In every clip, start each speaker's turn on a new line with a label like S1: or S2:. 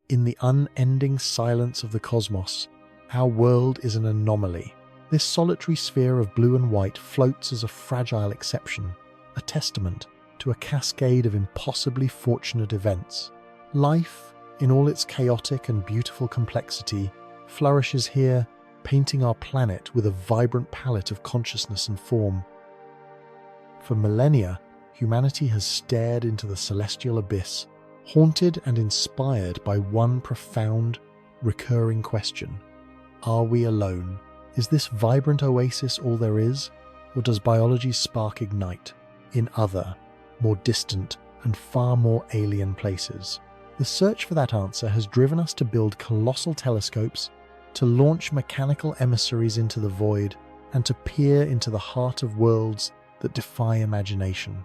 S1: In the unending silence of the cosmos, our world is an anomaly. This solitary sphere of blue and white floats as a fragile exception, a testament to a cascade of impossibly fortunate events. Life, in all its chaotic and beautiful complexity, flourishes here, painting our planet with a vibrant palette of consciousness and form. For millennia, humanity has stared into the celestial abyss, haunted and inspired by one profound, recurring question. Are we alone? Is this vibrant oasis all there is, or does biology's spark ignite in other, more distant and far more alien places? The search for that answer has driven us to build colossal telescopes, to launch mechanical emissaries into the void, and to peer into the heart of worlds that defy imagination.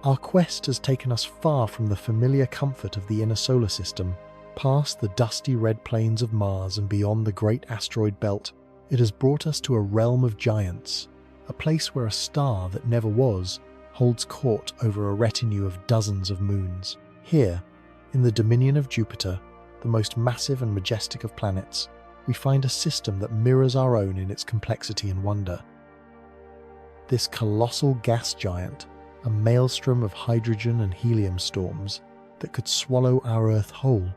S1: Our quest has taken us far from the familiar comfort of the inner solar system, past the dusty red plains of Mars and beyond the great asteroid belt. It has brought us to a realm of giants, a place where a star that never was holds court over a retinue of dozens of moons. Here, in the dominion of Jupiter, the most massive and majestic of planets, we find a system that mirrors our own in its complexity and wonder. This colossal gas giant, a maelstrom of hydrogen and helium storms that could swallow our Earth whole,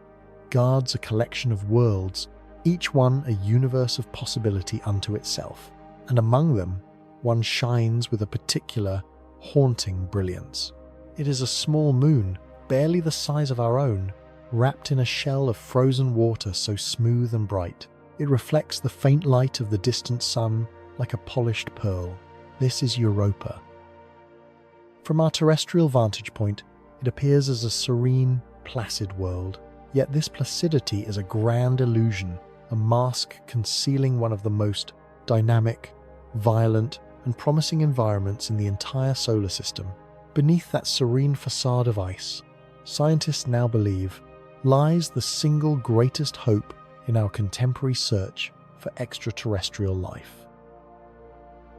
S1: guards a collection of worlds, each one a universe of possibility unto itself, and among them, one shines with a particular, haunting brilliance. It is a small moon, barely the size of our own, wrapped in a shell of frozen water so smooth and bright. It reflects the faint light of the distant sun like a polished pearl. This is Europa. From our terrestrial vantage point, it appears as a serene, placid world. Yet this placidity is a grand illusion, a mask concealing one of the most dynamic, violent, and promising environments in the entire solar system. Beneath that serene facade of ice, scientists now believe, lies the single greatest hope in our contemporary search for extraterrestrial life.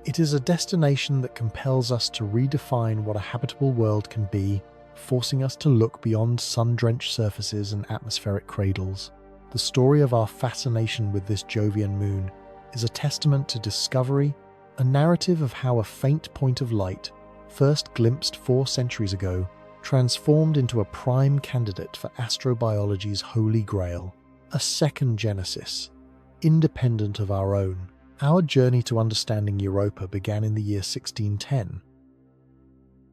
S1: It is a destination that compels us to redefine what a habitable world can be, forcing us to look beyond sun-drenched surfaces and atmospheric cradles. The story of our fascination with this Jovian moon is a testament to discovery, a narrative of how a faint point of light, first glimpsed 4 centuries ago, transformed into a prime candidate for astrobiology's holy grail, a second Genesis, independent of our own. Our journey to understanding Europa began in the year 1610.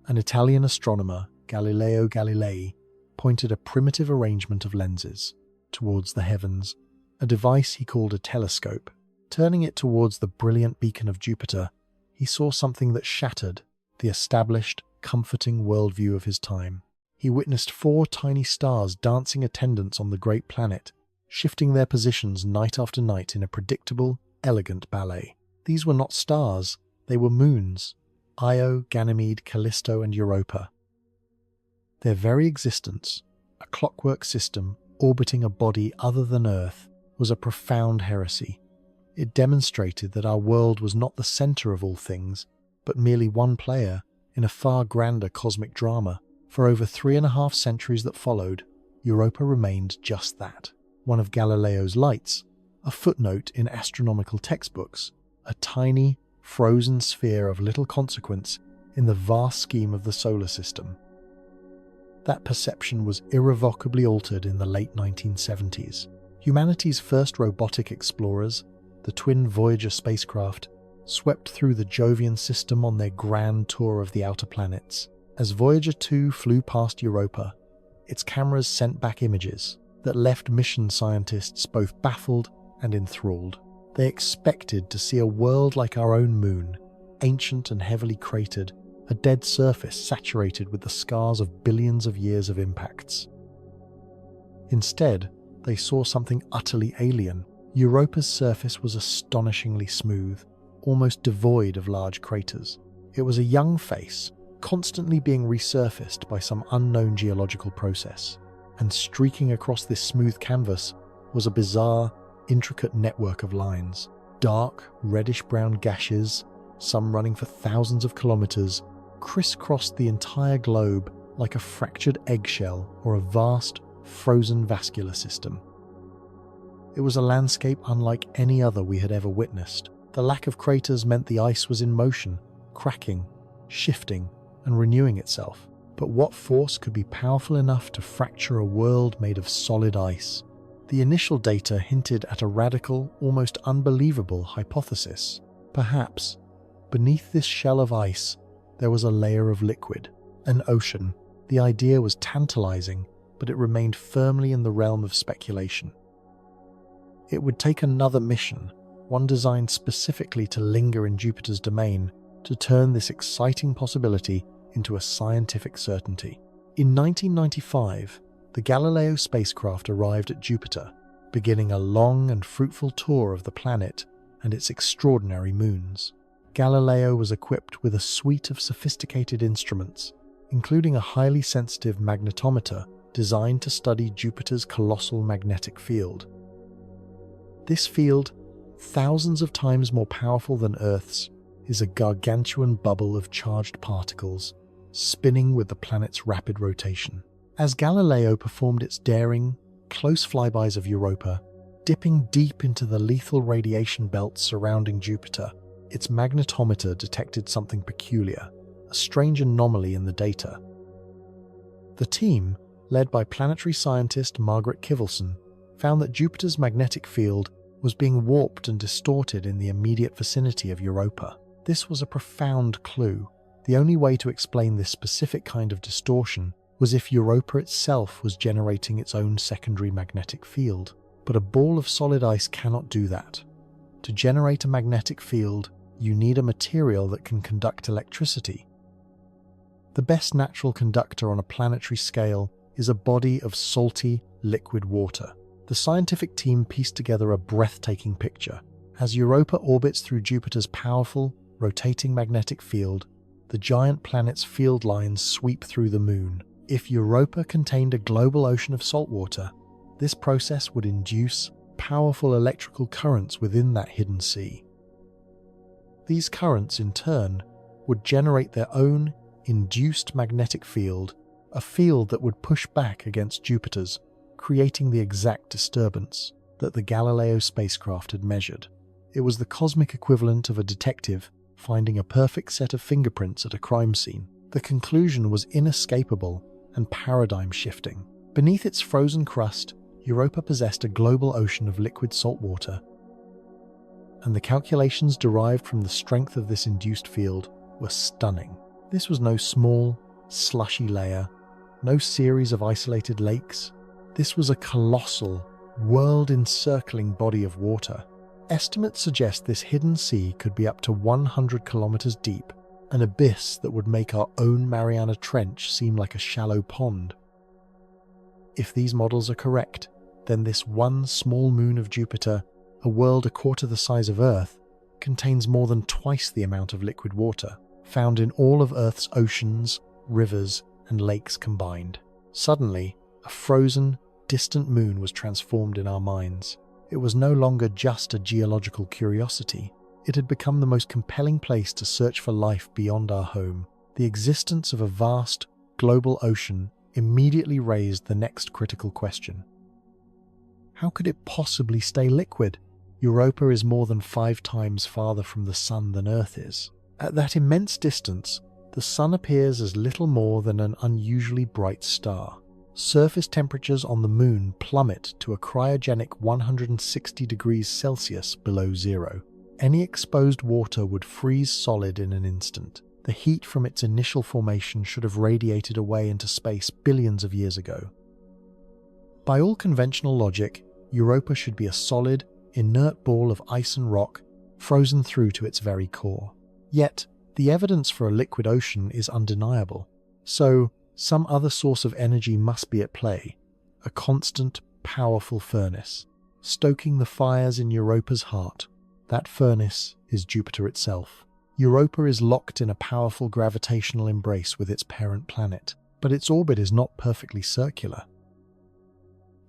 S1: An Italian astronomer, Galileo Galilei, pointed a primitive arrangement of lenses towards the heavens, a device he called a telescope. Turning it towards the brilliant beacon of Jupiter, he saw something that shattered the established, comforting worldview of his time. He witnessed 4 tiny stars dancing attendance on the great planet, shifting their positions night after night in a predictable, elegant ballet. These were not stars, they were moons: Io, Ganymede, Callisto, and Europa. Their very existence, a clockwork system orbiting a body other than Earth, was a profound heresy. It demonstrated that our world was not the center of all things, but merely one player in a far grander cosmic drama. For over 3.5 centuries that followed, Europa remained just that, one of Galileo's lights, a footnote in astronomical textbooks, a tiny, frozen sphere of little consequence in the vast scheme of the solar system. That perception was irrevocably altered in the late 1970s. Humanity's first robotic explorers, the twin Voyager spacecraft, swept through the Jovian system on their grand tour of the outer planets. As Voyager 2 flew past Europa, its cameras sent back images that left mission scientists both baffled and enthralled. They expected to see a world like our own moon, ancient and heavily cratered, a dead surface saturated with the scars of billions of years of impacts. Instead, they saw something utterly alien. Europa's surface was astonishingly smooth, almost devoid of large craters. It was a young face, constantly being resurfaced by some unknown geological process, and streaking across this smooth canvas was a bizarre, intricate network of lines. Dark, reddish-brown gashes, some running for thousands of kilometers, crisscrossed the entire globe like a fractured eggshell or a vast, frozen vascular system. It was a landscape unlike any other we had ever witnessed. The lack of craters meant the ice was in motion, cracking, shifting, and renewing itself. But what force could be powerful enough to fracture a world made of solid ice? The initial data hinted at a radical, almost unbelievable hypothesis. Perhaps, beneath this shell of ice, there was a layer of liquid, an ocean. The idea was tantalizing, but it remained firmly in the realm of speculation. It would take another mission, one designed specifically to linger in Jupiter's domain, to turn this exciting possibility into a scientific certainty. In 1995, the Galileo spacecraft arrived at Jupiter, beginning a long and fruitful tour of the planet and its extraordinary moons. Galileo was equipped with a suite of sophisticated instruments, including a highly sensitive magnetometer designed to study Jupiter's colossal magnetic field. This field, thousands of times more powerful than Earth's, is a gargantuan bubble of charged particles, spinning with the planet's rapid rotation. As Galileo performed its daring, close flybys of Europa, dipping deep into the lethal radiation belts surrounding Jupiter, its magnetometer detected something peculiar, a strange anomaly in the data. The team, led by planetary scientist Margaret Kivelson, found that Jupiter's magnetic field was being warped and distorted in the immediate vicinity of Europa. This was a profound clue. The only way to explain this specific kind of distortion was if Europa itself was generating its own secondary magnetic field. But a ball of solid ice cannot do that. To generate a magnetic field, you need a material that can conduct electricity. The best natural conductor on a planetary scale is a body of salty, liquid water. The scientific team pieced together a breathtaking picture. As Europa orbits through Jupiter's powerful, rotating magnetic field, the giant planet's field lines sweep through the Moon. If Europa contained a global ocean of salt water, this process would induce powerful electrical currents within that hidden sea. These currents, in turn, would generate their own induced magnetic field, a field that would push back against Jupiter's, creating the exact disturbance that the Galileo spacecraft had measured. It was the cosmic equivalent of a detective finding a perfect set of fingerprints at a crime scene. The conclusion was inescapable and paradigm-shifting. Beneath its frozen crust, Europa possessed a global ocean of liquid salt water, and the calculations derived from the strength of this induced field were stunning. This was no small, slushy layer, no series of isolated lakes. This was a colossal, world-encircling body of water. Estimates suggest this hidden sea could be up to 100 kilometers deep, an abyss that would make our own Mariana Trench seem like a shallow pond. If these models are correct, then this one small moon of Jupiter, a world a quarter the size of Earth, contains more than twice the amount of liquid water found in all of Earth's oceans, rivers, and lakes combined. Suddenly, a frozen, distant moon was transformed in our minds. It was no longer just a geological curiosity. It had become the most compelling place to search for life beyond our home. The existence of a vast, global ocean immediately raised the next critical question. How could it possibly stay liquid? Europa is more than 5 times farther from the Sun than Earth is. At that immense distance, the Sun appears as little more than an unusually bright star. Surface temperatures on the Moon plummet to a cryogenic 160 degrees Celsius below zero. Any exposed water would freeze solid in an instant. The heat from its initial formation should have radiated away into space billions of years ago. By all conventional logic, Europa should be a solid, inert ball of ice and rock, frozen through to its very core. Yet, the evidence for a liquid ocean is undeniable. So, some other source of energy must be at play, a constant, powerful furnace, stoking the fires in Europa's heart. That furnace is Jupiter itself. Europa is locked in a powerful gravitational embrace with its parent planet, but its orbit is not perfectly circular.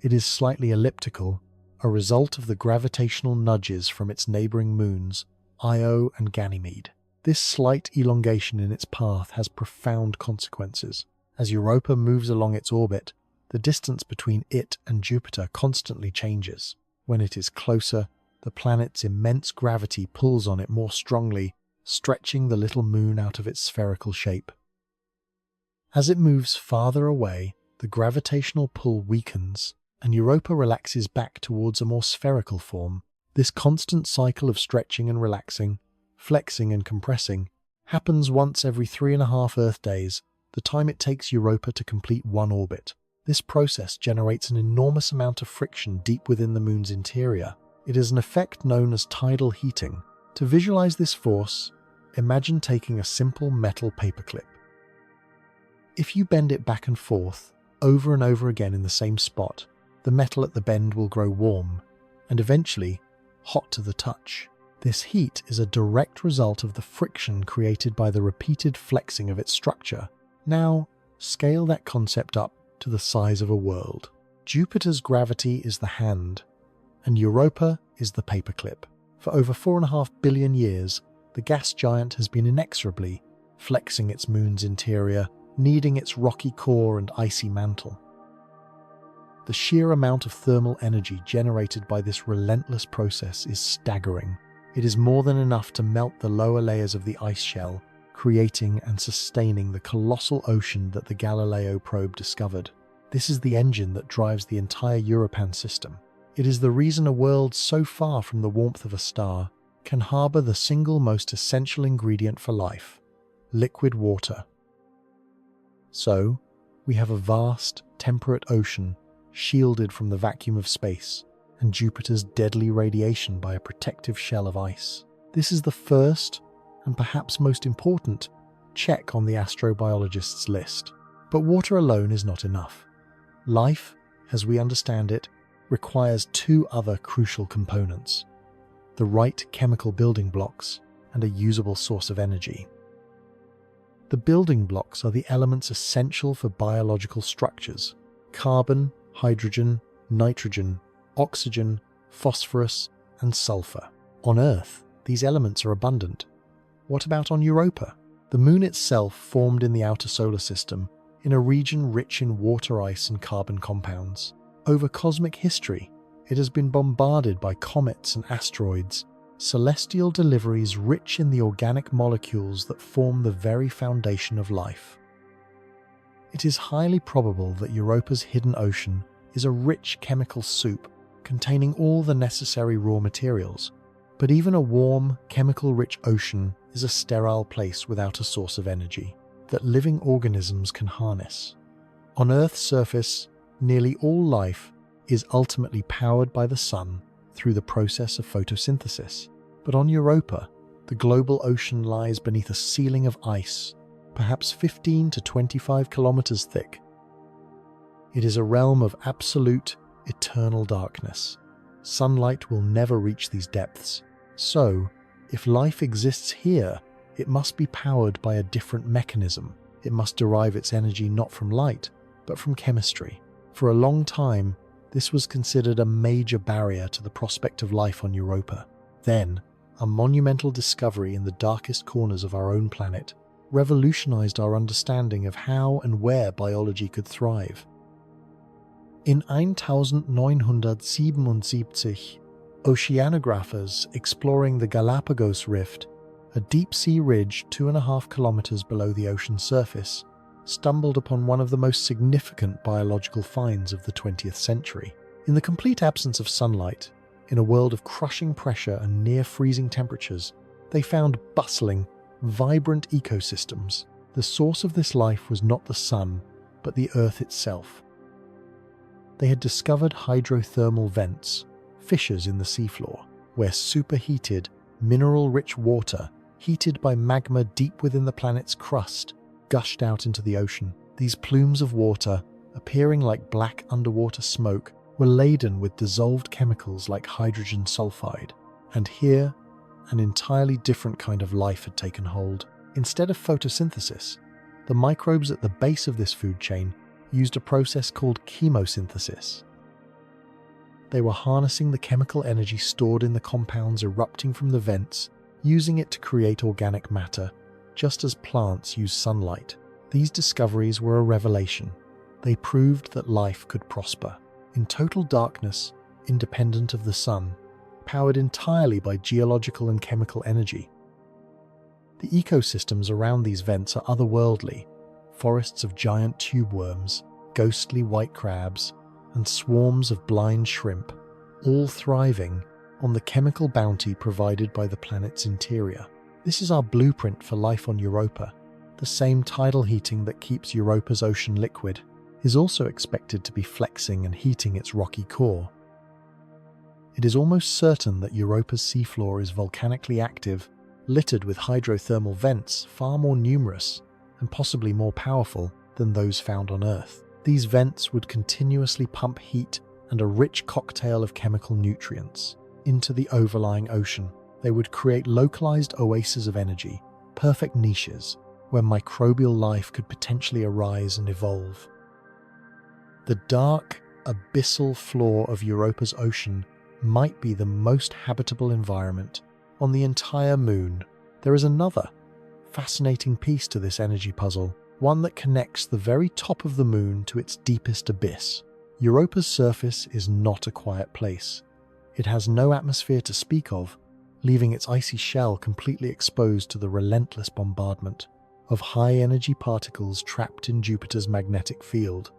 S1: It is slightly elliptical, a result of the gravitational nudges from its neighboring moons, Io and Ganymede. This slight elongation in its path has profound consequences. As Europa moves along its orbit, the distance between it and Jupiter constantly changes. When it is closer, the planet's immense gravity pulls on it more strongly, stretching the little moon out of its spherical shape. As it moves farther away, the gravitational pull weakens, and Europa relaxes back towards a more spherical form. This constant cycle of stretching and relaxing, flexing and compressing, happens once every 3.5 Earth days, the time it takes Europa to complete one orbit. This process generates an enormous amount of friction deep within the moon's interior. It is an effect known as tidal heating. To visualize this force, imagine taking a simple metal paperclip. If you bend it back and forth, over and over again in the same spot, the metal at the bend will grow warm, and eventually hot to the touch. This heat is a direct result of the friction created by the repeated flexing of its structure. Now, scale that concept up to the size of a world. Jupiter's gravity is the hand, and Europa is the paperclip. For over 4.5 billion years, the gas giant has been inexorably flexing its moon's interior, kneading its rocky core and icy mantle. The sheer amount of thermal energy generated by this relentless process is staggering. It is more than enough to melt the lower layers of the ice shell, creating and sustaining the colossal ocean that the Galileo probe discovered. This is the engine that drives the entire Europan system. It is the reason a world so far from the warmth of a star can harbour the single most essential ingredient for life: liquid water. So, we have a vast, temperate ocean shielded from the vacuum of space and Jupiter's deadly radiation by a protective shell of ice. This is the first, and perhaps most important, check on the astrobiologist's list. But water alone is not enough. Life, as we understand it, requires two other crucial components: the right chemical building blocks and a usable source of energy. The building blocks are the elements essential for biological structures: carbon, hydrogen, nitrogen, oxygen, phosphorus, and sulfur. On Earth, these elements are abundant. What about on Europa? The Moon itself formed in the outer solar system, in a region rich in water ice and carbon compounds. Over cosmic history, it has been bombarded by comets and asteroids, celestial deliveries rich in the organic molecules that form the very foundation of life. It is highly probable that Europa's hidden ocean is a rich chemical soup containing all the necessary raw materials. But even a warm, chemical-rich ocean is a sterile place without a source of energy that living organisms can harness. On Earth's surface, nearly all life is ultimately powered by the sun through the process of photosynthesis. But on Europa, the global ocean lies beneath a ceiling of ice, perhaps 15 to 25 kilometers thick. It is a realm of absolute, eternal darkness. Sunlight will never reach these depths. So, if life exists here, it must be powered by a different mechanism. It must derive its energy not from light, but from chemistry. For a long time, this was considered a major barrier to the prospect of life on Europa. Then, a monumental discovery in the darkest corners of our own planet revolutionized our understanding of how and where biology could thrive. In 1977, oceanographers exploring the Galapagos Rift, a deep-sea ridge 2.5 kilometers below the ocean's surface, stumbled upon one of the most significant biological finds of the 20th century. In the complete absence of sunlight, in a world of crushing pressure and near-freezing temperatures, they found bustling, vibrant ecosystems. The source of this life was not the sun, but the Earth itself. They had discovered hydrothermal vents, fissures in the seafloor, where superheated, mineral-rich water, heated by magma deep within the planet's crust, gushed out into the ocean. These plumes of water, appearing like black underwater smoke, were laden with dissolved chemicals like hydrogen sulfide. And here, an entirely different kind of life had taken hold. Instead of photosynthesis, the microbes at the base of this food chain used a process called chemosynthesis. They were harnessing the chemical energy stored in the compounds erupting from the vents, using it to create organic matter, just as plants use sunlight. These discoveries were a revelation. they proved that life could prosper in total darkness, independent of the sun, powered entirely by geological and chemical energy. The ecosystems around these vents are otherworldly, forests of giant tube worms, ghostly white crabs, and swarms of blind shrimp, all thriving on the chemical bounty provided by the planet's interior. This is our blueprint for life on Europa. The same tidal heating that keeps Europa's ocean liquid is also expected to be flexing and heating its rocky core. It is almost certain that Europa's seafloor is volcanically active, littered with hydrothermal vents far more numerous and possibly more powerful than those found on Earth. These vents would continuously pump heat and a rich cocktail of chemical nutrients into the overlying ocean. They would create localized oases of energy, perfect niches where microbial life could potentially arise and evolve. The dark, abyssal floor of Europa's ocean might be the most habitable environment on the entire moon. There is another fascinating piece to this energy puzzle, one that connects the very top of the moon to its deepest abyss. Europa's surface is not a quiet place. It has no atmosphere to speak of, leaving its icy shell completely exposed to the relentless bombardment of high-energy particles trapped in Jupiter's magnetic field.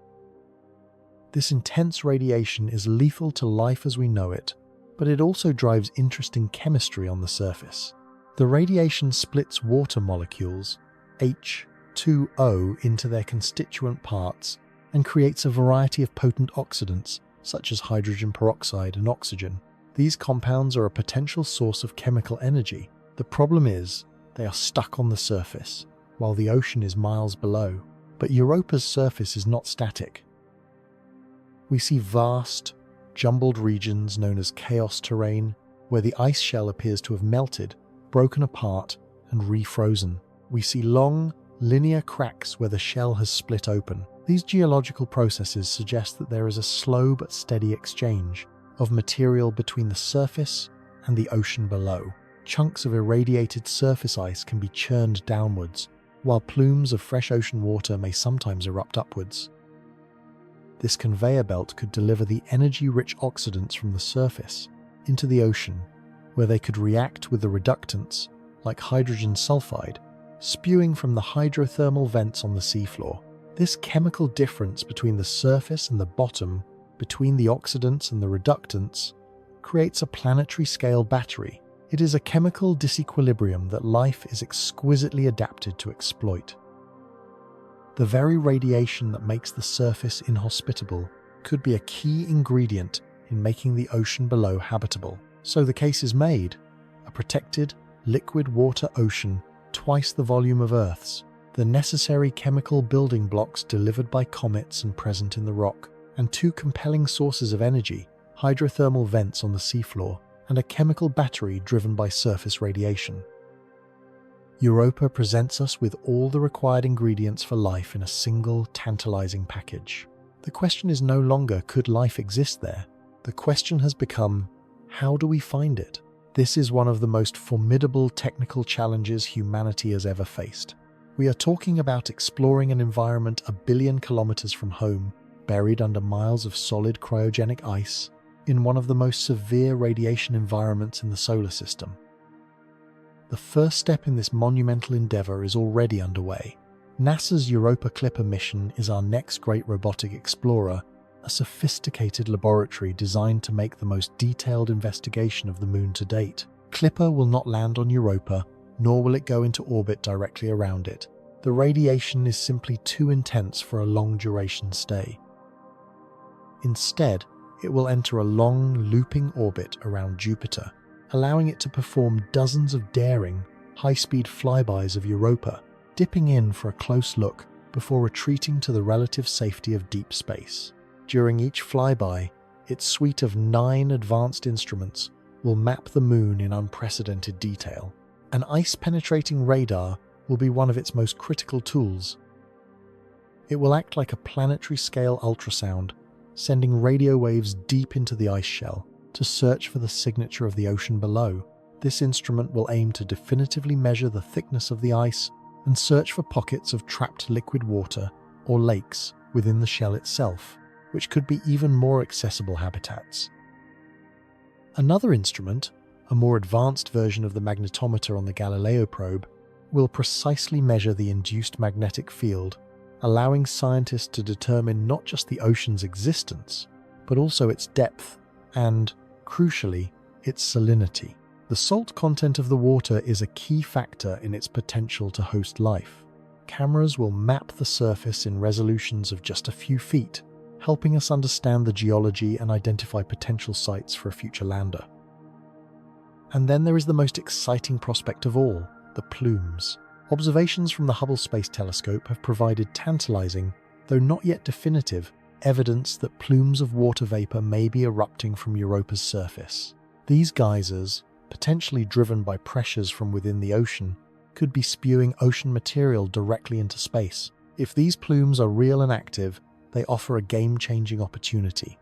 S1: This intense radiation is lethal to life as we know it, but it also drives interesting chemistry on the surface. The radiation splits water molecules, H2O, into their constituent parts and creates a variety of potent oxidants, such as hydrogen peroxide and oxygen. These compounds are a potential source of chemical energy. The problem is, they are stuck on the surface, while the ocean is miles below. But Europa's surface is not static. We see vast, jumbled regions known as chaos terrain, where the ice shell appears to have melted, broken apart, and refrozen. We see long, linear cracks where the shell has split open. These geological processes suggest that there is a slow but steady exchange of material between the surface and the ocean below. Chunks of irradiated surface ice can be churned downwards, while plumes of fresh ocean water may sometimes erupt upwards. This conveyor belt could deliver the energy-rich oxidants from the surface into the ocean, where they could react with the reductants, like hydrogen sulfide, spewing from the hydrothermal vents on the seafloor. This chemical difference between the surface and the bottom, between the oxidants and the reductants, creates a planetary-scale battery. It is a chemical disequilibrium that life is exquisitely adapted to exploit. The very radiation that makes the surface inhospitable could be a key ingredient in making the ocean below habitable. So the case is made: a protected, liquid water ocean twice the volume of Earth's, the necessary chemical building blocks delivered by comets and present in the rock, and two compelling sources of energy: hydrothermal vents on the seafloor and a chemical battery driven by surface radiation. Europa presents us with all the required ingredients for life in a single, tantalizing package. The question is no longer, could life exist there? The question has become, how do we find it? This is one of the most formidable technical challenges humanity has ever faced. We are talking about exploring an environment 1 billion kilometers from home, buried under miles of solid cryogenic ice, in one of the most severe radiation environments in the solar system. The first step in this monumental endeavor is already underway. NASA's Europa Clipper mission is our next great robotic explorer, a sophisticated laboratory designed to make the most detailed investigation of the moon to date. Clipper will not land on Europa, nor will it go into orbit directly around it. The radiation is simply too intense for a long-duration stay. Instead, it will enter a long, looping orbit around Jupiter, allowing it to perform dozens of daring, high-speed flybys of Europa, dipping in for a close look before retreating to the relative safety of deep space. During each flyby, its suite of 9 advanced instruments will map the moon in unprecedented detail. An ice-penetrating radar will be one of its most critical tools. It will act like a planetary-scale ultrasound, sending radio waves deep into the ice shell to search for the signature of the ocean below. This instrument will aim to definitively measure the thickness of the ice and search for pockets of trapped liquid water or lakes within the shell itself, which could be even more accessible habitats. Another instrument, a more advanced version of the magnetometer on the Galileo probe, will precisely measure the induced magnetic field, allowing scientists to determine not just the ocean's existence, but also its depth and, crucially, its salinity. The salt content of the water is a key factor in its potential to host life. Cameras will map the surface in resolutions of just a few feet, helping us understand the geology and identify potential sites for a future lander. And then there is the most exciting prospect of all, the plumes. Observations from the Hubble Space Telescope have provided tantalizing, though not yet definitive, evidence that plumes of water vapor may be erupting from Europa's surface. These geysers, potentially driven by pressures from within the ocean, could be spewing ocean material directly into space. If these plumes are real and active, they offer a game-changing opportunity.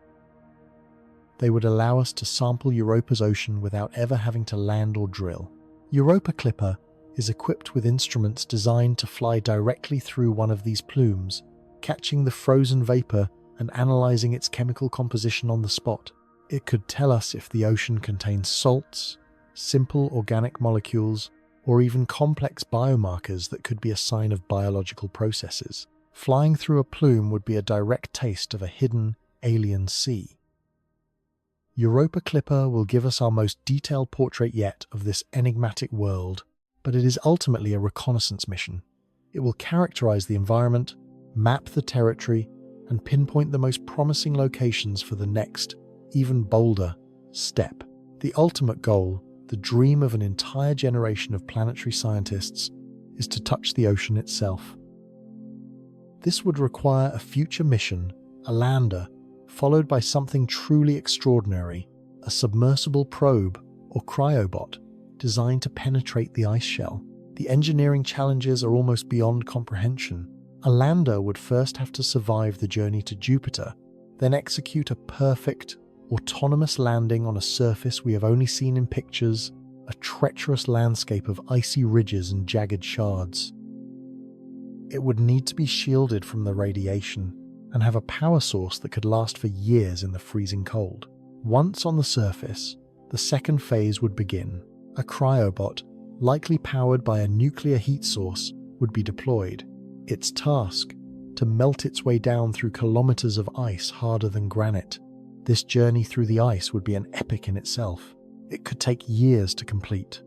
S1: They would allow us to sample Europa's ocean without ever having to land or drill. Europa Clipper is equipped with instruments designed to fly directly through one of these plumes, catching the frozen vapor and analyzing its chemical composition on the spot. It could tell us if the ocean contains salts, simple organic molecules, or even complex biomarkers that could be a sign of biological processes. Flying through a plume would be a direct taste of a hidden, alien sea. Europa Clipper will give us our most detailed portrait yet of this enigmatic world, but it is ultimately a reconnaissance mission. It will characterize the environment, map the territory, and pinpoint the most promising locations for the next, even bolder, step. The ultimate goal, the dream of an entire generation of planetary scientists, is to touch the ocean itself. This would require a future mission, a lander, followed by something truly extraordinary, a submersible probe or cryobot designed to penetrate the ice shell. The engineering challenges are almost beyond comprehension. A lander would first have to survive the journey to Jupiter, then execute a perfect, autonomous landing on a surface we have only seen in pictures, a treacherous landscape of icy ridges and jagged shards. It would need to be shielded from the radiation and have a power source that could last for years in the freezing cold. Once on the surface, the second phase would begin. A cryobot, likely powered by a nuclear heat source, would be deployed. Its task, to melt its way down through kilometers of ice harder than granite. This journey through the ice would be an epic in itself. It could take years to complete.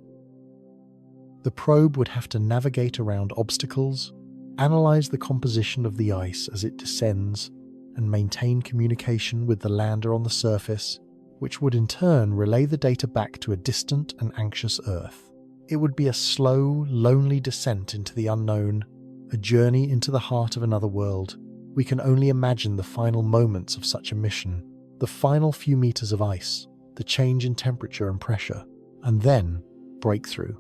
S1: The probe would have to navigate around obstacles, analyze the composition of the ice as it descends, and maintain communication with the lander on the surface, which would in turn relay the data back to a distant and anxious Earth. It would be a slow, lonely descent into the unknown, a journey into the heart of another world. We can only imagine the final moments of such a mission, the final few meters of ice, the change in temperature and pressure, and then breakthrough.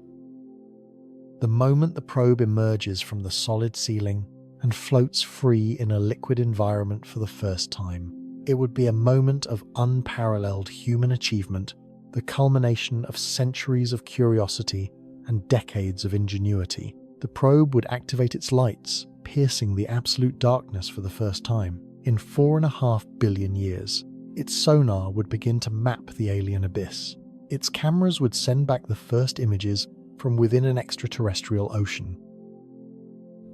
S1: The moment the probe emerges from the solid ceiling and floats free in a liquid environment for the first time, it would be a moment of unparalleled human achievement, the culmination of centuries of curiosity and decades of ingenuity. The probe would activate its lights, piercing the absolute darkness for the first time in 4.5 billion years. Its sonar would begin to map the alien abyss. Its cameras would send back the first images from within an extraterrestrial ocean.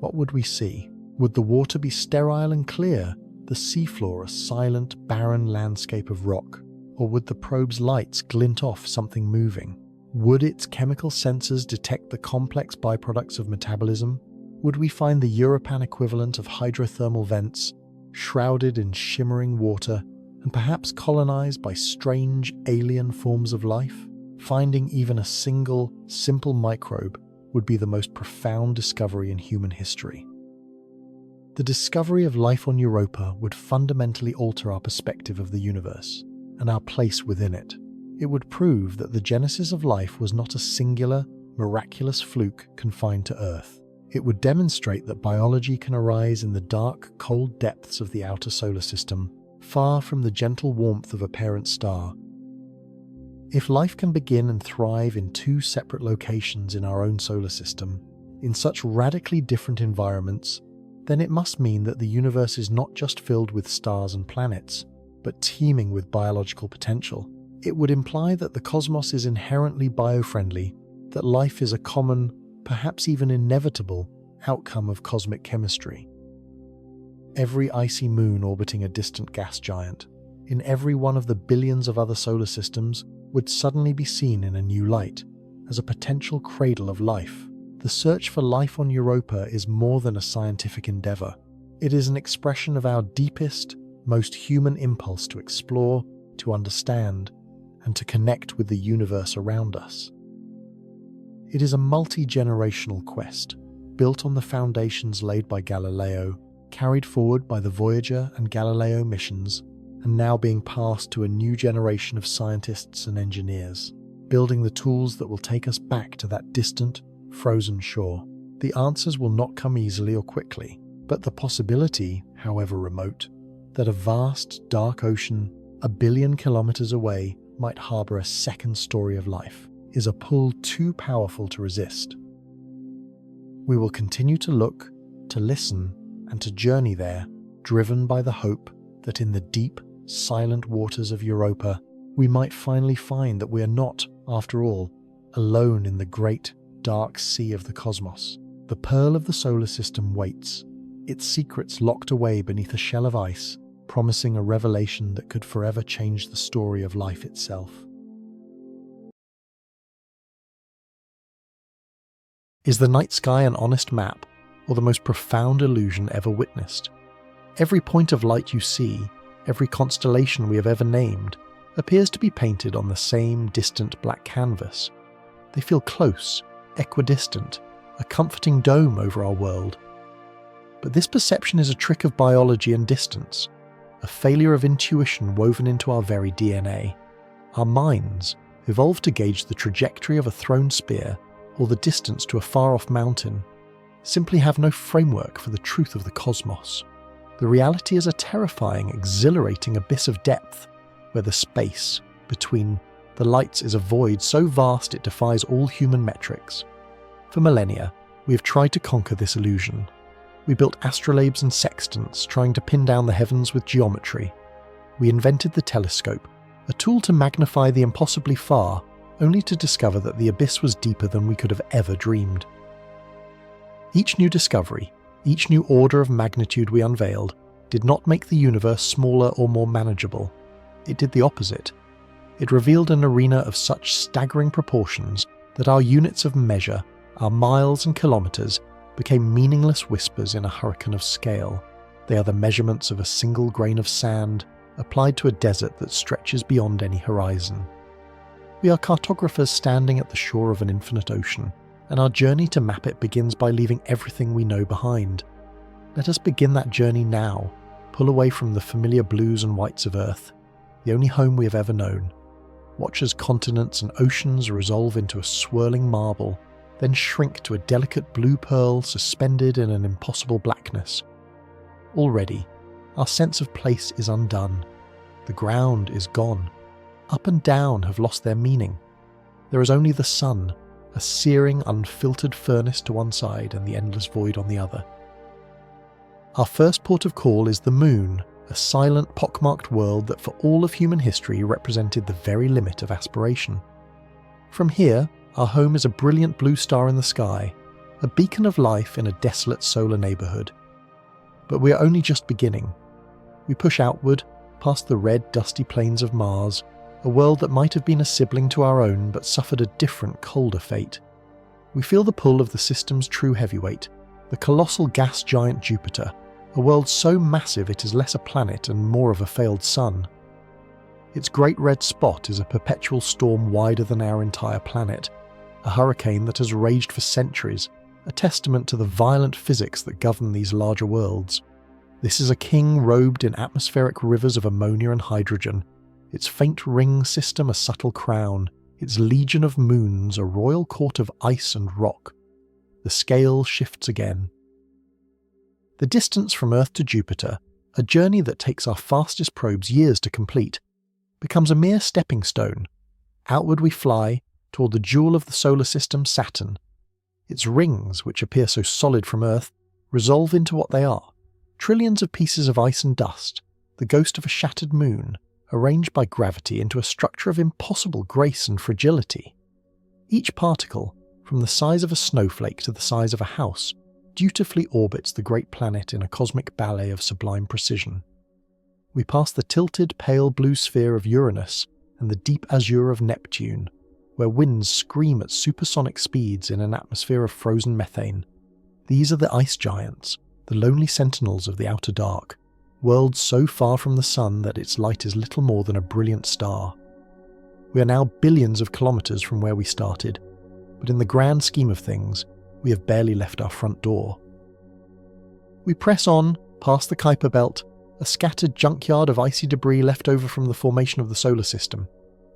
S1: What would we see? Would the water be sterile and clear, the seafloor a silent, barren landscape of rock? Or would the probe's lights glint off something moving? Would its chemical sensors detect the complex byproducts of metabolism? Would we find the Europan equivalent of hydrothermal vents, shrouded in shimmering water, and perhaps colonized by strange alien forms of life? Finding even a single, simple microbe would be the most profound discovery in human history. The discovery of life on Europa would fundamentally alter our perspective of the universe and our place within it. It would prove that the genesis of life was not a singular, miraculous fluke confined to Earth. It would demonstrate that biology can arise in the dark, cold depths of the outer solar system, far from the gentle warmth of a parent star. If life can begin and thrive in two separate locations in our own solar system, in such radically different environments, then it must mean that the universe is not just filled with stars and planets, but teeming with biological potential. It would imply that the cosmos is inherently biofriendly, that life is a common, perhaps even inevitable, outcome of cosmic chemistry. Every icy moon orbiting a distant gas giant, in every one of the billions of other solar systems, would suddenly be seen in a new light, as a potential cradle of life. The search for life on Europa is more than a scientific endeavor. It is an expression of our deepest, most human impulse to explore, to understand, and to connect with the universe around us. It is a multi-generational quest, built on the foundations laid by Galileo, carried forward by the Voyager and Galileo missions, and now being passed to a new generation of scientists and engineers, building the tools that will take us back to that distant, frozen shore. The answers will not come easily or quickly, but the possibility, however remote, that a vast, dark ocean, 1 billion kilometers away, might harbor a second story of life, is a pull too powerful to resist. We will continue to look, to listen, and to journey there, driven by the hope that in the deep, silent waters of Europa, we might finally find that we are not, after all, alone in the great, dark sea of the cosmos. The pearl of the solar system waits, its secrets locked away beneath a shell of ice, promising a revelation that could forever change the story of life itself. Is the night sky an honest map, or the most profound illusion ever witnessed? Every point of light you see, every constellation we have ever named, appears to be painted on the same distant black canvas. They feel close, equidistant, a comforting dome over our world. But this perception is a trick of biology and distance, a failure of intuition woven into our very DNA. Our minds, evolved to gauge the trajectory of a thrown spear or the distance to a far-off mountain, simply have no framework for the truth of the cosmos. The reality is a terrifying, exhilarating abyss of depth, where the space between the lights is a void so vast it defies all human metrics. For millennia, we have tried to conquer this illusion. We built astrolabes and sextants, trying to pin down the heavens with geometry. We invented the telescope, a tool to magnify the impossibly far, only to discover that the abyss was deeper than we could have ever dreamed. Each new discovery, each new order of magnitude we unveiled, did not make the universe smaller or more manageable. It did the opposite. It revealed an arena of such staggering proportions that our units of measure, our miles and kilometers, became meaningless whispers in a hurricane of scale. They are the measurements of a single grain of sand applied to a desert that stretches beyond any horizon. We are cartographers standing at the shore of an infinite ocean, and our journey to map it begins by leaving everything we know behind. Let us begin that journey now, pull away from the familiar blues and whites of Earth, the only home we have ever known. Watch as continents and oceans resolve into a swirling marble, then shrink to a delicate blue pearl suspended in an impossible blackness. Already, our sense of place is undone. The ground is gone. Up and down have lost their meaning. There is only the sun, a searing, unfiltered furnace to one side and the endless void on the other. Our first port of call is the moon, a silent, pockmarked world that for all of human history represented the very limit of aspiration. From here, our home is a brilliant blue star in the sky, a beacon of life in a desolate solar neighbourhood. But we are only just beginning. We push outward, past the red, dusty plains of Mars, a world that might have been a sibling to our own but suffered a different, colder fate. We feel the pull of the system's true heavyweight, the colossal gas giant Jupiter, a world so massive it is less a planet and more of a failed sun. Its great red spot is a perpetual storm wider than our entire planet, a hurricane that has raged for centuries, a testament to the violent physics that govern these larger worlds. This is a king robed in atmospheric rivers of ammonia and hydrogen, its faint ring system a subtle crown, its legion of moons a royal court of ice and rock. The scale shifts again. The distance from Earth to Jupiter, a journey that takes our fastest probes years to complete, becomes a mere stepping stone. Outward we fly, toward the jewel of the solar system, Saturn. Its rings, which appear so solid from Earth, resolve into what they are: trillions of pieces of ice and dust, the ghost of a shattered moon, arranged by gravity into a structure of impossible grace and fragility. Each particle, from the size of a snowflake to the size of a house, dutifully orbits the great planet in a cosmic ballet of sublime precision. We pass the tilted pale blue sphere of Uranus and the deep azure of Neptune, where winds scream at supersonic speeds in an atmosphere of frozen methane. These are the ice giants, the lonely sentinels of the outer dark, worlds so far from the sun that its light is little more than a brilliant star. We are now billions of kilometers from where we started, but in the grand scheme of things, we have barely left our front door. We press on, past the Kuiper Belt, a scattered junkyard of icy debris left over from the formation of the solar system,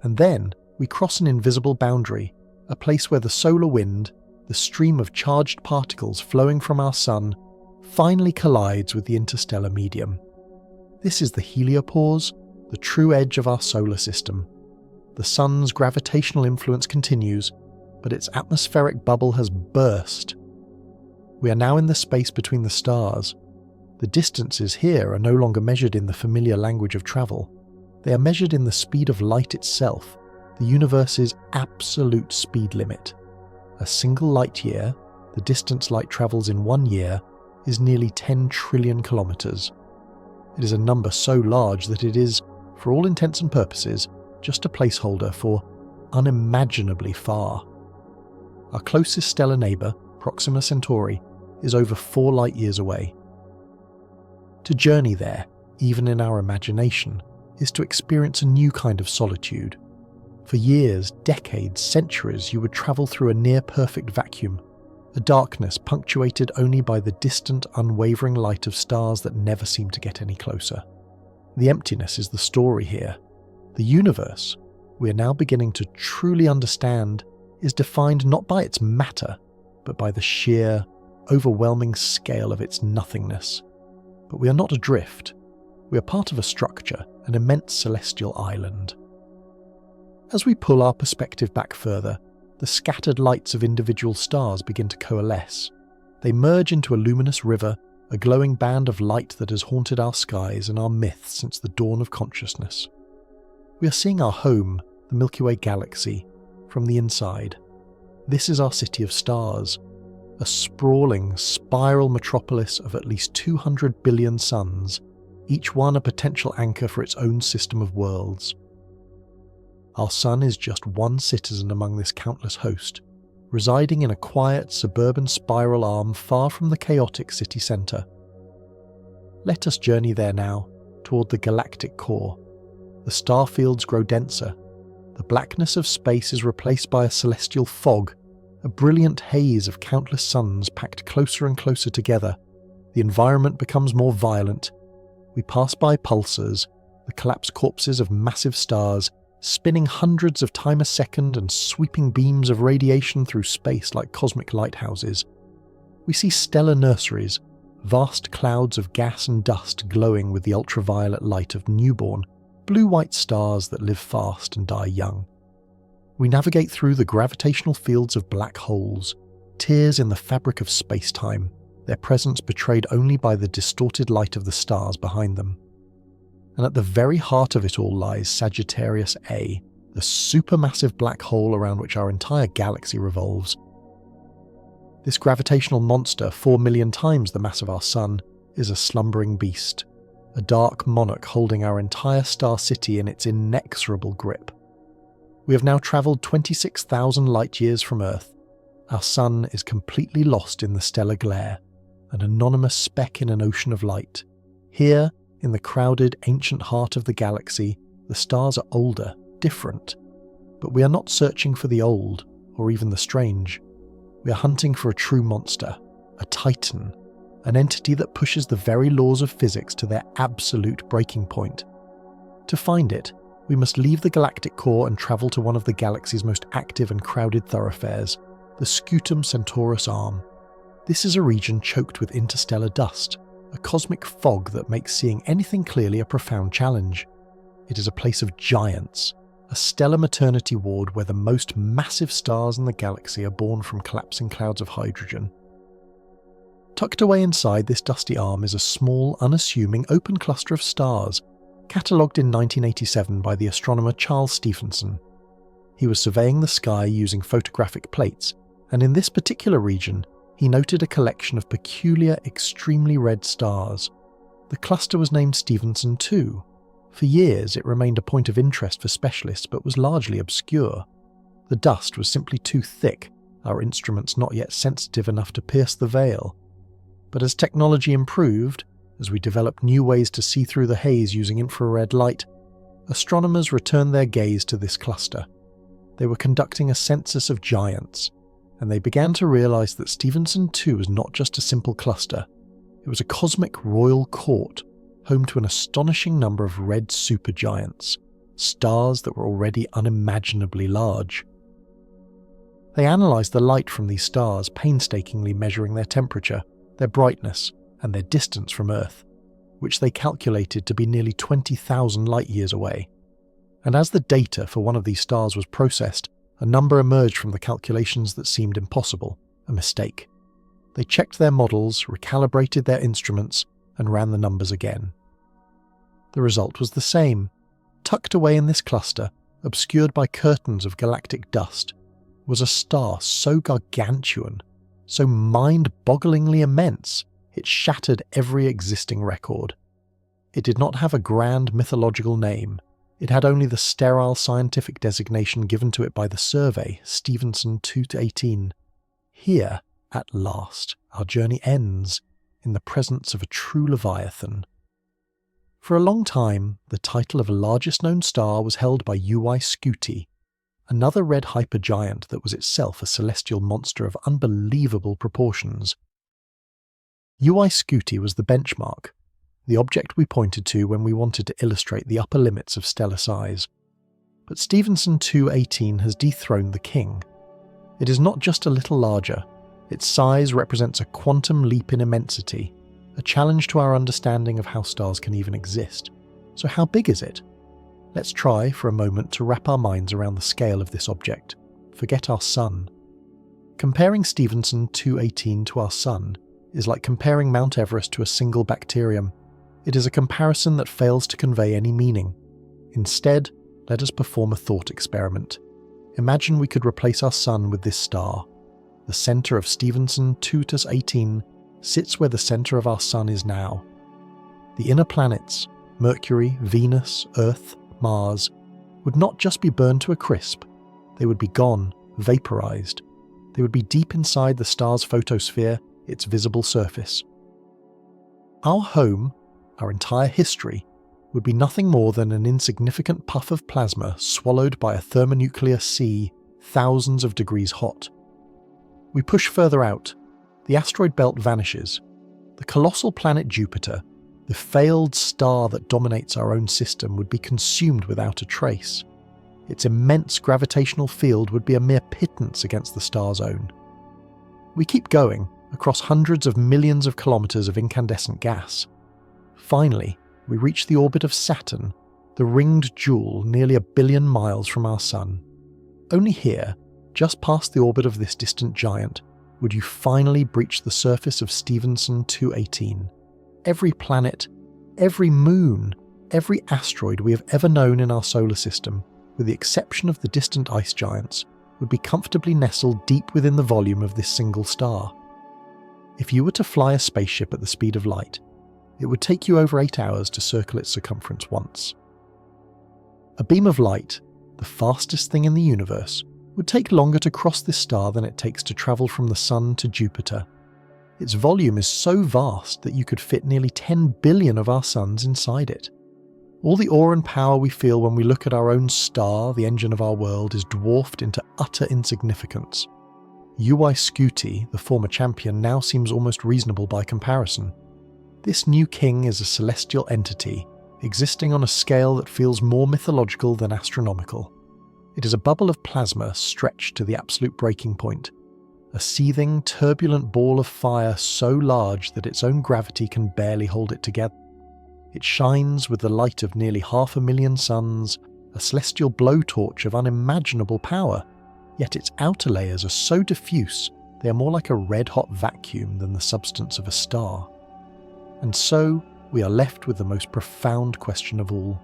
S1: and then we cross an invisible boundary, a place where the solar wind, the stream of charged particles flowing from our sun, finally collides with the interstellar medium. This is the heliopause, the true edge of our solar system. The sun's gravitational influence continues, but its atmospheric bubble has burst. We are now in the space between the stars. The distances here are no longer measured in the familiar language of travel. They are measured in the speed of light itself, the universe's absolute speed limit. A single light year, the distance light travels in 1 year, is nearly 10 trillion kilometers. It is a number so large that it is, for all intents and purposes, just a placeholder for unimaginably far. Our closest stellar neighbour, Proxima Centauri, is over 4 light-years away. To journey there, even in our imagination, is to experience a new kind of solitude. For years, decades, centuries, you would travel through a near-perfect vacuum, a darkness punctuated only by the distant, unwavering light of stars that never seem to get any closer. The emptiness is the story here. The universe, we are now beginning to truly understand, is defined not by its matter, but by the sheer, overwhelming scale of its nothingness. But we are not adrift. We are part of a structure, an immense celestial island. As we pull our perspective back further, the scattered lights of individual stars begin to coalesce. They merge into a luminous river, a glowing band of light that has haunted our skies and our myths since the dawn of consciousness. We are seeing our home, the Milky Way galaxy, from the inside. This is our city of stars, a sprawling, spiral metropolis of at least 200 billion suns, each one a potential anchor for its own system of worlds. Our sun is just one citizen among this countless host, residing in a quiet suburban spiral arm far from the chaotic city centre. Let us journey there now, toward the galactic core. The star fields grow denser. The blackness of space is replaced by a celestial fog, a brilliant haze of countless suns packed closer and closer together. The environment becomes more violent. We pass by pulsars, the collapsed corpses of massive stars, spinning hundreds of times a second and sweeping beams of radiation through space like cosmic lighthouses. We see stellar nurseries, vast clouds of gas and dust glowing with the ultraviolet light of newborn, blue-white stars that live fast and die young. We navigate through the gravitational fields of black holes, tears in the fabric of space-time, their presence betrayed only by the distorted light of the stars behind them. And at the very heart of it all lies Sagittarius A, the supermassive black hole around which our entire galaxy revolves. This gravitational monster, 4 million times the mass of our Sun, is a slumbering beast, a dark monarch holding our entire star city in its inexorable grip. We have now travelled 26,000 light-years from Earth. Our Sun is completely lost in the stellar glare, an anonymous speck in an ocean of light. Here, in the crowded, ancient heart of the galaxy, the stars are older, different. But we are not searching for the old, or even the strange. We are hunting for a true monster, a titan, an entity that pushes the very laws of physics to their absolute breaking point. To find it, we must leave the galactic core and travel to one of the galaxy's most active and crowded thoroughfares, the Scutum Centaurus arm. This is a region choked with interstellar dust, a cosmic fog that makes seeing anything clearly a profound challenge. It is a place of giants, a stellar maternity ward where the most massive stars in the galaxy are born from collapsing clouds of hydrogen. Tucked away inside this dusty arm is a small, unassuming, open cluster of stars, catalogued in 1987 by the astronomer Charles Stephenson. He was surveying the sky using photographic plates, and in this particular region, he noted a collection of peculiar, extremely red stars. The cluster was named Stephenson 2. For years, it remained a point of interest for specialists but was largely obscure. The dust was simply too thick, our instruments not yet sensitive enough to pierce the veil. But as technology improved, as we developed new ways to see through the haze using infrared light, astronomers returned their gaze to this cluster. They were conducting a census of giants, and they began to realize that Stephenson 2 was not just a simple cluster. It was a cosmic royal court, home to an astonishing number of red supergiants, stars that were already unimaginably large. They analyzed the light from these stars, painstakingly measuring their temperature, their brightness, and their distance from Earth, which they calculated to be nearly 20,000 light-years away. And as the data for one of these stars was processed, a number emerged from the calculations that seemed impossible, a mistake. They checked their models, recalibrated their instruments, and ran the numbers again. The result was the same. Tucked away in this cluster, obscured by curtains of galactic dust, was a star so gargantuan, so mind-bogglingly immense, it shattered every existing record. It did not have a grand mythological name. It had only the sterile scientific designation given to it by the survey, Stephenson 2-18. Here, at last, our journey ends, in the presence of a true Leviathan. For a long time, the title of largest known star was held by Scuti, another red hypergiant that was itself a celestial monster of unbelievable proportions. Scuti was the benchmark, the object we pointed to when we wanted to illustrate the upper limits of stellar size. But Stephenson 2-18 has dethroned the king. It is not just a little larger. Its size represents a quantum leap in immensity, a challenge to our understanding of how stars can even exist. So how big is it? Let's try for a moment to wrap our minds around the scale of this object. Forget our sun. Comparing Stephenson 2-18 to our sun is like comparing Mount Everest to a single bacterium. It is a comparison that fails to convey any meaning. Instead, let us perform a thought experiment. Imagine we could replace our sun with this star. The center of Stephenson 2-18 sits where the center of our sun is now. The inner planets, Mercury, Venus, Earth, Mars, would not just be burned to a crisp. They would be gone, vaporized. They would be deep inside the star's photosphere, its visible surface. Our home, our entire history, would be nothing more than an insignificant puff of plasma swallowed by a thermonuclear sea thousands of degrees hot. We push further out. The asteroid belt vanishes. The colossal planet Jupiter, the failed star that dominates our own system, would be consumed without a trace. Its immense gravitational field would be a mere pittance against the star's own. We keep going, across hundreds of millions of kilometers of incandescent gas. Finally, we reach the orbit of Saturn, the ringed jewel nearly 1 billion miles from our Sun. Only here, just past the orbit of this distant giant, would you finally breach the surface of Stephenson 2-18. Every planet, every moon, every asteroid we have ever known in our solar system, with the exception of the distant ice giants, would be comfortably nestled deep within the volume of this single star. If you were to fly a spaceship at the speed of light, it would take you over 8 hours to circle its circumference once. A beam of light, the fastest thing in the universe, would take longer to cross this star than it takes to travel from the Sun to Jupiter. Its volume is so vast that you could fit nearly 10 billion of our suns inside it. All the awe and power we feel when we look at our own star, the engine of our world, is dwarfed into utter insignificance. Scuti, the former champion, now seems almost reasonable by comparison. This new king is a celestial entity, existing on a scale that feels more mythological than astronomical. It is a bubble of plasma stretched to the absolute breaking point, a seething, turbulent ball of fire so large that its own gravity can barely hold it together. It shines with the light of nearly 500,000 suns, a celestial blowtorch of unimaginable power, yet its outer layers are so diffuse They are more like a red-hot vacuum than the substance of a star. And so, we are left with the most profound question of all.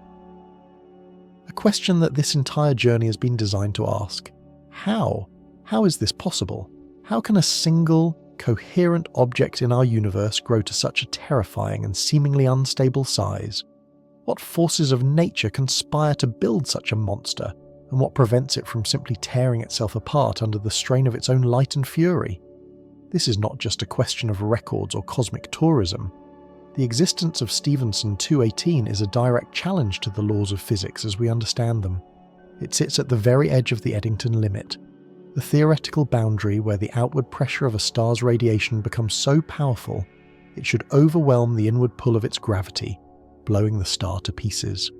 S1: A question that this entire journey has been designed to ask. How? How is this possible? How can a single, coherent object in our universe grow to such a terrifying and seemingly unstable size? What forces of nature conspire to build such a monster, and what prevents it from simply tearing itself apart under the strain of its own light and fury? This is not just a question of records or cosmic tourism. The existence of Stephenson 218 is a direct challenge to the laws of physics as we understand them. It sits at the very edge of the Eddington limit, the theoretical boundary where the outward pressure of a star's radiation becomes so powerful it should overwhelm the inward pull of its gravity, blowing the star to pieces.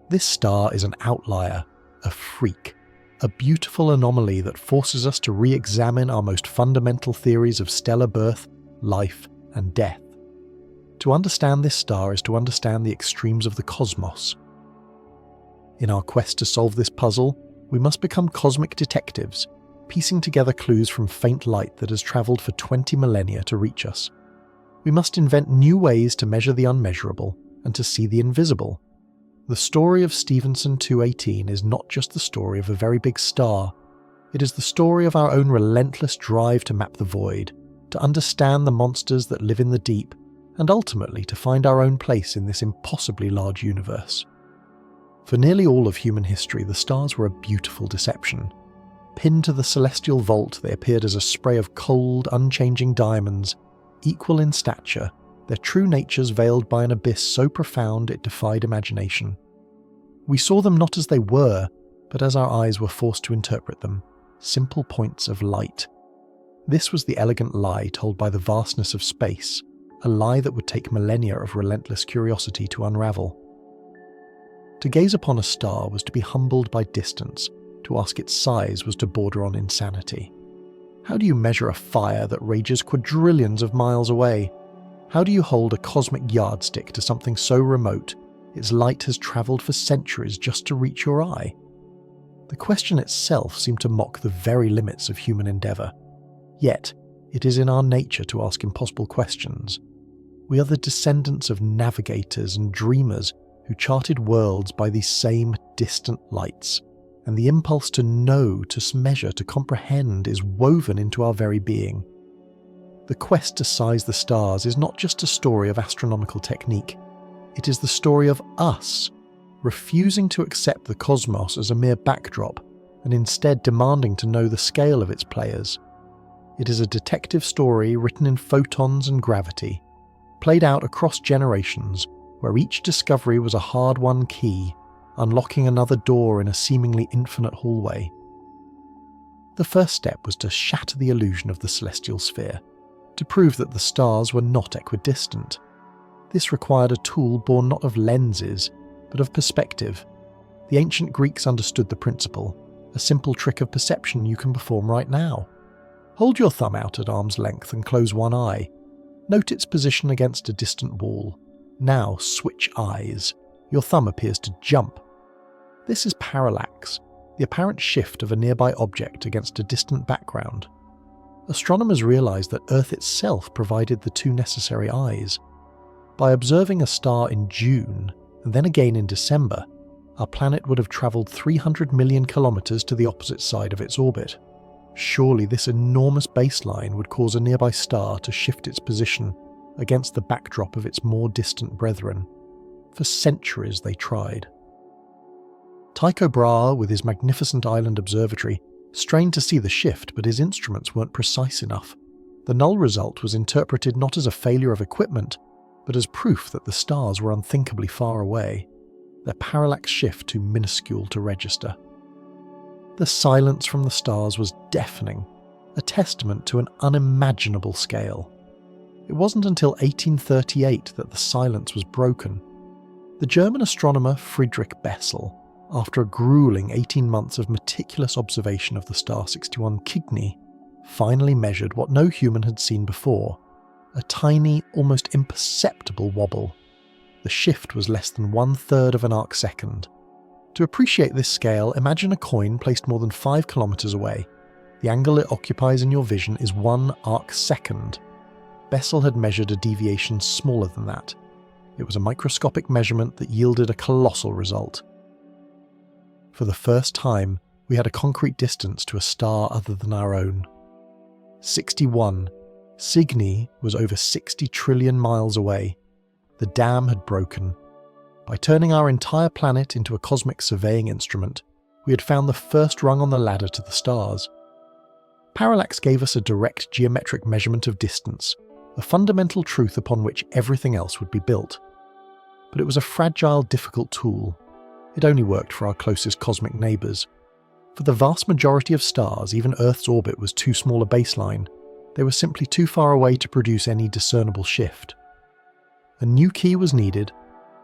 S1: This star is an outlier, a freak, a beautiful anomaly that forces us to re-examine our most fundamental theories of stellar birth, life, and death. To understand this star is to understand the extremes of the cosmos. In our quest to solve this puzzle, we must become cosmic detectives, piecing together clues from faint light that has travelled for 20 millennia to reach us. We must invent new ways to measure the unmeasurable and to see the invisible. The story of Stephenson 218 is not just the story of a very big star. It is the story of our own relentless drive to map the void, to understand the monsters that live in the deep, and ultimately to find our own place in this impossibly large universe. For nearly all of human history, the stars were a beautiful deception. Pinned to the celestial vault, they appeared as a spray of cold, unchanging diamonds, equal in stature, their true natures veiled by an abyss so profound it defied imagination. We saw them not as they were, but as our eyes were forced to interpret them, simple points of light. This was the elegant lie told by the vastness of space, a lie that would take millennia of relentless curiosity to unravel. To gaze upon a star was to be humbled by distance, to ask its size was to border on insanity. How do you measure a fire that rages quadrillions of miles away? How do you hold a cosmic yardstick to something so remote, its light has travelled for centuries just to reach your eye? The question itself seemed to mock the very limits of human endeavour. Yet, it is in our nature to ask impossible questions. We are the descendants of navigators and dreamers who charted worlds by these same distant lights, and the impulse to know, to measure, to comprehend is woven into our very being. The quest to size the stars is not just a story of astronomical technique, it is the story of us, refusing to accept the cosmos as a mere backdrop, and instead demanding to know the scale of its players. It is a detective story written in photons and gravity, played out across generations, where each discovery was a hard-won key, unlocking another door in a seemingly infinite hallway. The first step was to shatter the illusion of the celestial sphere, to prove that the stars were not equidistant. This required a tool born not of lenses, but of perspective. The ancient Greeks understood the principle, a simple trick of perception you can perform right now. Hold your thumb out at arm's length and close one eye. Note its position against a distant wall. Now switch eyes. Your thumb appears to jump. This is parallax, the apparent shift of a nearby object against a distant background. Astronomers realized that Earth itself provided the two necessary eyes. By observing a star in June, and then again in December, our planet would have travelled 300 million kilometres to the opposite side of its orbit. Surely this enormous baseline would cause a nearby star to shift its position against the backdrop of its more distant brethren. For centuries they tried. Tycho Brahe, with his magnificent island observatory, strained to see the shift, but his instruments weren't precise enough. The null result was interpreted not as a failure of equipment, but as proof that the stars were unthinkably far away, their parallax shift too minuscule to register. The silence from the stars was deafening, a testament to an unimaginable scale. It wasn't until 1838 that the silence was broken. The German astronomer Friedrich Bessel, after a grueling 18 months of meticulous observation of the star 61 Cygni, finally measured what no human had seen before, a tiny, almost imperceptible wobble. The shift was less than 1/3 of an arcsecond. To appreciate this scale, imagine a coin placed more than 5 kilometres away. The The angle it occupies in your vision is 1 arc-second. Bessel had measured a deviation smaller than that. It was a microscopic measurement that yielded a colossal result. For the first time, we had a concrete distance to a star other than our own. 61. Cygni was over 60 trillion miles away. The dam had broken. By turning our entire planet into a cosmic surveying instrument, we had found the first rung on the ladder to the stars. Parallax gave us a direct geometric measurement of distance, a fundamental truth upon which everything else would be built. But it was a fragile, difficult tool. It only worked for our closest cosmic neighbours. For the vast majority of stars, even Earth's orbit was too small a baseline. They were simply too far away to produce any discernible shift. A new key was needed.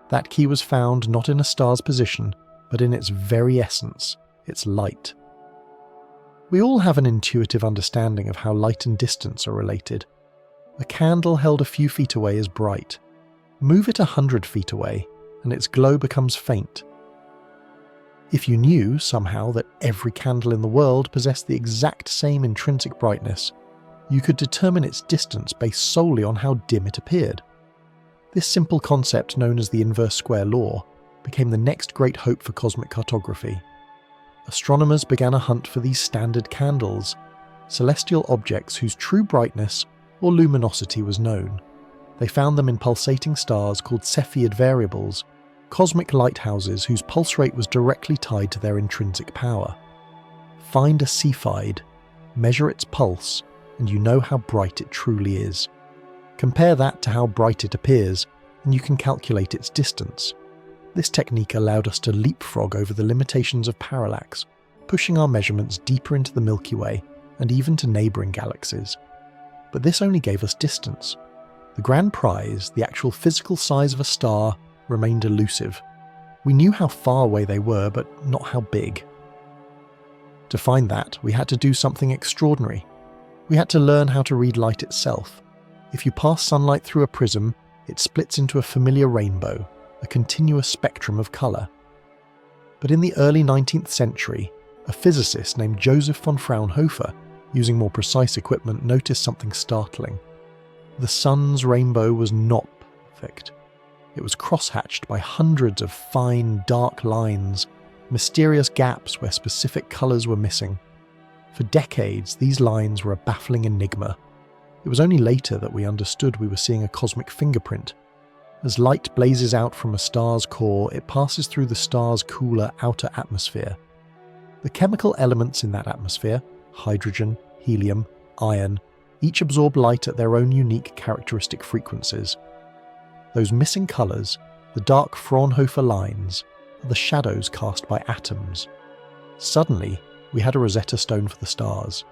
S1: That key was found not in a star's position, but in its very essence, its light. We all have an intuitive understanding of how light and distance are related. A candle held a few feet away is bright. Move it 100 feet away, and its glow becomes faint. If you knew, somehow, that every candle in the world possessed the exact same intrinsic brightness, you could determine its distance based solely on how dim it appeared. This simple concept, known as the inverse square law, became the next great hope for cosmic cartography. Astronomers began a hunt for these standard candles, celestial objects whose true brightness or luminosity was known. They found them in pulsating stars called Cepheid variables, cosmic lighthouses whose pulse rate was directly tied to their intrinsic power. Find a Cepheid, measure its pulse, and you know how bright it truly is. Compare that to how bright it appears, and you can calculate its distance. This technique allowed us to leapfrog over the limitations of parallax, pushing our measurements deeper into the Milky Way and even to neighbouring galaxies. But this only gave us distance. The grand prize, the actual physical size of a star, remained elusive. We knew how far away they were, but not how big. To find that, we had to do something extraordinary. We had to learn how to read light itself. If you pass sunlight through a prism, it splits into a familiar rainbow, a continuous spectrum of colour. But in the early 19th century, a physicist named Joseph von Fraunhofer, using more precise equipment, noticed something startling. The sun's rainbow was not perfect. It was crosshatched by hundreds of fine, dark lines, mysterious gaps where specific colours were missing. For decades, these lines were a baffling enigma. It was only later that we understood we were seeing a cosmic fingerprint. As light blazes out from a star's core, it passes through the star's cooler outer atmosphere. The chemical elements in that atmosphere, hydrogen, helium, iron, each absorb light at their own unique characteristic frequencies. Those missing colours, the dark Fraunhofer lines, are the shadows cast by atoms. Suddenly, we had a Rosetta Stone for the stars.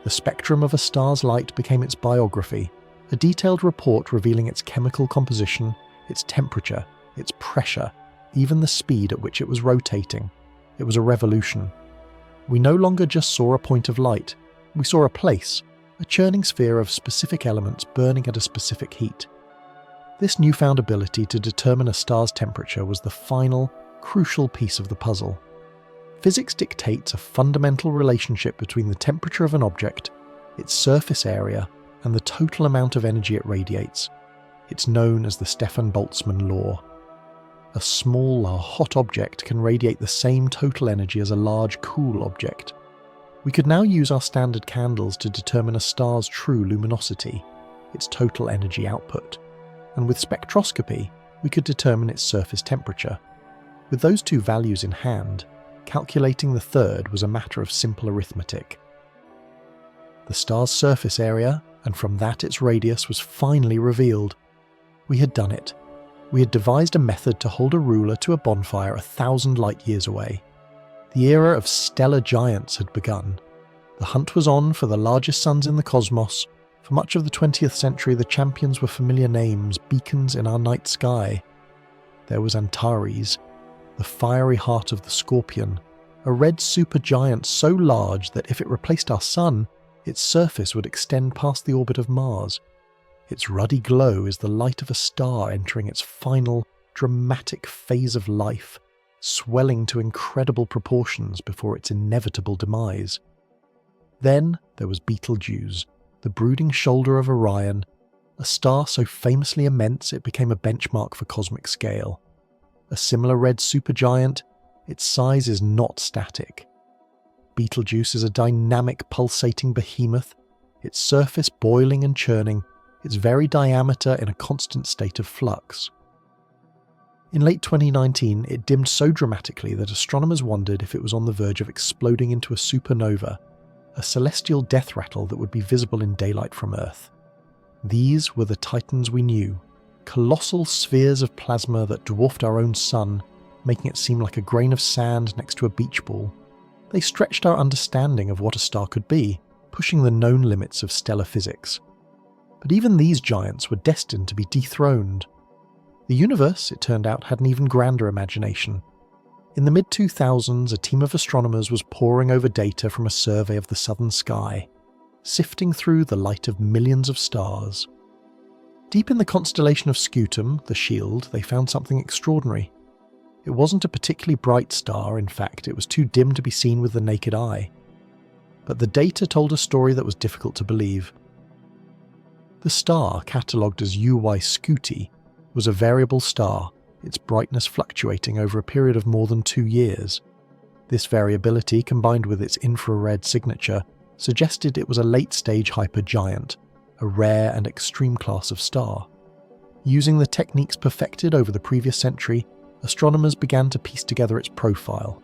S1: The spectrum of a star's light became its biography, a detailed report revealing its chemical composition, its temperature, its pressure, even the speed at which it was rotating. It was a revolution. We no longer just saw a point of light. We saw a place, a churning sphere of specific elements burning at a specific heat. This newfound ability to determine a star's temperature was the final, crucial piece of the puzzle. Physics dictates a fundamental relationship between the temperature of an object, its surface area, and the total amount of energy it radiates. It's known as the Stefan Boltzmann law. A small or hot object can radiate the same total energy as a large cool object. We could now use our standard candles to determine a star's true luminosity, its total energy output. And with spectroscopy, we could determine its surface temperature. With those two values in hand, calculating the third was a matter of simple arithmetic. The star's surface area, and from that its radius, was finally revealed. We had done it. We had devised a method to hold a ruler to a bonfire 1,000 light years away. The era of stellar giants had begun. The hunt was on for the largest suns in the cosmos. For much of the 20th century, the champions were familiar names, beacons in our night sky. There was Antares, the fiery heart of the Scorpion, a red supergiant so large that if it replaced our sun, its surface would extend past the orbit of Mars. Its ruddy glow is the light of a star entering its final, dramatic phase of life, swelling to incredible proportions before its inevitable demise. Then there was Betelgeuse, the brooding shoulder of Orion, a star so famously immense it became a benchmark for cosmic scale. A similar red supergiant, its size is not static. Betelgeuse is a dynamic, pulsating behemoth, its surface boiling and churning, its very diameter in a constant state of flux. In late 2019, it dimmed so dramatically that astronomers wondered if it was on the verge of exploding into a supernova, a celestial death rattle that would be visible in daylight from Earth. These were the titans we knew, colossal spheres of plasma that dwarfed our own sun, making it seem like a grain of sand next to a beach ball. They stretched our understanding of what a star could be, pushing the known limits of stellar physics. But even these giants were destined to be dethroned. The universe, it turned out, had an even grander imagination. In the mid-2000s, a team of astronomers was poring over data from a survey of the southern sky, sifting through the light of millions of stars. Deep in the constellation of Scutum, the Shield, they found something extraordinary. It wasn't a particularly bright star, in fact, it was too dim to be seen with the naked eye. But the data told a story that was difficult to believe. The star, catalogued as UY Scuti, was a variable star, its brightness fluctuating over a period of more than 2 years. This variability, combined with its infrared signature, suggested it was a late-stage hypergiant, a rare and extreme class of star. Using the techniques perfected over the previous century, astronomers began to piece together its profile.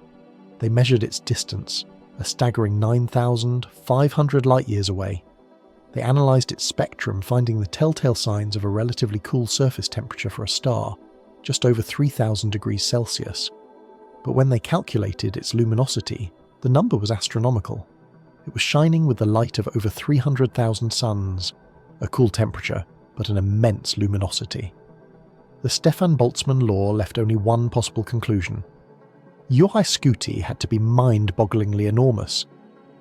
S1: They measured its distance, a staggering 9,500 light-years away. They analysed its spectrum, finding the telltale signs of a relatively cool surface temperature for a star, just over 3,000 degrees Celsius. But when they calculated its luminosity, the number was astronomical. It was shining with the light of over 300,000 suns, a cool temperature, but an immense luminosity. The Stefan Boltzmann law left only one possible conclusion. UY Scuti had to be mind-bogglingly enormous.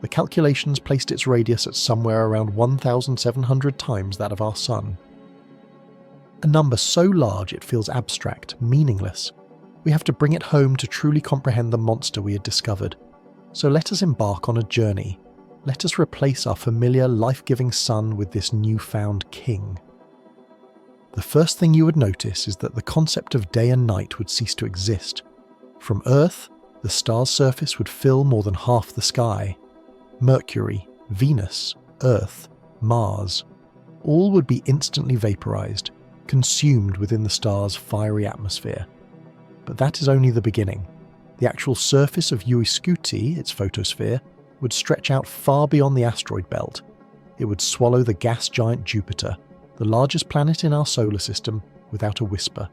S1: The calculations placed its radius at somewhere around 1,700 times that of our Sun. A number so large it feels abstract, meaningless. We have to bring it home to truly comprehend the monster we had discovered. So let us embark on a journey. Let us replace our familiar, life-giving Sun with this newfound king. The first thing you would notice is that the concept of day and night would cease to exist. From Earth, the star's surface would fill more than half the sky. Mercury, Venus, Earth, Mars, all would be instantly vaporized, consumed within the star's fiery atmosphere. But that is only the beginning. The actual surface of UY Scuti, its photosphere, would stretch out far beyond the asteroid belt. It would swallow the gas giant Jupiter, the largest planet in our solar system, without a whisper.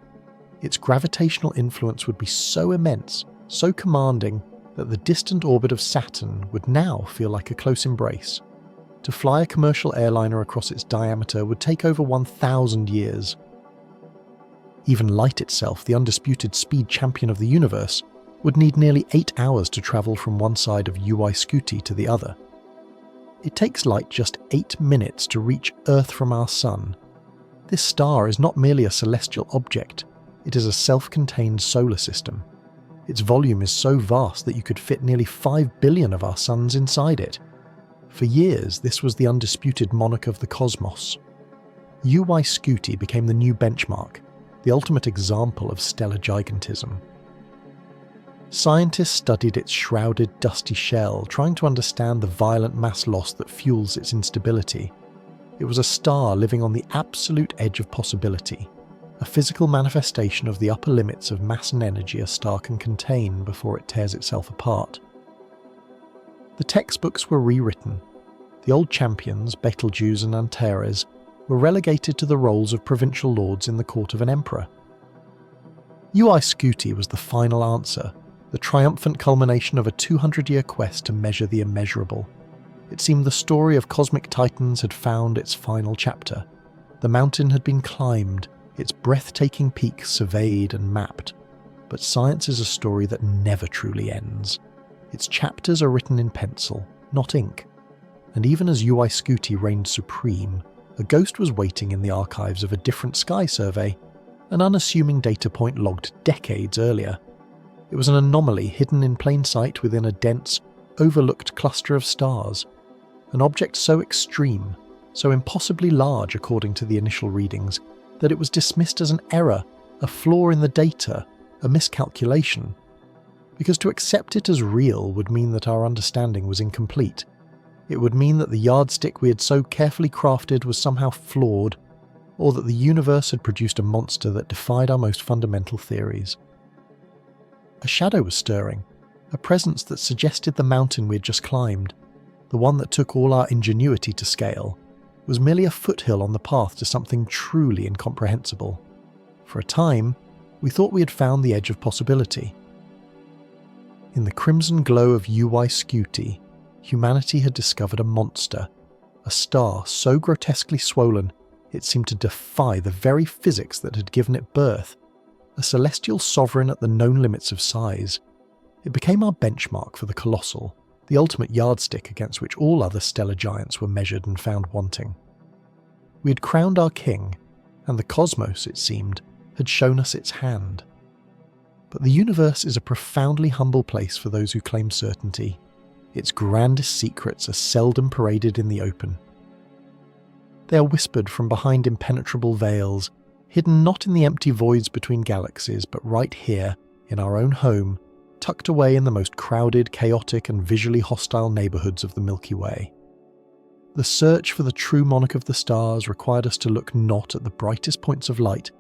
S1: Its gravitational influence would be so immense, so commanding, that the distant orbit of Saturn would now feel like a close embrace. To fly a commercial airliner across its diameter would take over 1,000 years. Even light itself, the undisputed speed champion of the universe, would need nearly 8 hours to travel from one side of UY Scuti to the other. It takes light just 8 minutes to reach Earth from our Sun. This star is not merely a celestial object, it is a self-contained solar system. Its volume is so vast that you could fit nearly 5 billion of our suns inside it. For years, this was the undisputed monarch of the cosmos. UY Scuti became the new benchmark, the ultimate example of stellar gigantism. Scientists studied its shrouded, dusty shell, trying to understand the violent mass loss that fuels its instability. It was a star living on the absolute edge of possibility, a physical manifestation of the upper limits of mass and energy a star can contain before it tears itself apart. The textbooks were rewritten. The old champions, Betelgeuse and Antares, were relegated to the roles of provincial lords in the court of an emperor. UY Scuti was the final answer, the triumphant culmination of a 200-year quest to measure the immeasurable. It seemed the story of cosmic titans had found its final chapter. The mountain had been climbed, its breathtaking peaks surveyed and mapped. But science is a story that never truly ends. Its chapters are written in pencil, not ink. And even as UY Scuti reigned supreme, a ghost was waiting in the archives of a different sky survey, an unassuming data point logged decades earlier. It was an anomaly hidden in plain sight within a dense, overlooked cluster of stars. an object so extreme, so impossibly large according to the initial readings, that it was dismissed as an error, a flaw in the data, a miscalculation. Because to accept it as real would mean that our understanding was incomplete. It would mean that the yardstick we had so carefully crafted was somehow flawed, or that the universe had produced a monster that defied our most fundamental theories. A shadow was stirring, a presence that suggested the mountain we had just climbed, the one that took all our ingenuity to scale, was merely a foothill on the path to something truly incomprehensible. For a time, we thought we had found the edge of possibility. In the crimson glow of UY Scuti, humanity had discovered a monster, a star so grotesquely swollen it seemed to defy the very physics that had given it birth, a celestial sovereign at the known limits of size. It became our benchmark for the colossal, the ultimate yardstick against which all other stellar giants were measured and found wanting. We had crowned our king, and the cosmos, it seemed, had shown us its hand. But the universe is a profoundly humble place for those who claim certainty. Its grandest secrets are seldom paraded in the open. They are whispered from behind impenetrable veils, hidden not in the empty voids between galaxies, but right here, in our own home, tucked away in the most crowded, chaotic and visually hostile neighbourhoods of the Milky Way. The search for the true monarch of the stars required us to look not at the brightest points of light,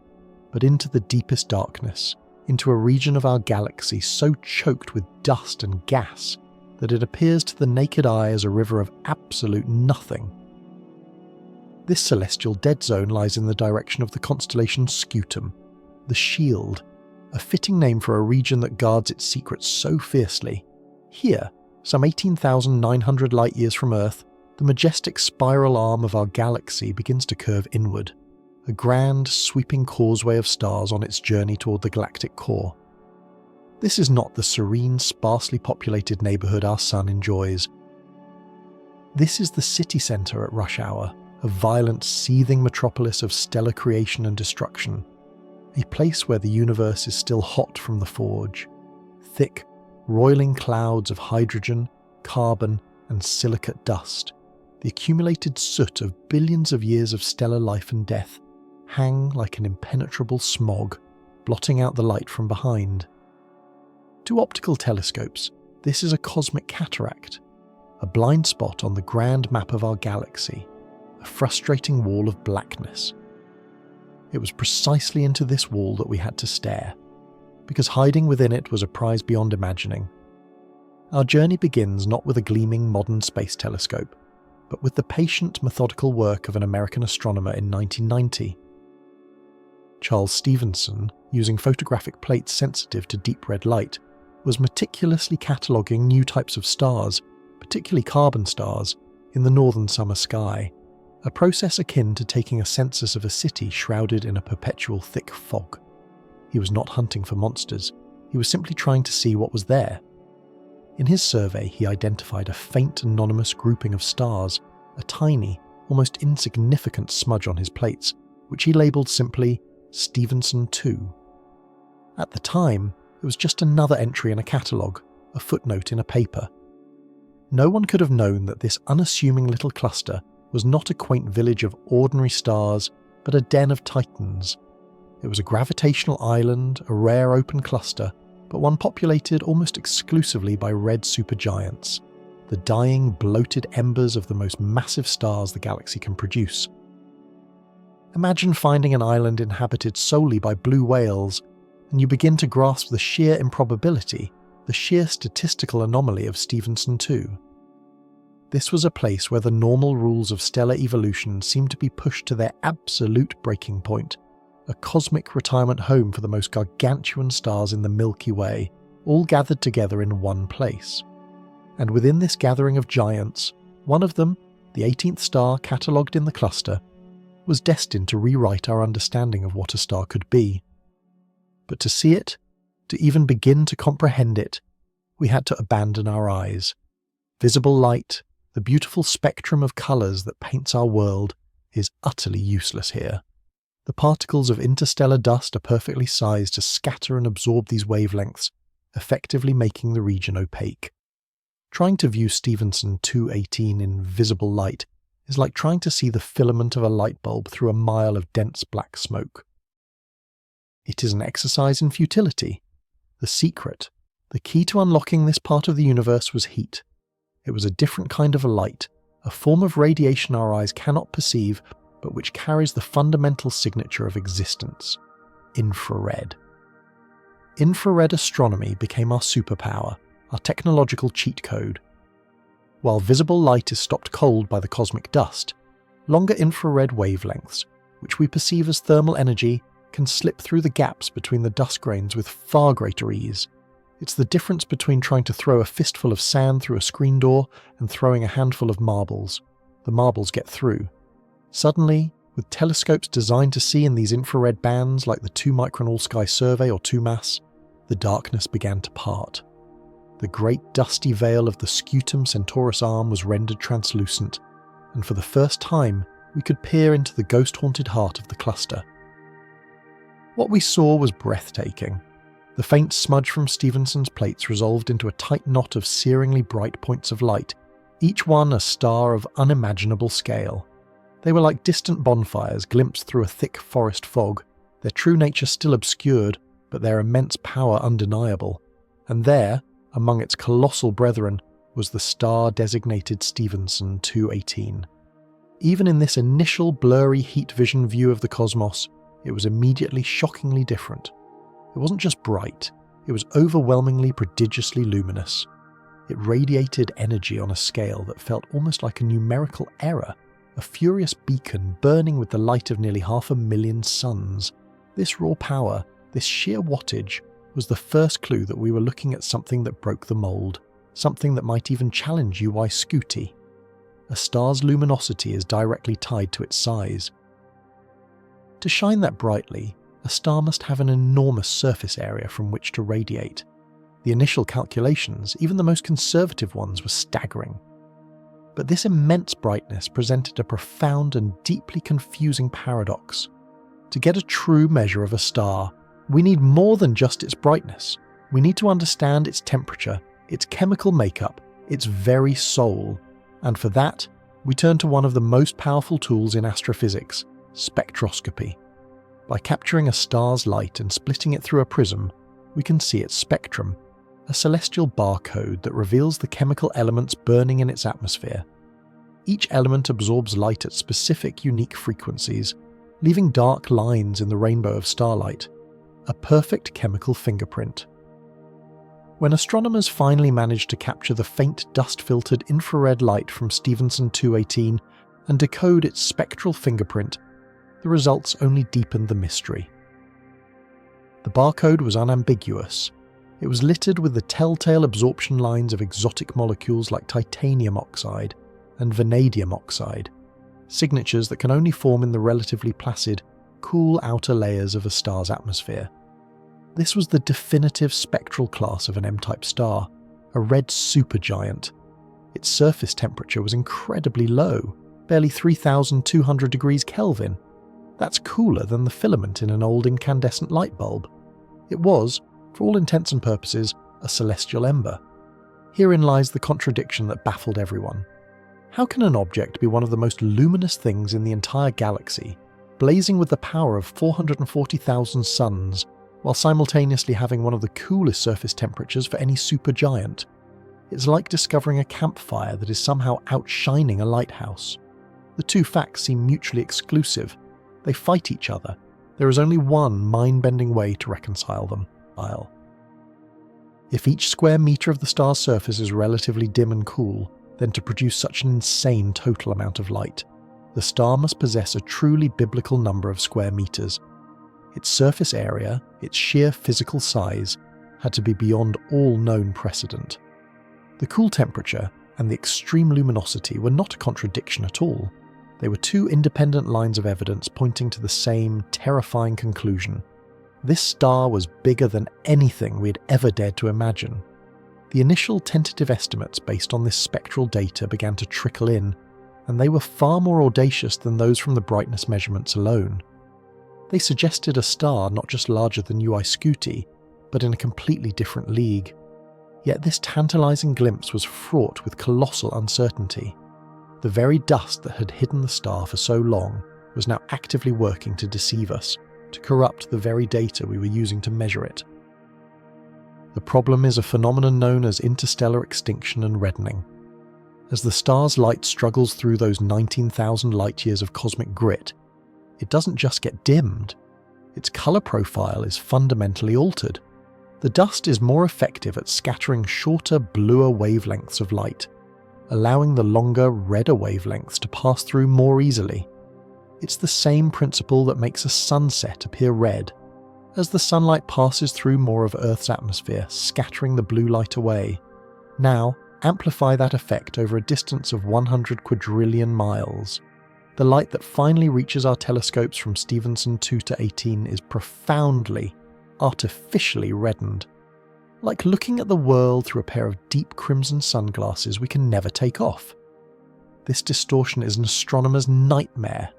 S1: but into the deepest darkness, into a region of our galaxy so choked with dust and gas that it appears to the naked eye as a river of absolute nothing. This celestial dead zone lies in the direction of the constellation Scutum, the Shield, a fitting name for a region that guards its secrets so fiercely. Here, some 18,900 light-years from Earth, the majestic spiral arm of our galaxy begins to curve inward, a grand, sweeping causeway of stars on its journey toward the galactic core. This is not the serene, sparsely populated neighbourhood our sun enjoys. This is the city centre at rush hour, a violent, seething metropolis of stellar creation and destruction, a place where the universe is still hot from the forge. Thick, roiling clouds of hydrogen, carbon, and silicate dust, the accumulated soot of billions of years of stellar life and death, hang like an impenetrable smog, blotting out the light from behind. To optical telescopes, this is a cosmic cataract, a blind spot on the grand map of our galaxy, a frustrating wall of blackness. It was precisely into this wall that we had to stare, because hiding within it was a prize beyond imagining. Our journey begins not with a gleaming modern space telescope, but with the patient, methodical work of an American astronomer in 1990. Charles Stephenson, using photographic plates sensitive to deep red light, was meticulously cataloguing new types of stars, particularly carbon stars, in the northern summer sky, a process akin to taking a census of a city shrouded in a perpetual thick fog. He was not hunting for monsters, he was simply trying to see what was there. In his survey, he identified a faint anonymous grouping of stars, a tiny, almost insignificant smudge on his plates, which he labelled simply Stevenson 2. At the time, it was just another entry in a catalogue, a footnote in a paper. No one could have known that this unassuming little cluster was not a quaint village of ordinary stars, but a den of titans. It was a gravitational island, a rare open cluster, but one populated almost exclusively by red supergiants, the dying, bloated embers of the most massive stars the galaxy can produce. Imagine finding an island inhabited solely by blue whales, and you begin to grasp the sheer improbability, the sheer statistical anomaly of Stevenson 2. This was a place where the normal rules of stellar evolution seemed to be pushed to their absolute breaking point, a cosmic retirement home for the most gargantuan stars in the Milky Way, all gathered together in one place. And within this gathering of giants, one of them, the 18th star catalogued in the cluster, was destined to rewrite our understanding of what a star could be. But to see it, to even begin to comprehend it, we had to abandon our eyes. Visible light, the beautiful spectrum of colours that paints our world, is utterly useless here. The particles of interstellar dust are perfectly sized to scatter and absorb these wavelengths, effectively making the region opaque. Trying to view Stephenson 218 in visible light is like trying to see the filament of a light bulb through a mile of dense black smoke. It is an exercise in futility. The secret, the key to unlocking this part of the universe was heat. It was a different kind of a light, a form of radiation our eyes cannot perceive, but which carries the fundamental signature of existence: infrared. Infrared astronomy became our superpower, our technological cheat code. While visible light is stopped cold by the cosmic dust, longer infrared wavelengths, which we perceive as thermal energy, can slip through the gaps between the dust grains with far greater ease. It's the difference between trying to throw a fistful of sand through a screen door and throwing a handful of marbles. The marbles get through. Suddenly, with telescopes designed to see in these infrared bands like the 2-micron all-sky survey or 2MASS, the darkness began to part. The great dusty veil of the Scutum Centaurus arm was rendered translucent, and for the first time we could peer into the ghost-haunted heart of the cluster. What we saw was breathtaking. The faint smudge from Stephenson's plates resolved into a tight knot of searingly bright points of light, each one a star of unimaginable scale. They were like distant bonfires glimpsed through a thick forest fog, their true nature still obscured, but their immense power undeniable. And there, among its colossal brethren, was the star-designated Stephenson 218. Even in this initial blurry heat vision view of the cosmos, it was immediately shockingly different. It wasn't just bright, it was overwhelmingly prodigiously luminous. It radiated energy on a scale that felt almost like a numerical error, a furious beacon burning with the light of nearly 500,000 suns. This raw power, this sheer wattage, was the first clue that we were looking at something that broke the mold, something that might even challenge UI Scuti. A star's luminosity is directly tied to its size. To shine that brightly, a star must have an enormous surface area from which to radiate. The initial calculations, even the most conservative ones, were staggering. But this immense brightness presented a profound and deeply confusing paradox. To get a true measure of a star, we need more than just its brightness. We need to understand its temperature, its chemical makeup, its very soul. And for that, we turn to one of the most powerful tools in astrophysics: spectroscopy. By capturing a star's light and splitting it through a prism, we can see its spectrum, a celestial barcode that reveals the chemical elements burning in its atmosphere. Each element absorbs light at specific unique frequencies, leaving dark lines in the rainbow of starlight, a perfect chemical fingerprint. When astronomers finally managed to capture the faint dust-filtered infrared light from Stephenson 218 and decode its spectral fingerprint, the results only deepened the mystery. The barcode was unambiguous. It was littered with the telltale absorption lines of exotic molecules like titanium oxide and vanadium oxide, signatures that can only form in the relatively placid, cool outer layers of a star's atmosphere. This was the definitive spectral class of an M-type star, a red supergiant. Its surface temperature was incredibly low, barely 3,200 degrees Kelvin. That's cooler than the filament in an old incandescent light bulb. It was, for all intents and purposes, a celestial ember. Herein lies the contradiction that baffled everyone. How can an object be one of the most luminous things in the entire galaxy, blazing with the power of 440,000 suns, while simultaneously having one of the coolest surface temperatures for any supergiant? It's like discovering a campfire that is somehow outshining a lighthouse. The two facts seem mutually exclusive. They fight each other. There is only one mind-bending way to reconcile them. If each square meter of the star's surface is relatively dim and cool, then to produce such an insane total amount of light, the star must possess a truly biblical number of square meters. Its surface area, its sheer physical size, had to be beyond all known precedent. The cool temperature and the extreme luminosity were not a contradiction at all. They were two independent lines of evidence pointing to the same terrifying conclusion. This star was bigger than anything we had ever dared to imagine. The initial tentative estimates based on this spectral data began to trickle in, and they were far more audacious than those from the brightness measurements alone. They suggested a star not just larger than UI Scuti, but in a completely different league. Yet this tantalizing glimpse was fraught with colossal uncertainty. The very dust that had hidden the star for so long was now actively working to deceive us, to corrupt the very data we were using to measure it. The problem is a phenomenon known as interstellar extinction and reddening. As the star's light struggles through those 19,000 light-years of cosmic grit, it doesn't just get dimmed, its colour profile is fundamentally altered. The dust is more effective at scattering shorter, bluer wavelengths of light, allowing the longer, redder wavelengths to pass through more easily. It's the same principle that makes a sunset appear red. As the sunlight passes through more of Earth's atmosphere, scattering the blue light away. Now, amplify that effect over a distance of 100 quadrillion miles. The light that finally reaches our telescopes from Stephenson 2 to 18 is profoundly, artificially reddened. Like looking at the world through a pair of deep crimson sunglasses we can never take off. This distortion is an astronomer's nightmare.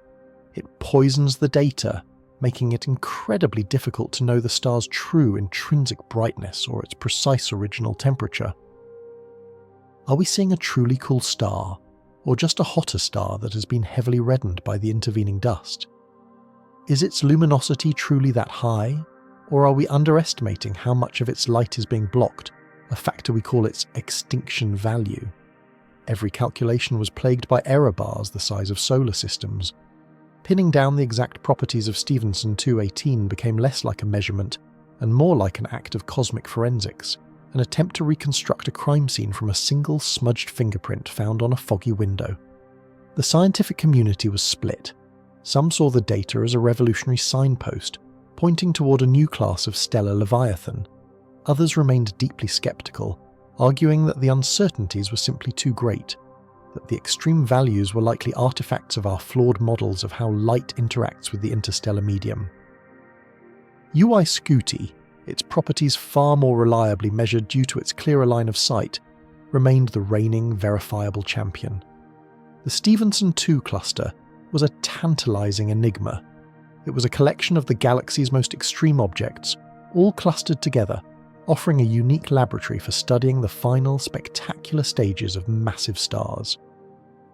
S1: It poisons the data, making it incredibly difficult to know the star's true intrinsic brightness or its precise original temperature. Are we seeing a truly cool star, or just a hotter star that has been heavily reddened by the intervening dust? Is its luminosity truly that high, or are we underestimating how much of its light is being blocked, a factor we call its extinction value? Every calculation was plagued by error bars the size of solar systems. Pinning down the exact properties of Stephenson 218 became less like a measurement and more like an act of cosmic forensics, an attempt to reconstruct a crime scene from a single smudged fingerprint found on a foggy window. The scientific community was split. Some saw the data as a revolutionary signpost, pointing toward a new class of stellar leviathan. Others remained deeply skeptical, arguing that the uncertainties were simply too great, that the extreme values were likely artifacts of our flawed models of how light interacts with the interstellar medium. UI Scuti, its properties far more reliably measured due to its clearer line of sight, remained the reigning verifiable champion. The Stephenson 2 cluster was a tantalizing enigma. It was a collection of the galaxy's most extreme objects, all clustered together, offering a unique laboratory for studying the final spectacular stages of massive stars.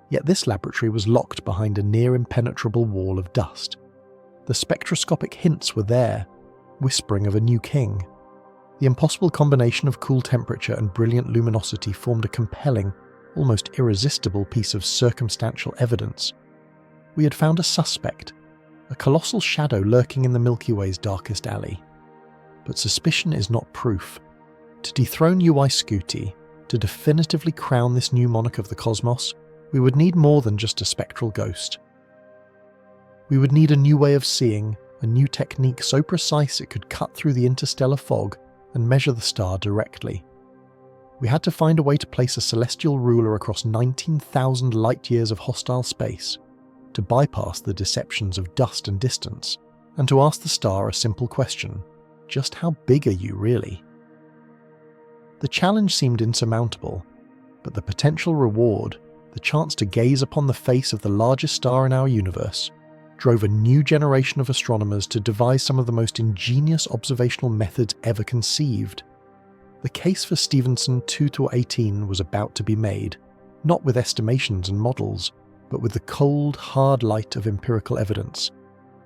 S1: Yet this laboratory was locked behind a near-impenetrable wall of dust. The spectroscopic hints were there, whispering of a new king. The impossible combination of cool temperature and brilliant luminosity formed a compelling, almost irresistible piece of circumstantial evidence. We had found a suspect, a colossal shadow lurking in the Milky Way's darkest alley. But suspicion is not proof. To dethrone UI Scuti, to definitively crown this new monarch of the cosmos, we would need more than just a spectral ghost. We would need a new way of seeing, a new technique so precise it could cut through the interstellar fog and measure the star directly. We had to find a way to place a celestial ruler across 19,000 light-years of hostile space, to bypass the deceptions of dust and distance, and to ask the star a simple question: just how big are you really? The challenge seemed insurmountable, but the potential reward, the chance to gaze upon the face of the largest star in our universe, drove a new generation of astronomers to devise some of the most ingenious observational methods ever conceived. The case for Stephenson 2 to 18 was about to be made, not with estimations and models, but with the cold, hard light of empirical evidence.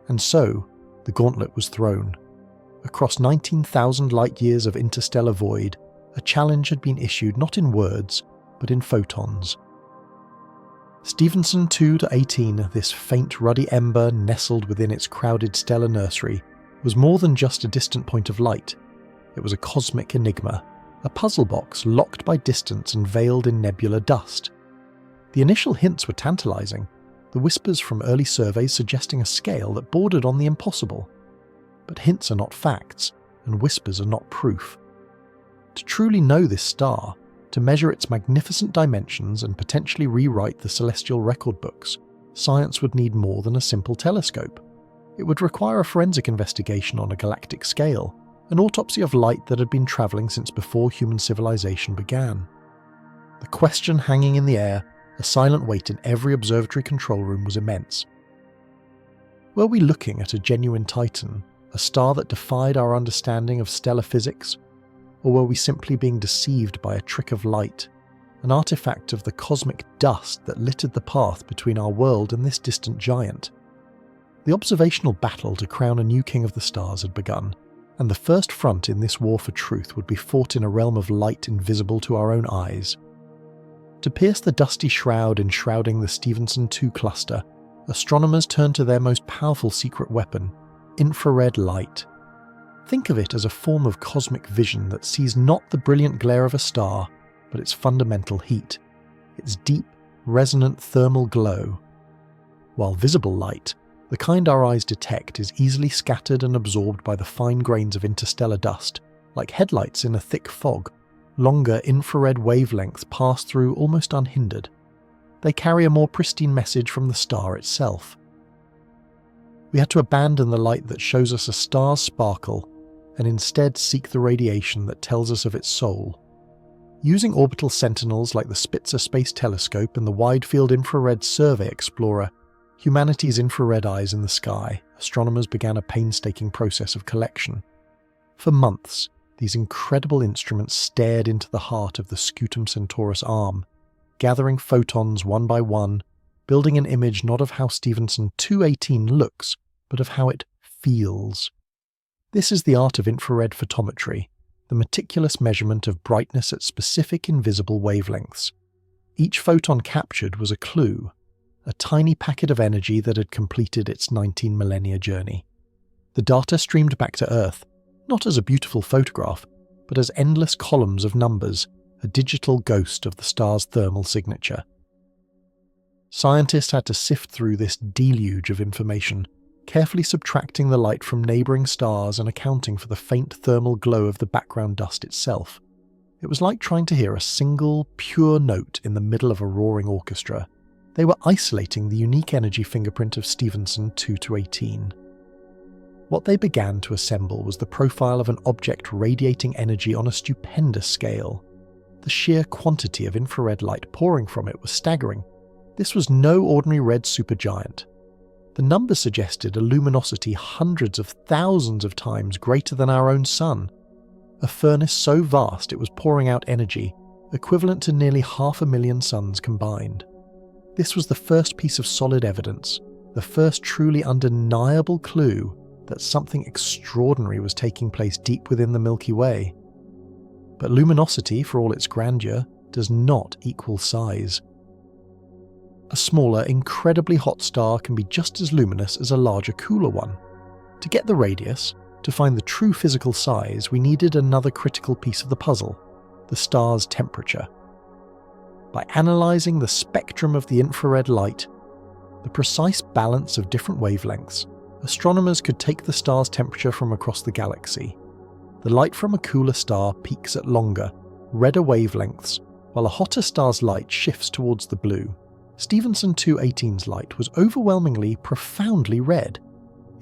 S1: And so, the gauntlet was thrown. Across 19,000 light-years of interstellar void, a challenge had been issued not in words, but in photons. Stephenson 2 to 18, this faint ruddy ember nestled within its crowded stellar nursery, was more than just a distant point of light. It was a cosmic enigma, a puzzle box locked by distance and veiled in nebular dust. The initial hints were tantalizing, the whispers from early surveys suggesting a scale that bordered on the impossible. But hints are not facts, and whispers are not proof. To truly know this star, to measure its magnificent dimensions and potentially rewrite the celestial record books, science would need more than a simple telescope. It would require a forensic investigation on a galactic scale, an autopsy of light that had been travelling since before human civilization began. The question hanging in the air, a silent weight in every observatory control room, was immense. Were we looking at a genuine titan, a star that defied our understanding of stellar physics? Or were we simply being deceived by a trick of light, an artifact of the cosmic dust that littered the path between our world and this distant giant? The observational battle to crown a new king of the stars had begun, and the first front in this war for truth would be fought in a realm of light invisible to our own eyes. To pierce the dusty shroud enshrouding the Stephenson 2 cluster, astronomers turned to their most powerful secret weapon, infrared light. Think of it as a form of cosmic vision that sees not the brilliant glare of a star, but its fundamental heat, its deep, resonant thermal glow. While visible light, the kind our eyes detect, is easily scattered and absorbed by the fine grains of interstellar dust, like headlights in a thick fog. Longer infrared wavelengths pass through almost unhindered. They carry a more pristine message from the star itself. We had to abandon the light that shows us a star's sparkle and instead seek the radiation that tells us of its soul. Using orbital sentinels like the Spitzer Space Telescope and the Wide-Field Infrared Survey Explorer, humanity's infrared eyes in the sky, astronomers began a painstaking process of collection. For months, these incredible instruments stared into the heart of the Scutum Centaurus arm, gathering photons one by one, building an image not of how Stephenson 218 looks, but of how it feels. This is the art of infrared photometry, the meticulous measurement of brightness at specific invisible wavelengths. Each photon captured was a clue, a tiny packet of energy that had completed its 19 millennia journey. The data streamed back to Earth, not as a beautiful photograph, but as endless columns of numbers, a digital ghost of the star's thermal signature. Scientists had to sift through this deluge of information, carefully subtracting the light from neighbouring stars and accounting for the faint thermal glow of the background dust itself. It was like trying to hear a single, pure note in the middle of a roaring orchestra. They were isolating the unique energy fingerprint of Stephenson 2-18. What they began to assemble was the profile of an object radiating energy on a stupendous scale. The sheer quantity of infrared light pouring from it was staggering. This was no ordinary red supergiant. The numbers suggested a luminosity hundreds of thousands of times greater than our own sun. A furnace so vast it was pouring out energy, equivalent to nearly 500,000 suns combined. This was the first piece of solid evidence, the first truly undeniable clue that something extraordinary was taking place deep within the Milky Way. But luminosity, for all its grandeur, does not equal size. A smaller, incredibly hot star can be just as luminous as a larger, cooler one. To get the radius, to find the true physical size, we needed another critical piece of the puzzle, the star's temperature. By analysing the spectrum of the infrared light, the precise balance of different wavelengths, astronomers could take the star's temperature from across the galaxy. The light from a cooler star peaks at longer, redder wavelengths, while a hotter star's light shifts towards the blue. Stephenson 218's light was overwhelmingly, profoundly red.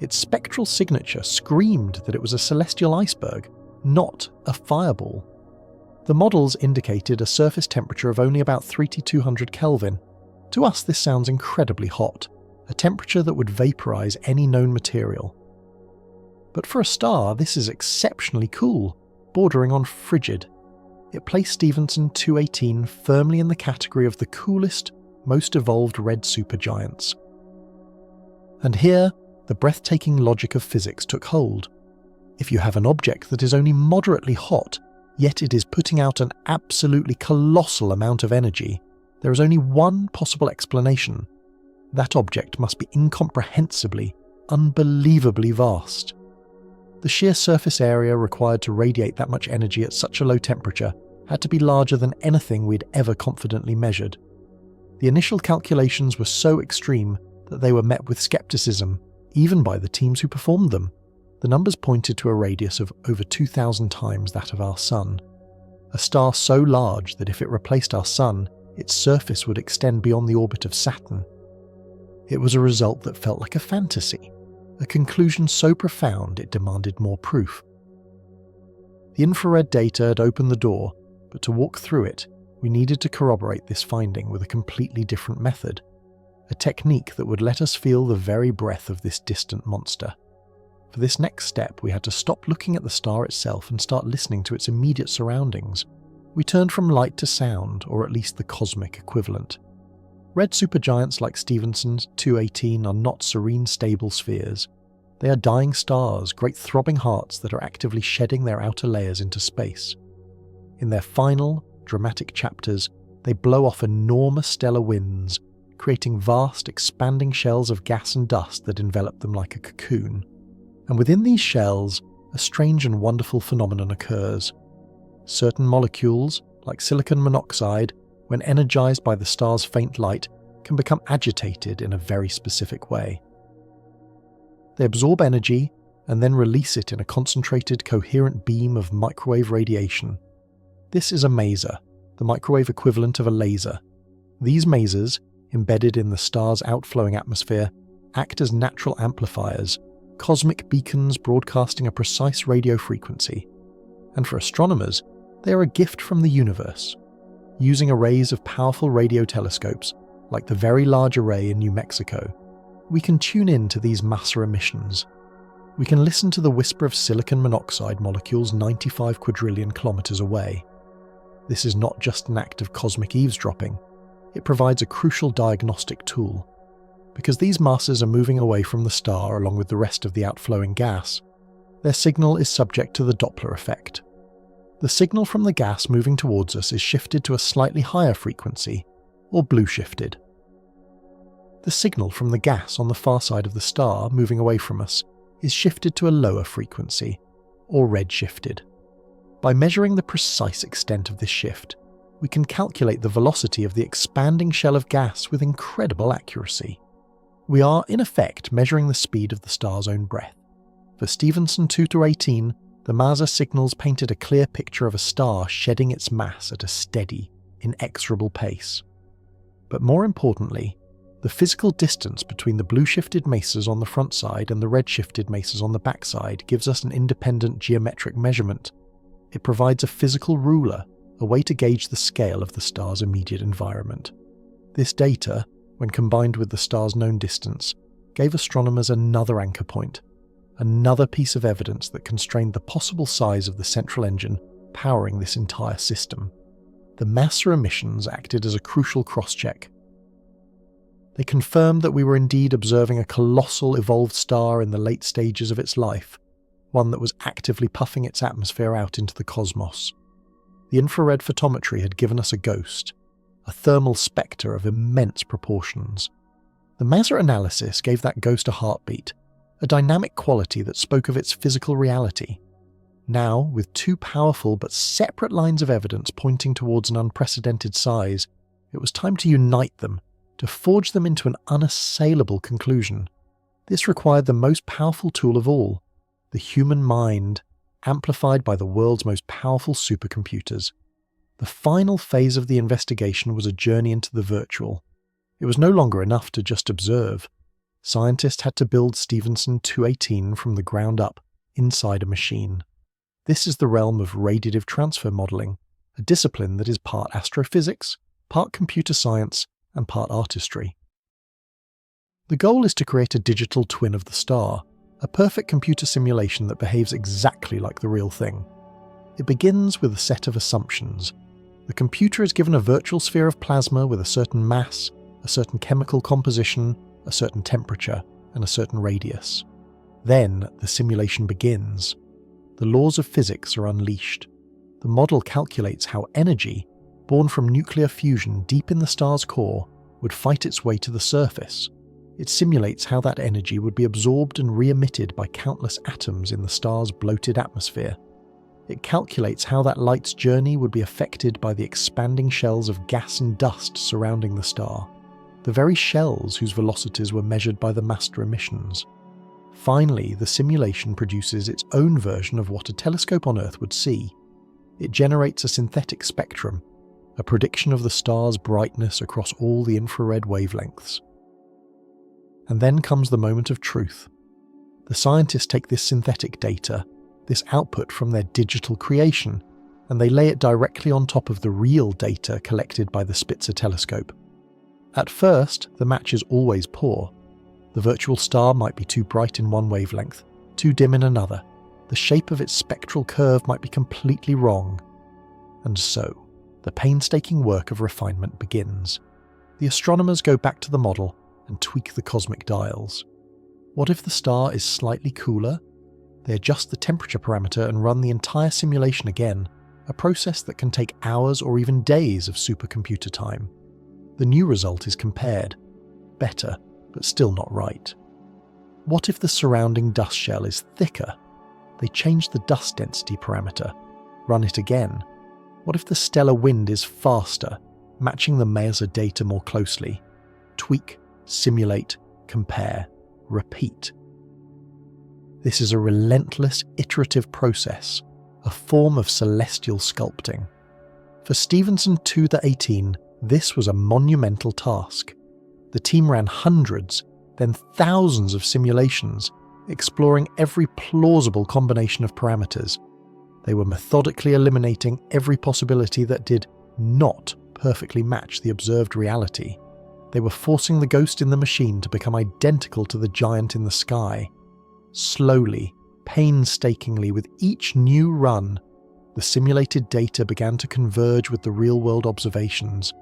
S1: Its spectral signature screamed that it was a celestial iceberg, not a fireball. The models indicated a surface temperature of only about 3,200 Kelvin. To us, this sounds incredibly hot, a temperature that would vaporize any known material. But for a star, this is exceptionally cool, bordering on frigid. It placed Stephenson 218 firmly in the category of the coolest, most evolved red supergiants. And here, the breathtaking logic of physics took hold. If you have an object that is only moderately hot, yet it is putting out an absolutely colossal amount of energy, there is only one possible explanation. That object must be incomprehensibly, unbelievably vast. The sheer surface area required to radiate that much energy at such a low temperature had to be larger than anything we'd ever confidently measured. The initial calculations were so extreme that they were met with skepticism, even by the teams who performed them. The numbers pointed to a radius of over 2,000 times that of our Sun. A star so large that if it replaced our Sun, its surface would extend beyond the orbit of Saturn. It was a result that felt like a fantasy, a conclusion so profound it demanded more proof. The infrared data had opened the door, but to walk through it, we needed to corroborate this finding with a completely different method, a technique that would let us feel the very breath of this distant monster. For this next step, we had to stop looking at the star itself and start listening to its immediate surroundings. We turned from light to sound, or at least the cosmic equivalent. Red supergiants like Stephenson's 218 are not serene, stable spheres. They are dying stars, great throbbing hearts that are actively shedding their outer layers into space. In their final, dramatic chapters, they blow off enormous stellar winds, creating vast, expanding shells of gas and dust that envelop them like a cocoon. And within these shells, a strange and wonderful phenomenon occurs. Certain molecules, like silicon monoxide, when energized by the star's faint light, can become agitated in a very specific way. They absorb energy and then release it in a concentrated, coherent beam of microwave radiation. This is a maser, the microwave equivalent of a laser. These masers, embedded in the star's outflowing atmosphere, act as natural amplifiers, cosmic beacons broadcasting a precise radio frequency. And for astronomers, they are a gift from the universe. Using arrays of powerful radio telescopes, like the Very Large Array in New Mexico, we can tune in to these maser emissions. We can listen to the whisper of silicon monoxide molecules 95 quadrillion kilometers away. This is not just an act of cosmic eavesdropping, it provides a crucial diagnostic tool. Because these masses are moving away from the star along with the rest of the outflowing gas, their signal is subject to the Doppler effect. The signal from the gas moving towards us is shifted to a slightly higher frequency, or blue shifted. The signal from the gas on the far side of the star moving away from us is shifted to a lower frequency, or red shifted. By measuring the precise extent of this shift, we can calculate the velocity of the expanding shell of gas with incredible accuracy. We are, in effect, measuring the speed of the star's own breath. For Stephenson 2-18, the maser signals painted a clear picture of a star shedding its mass at a steady, inexorable pace. But more importantly, the physical distance between the blue-shifted masers on the front side and the red-shifted masers on the back side gives us an independent geometric measurement. It provides a physical ruler, a way to gauge the scale of the star's immediate environment. This data, when combined with the star's known distance, gave astronomers another anchor point, another piece of evidence that constrained the possible size of the central engine powering this entire system. The maser emissions acted as a crucial cross-check. They confirmed that we were indeed observing a colossal evolved star in the late stages of its life, one that was actively puffing its atmosphere out into the cosmos. The infrared photometry had given us a ghost, a thermal spectre of immense proportions. The maser analysis gave that ghost a heartbeat, a dynamic quality that spoke of its physical reality. Now, with two powerful but separate lines of evidence pointing towards an unprecedented size, it was time to unite them, to forge them into an unassailable conclusion. This required the most powerful tool of all, the human mind, amplified by the world's most powerful supercomputers. The final phase of the investigation was a journey into the virtual. It was no longer enough to just observe. Scientists had to build Stephenson 218 from the ground up, inside a machine. This is the realm of radiative transfer modelling, a discipline that is part astrophysics, part computer science, and part artistry. The goal is to create a digital twin of the star, a perfect computer simulation that behaves exactly like the real thing. It begins with a set of assumptions. The computer is given a virtual sphere of plasma with a certain mass, a certain chemical composition, a certain temperature, and a certain radius. Then the simulation begins. The laws of physics are unleashed. The model calculates how energy, born from nuclear fusion deep in the star's core, would fight its way to the surface. It simulates how that energy would be absorbed and re-emitted by countless atoms in the star's bloated atmosphere. It calculates how that light's journey would be affected by the expanding shells of gas and dust surrounding the star, the very shells whose velocities were measured by the maser emissions. Finally, the simulation produces its own version of what a telescope on Earth would see. It generates a synthetic spectrum, a prediction of the star's brightness across all the infrared wavelengths. And then comes the moment of truth. The scientists take this synthetic data, this output from their digital creation, and they lay it directly on top of the real data collected by the Spitzer telescope. At first, the match is always poor. The virtual star might be too bright in one wavelength, too dim in another. The shape of its spectral curve might be completely wrong. And so, the painstaking work of refinement begins. The astronomers go back to the model and tweak the cosmic dials. What if the star is slightly cooler? They adjust the temperature parameter and run the entire simulation again, a process that can take hours or even days of supercomputer time. The new result is compared. Better, but still not right. What if the surrounding dust shell is thicker? They change the dust density parameter. Run it again. What if the stellar wind is faster, matching the MESR data more closely? Tweak, simulate, compare, repeat. This is a relentless, iterative process, a form of celestial sculpting. For Stephenson 2-18, this was a monumental task. The team ran hundreds, then thousands of simulations, exploring every plausible combination of parameters. They were methodically eliminating every possibility that did not perfectly match the observed reality. They were forcing the ghost in the machine to become identical to the giant in the sky. Slowly, painstakingly, with each new run, the simulated data began to converge with the real-world observations.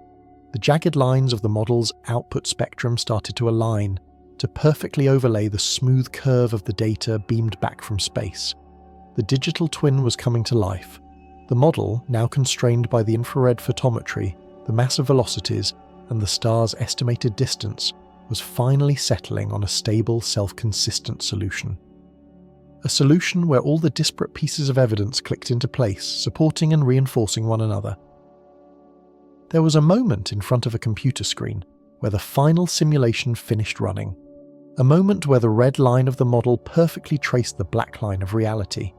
S1: The jagged lines of the model's output spectrum started to align, to perfectly overlay the smooth curve of the data beamed back from space. The digital twin was coming to life. The model, now constrained by the infrared photometry, the massive velocities, and the star's estimated distance, was finally settling on a stable, self-consistent solution. A solution where all the disparate pieces of evidence clicked into place, supporting and reinforcing one another. There was a moment in front of a computer screen where the final simulation finished running. A moment where the red line of the model perfectly traced the black line of reality.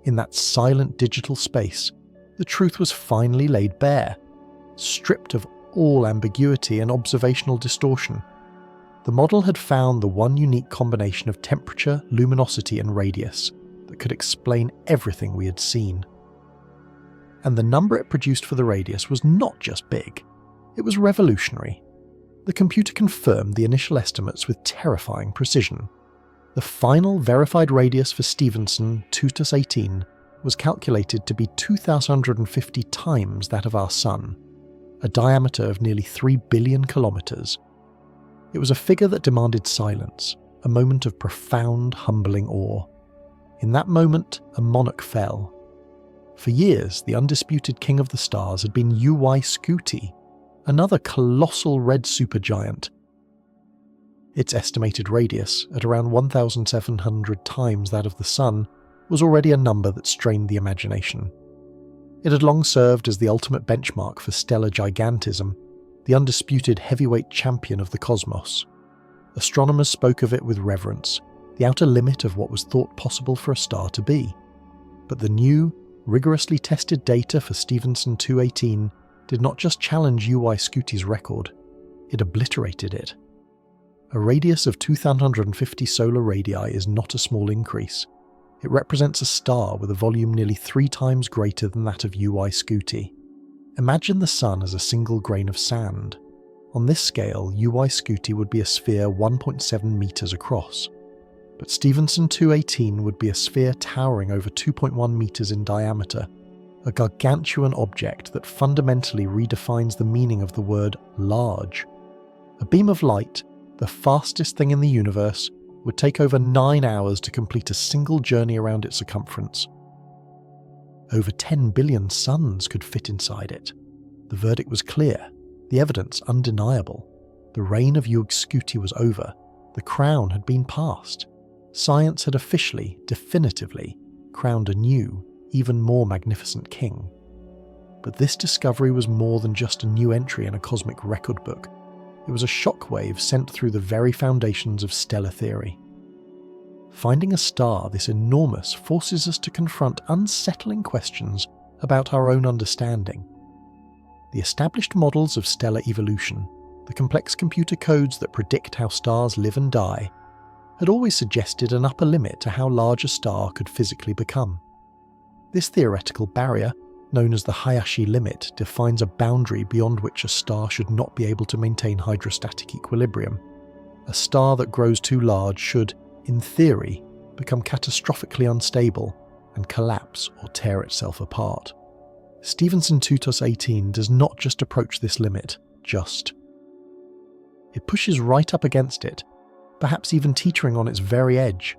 S1: In that silent digital space, the truth was finally laid bare, stripped of all ambiguity and observational distortion. The model had found the one unique combination of temperature, luminosity, and radius that could explain everything we had seen. And the number it produced for the radius was not just big, it was revolutionary. The computer confirmed the initial estimates with terrifying precision. The final verified radius for Stephenson 2-18 was calculated to be 2,150 times that of our Sun, a diameter of nearly 3 billion kilometers. It was a figure that demanded silence, a moment of profound, humbling awe. In that moment, a monarch fell. For years, the undisputed king of the stars had been Scuti, another colossal red supergiant. Its estimated radius, at around 1,700 times that of the Sun, was already a number that strained the imagination. It had long served as the ultimate benchmark for stellar gigantism, the undisputed heavyweight champion of the cosmos. Astronomers spoke of it with reverence, the outer limit of what was thought possible for a star to be. But the new, rigorously tested data for Stephenson 2-18 did not just challenge Scuti's record, it obliterated it. A radius of 2,150 solar radii is not a small increase. It represents a star with a volume nearly 3 times greater than that of Scuti. Imagine the Sun as a single grain of sand. On this scale, Scuti would be a sphere 1.7 meters across. But Stephenson 2-18 would be a sphere towering over 2.1 meters in diameter, a gargantuan object that fundamentally redefines the meaning of the word large. A beam of light, the fastest thing in the universe, would take over 9 hours to complete a single journey around its circumference. Over 10 billion suns could fit inside it. The verdict was clear, the evidence undeniable. The reign of Scuti was over, the crown had been passed. Science had officially, definitively, crowned a new, even more magnificent king. But this discovery was more than just a new entry in a cosmic record book. It was a shockwave sent through the very foundations of stellar theory. Finding a star this enormous forces us to confront unsettling questions about our own understanding. The established models of stellar evolution, the complex computer codes that predict how stars live and die, had always suggested an upper limit to how large a star could physically become. This theoretical barrier, known as the Hayashi limit, defines a boundary beyond which a star should not be able to maintain hydrostatic equilibrium. A star that grows too large should, in theory, become catastrophically unstable, and collapse or tear itself apart. Stephenson 2-18 does not just approach this limit, It pushes right up against it, perhaps even teetering on its very edge.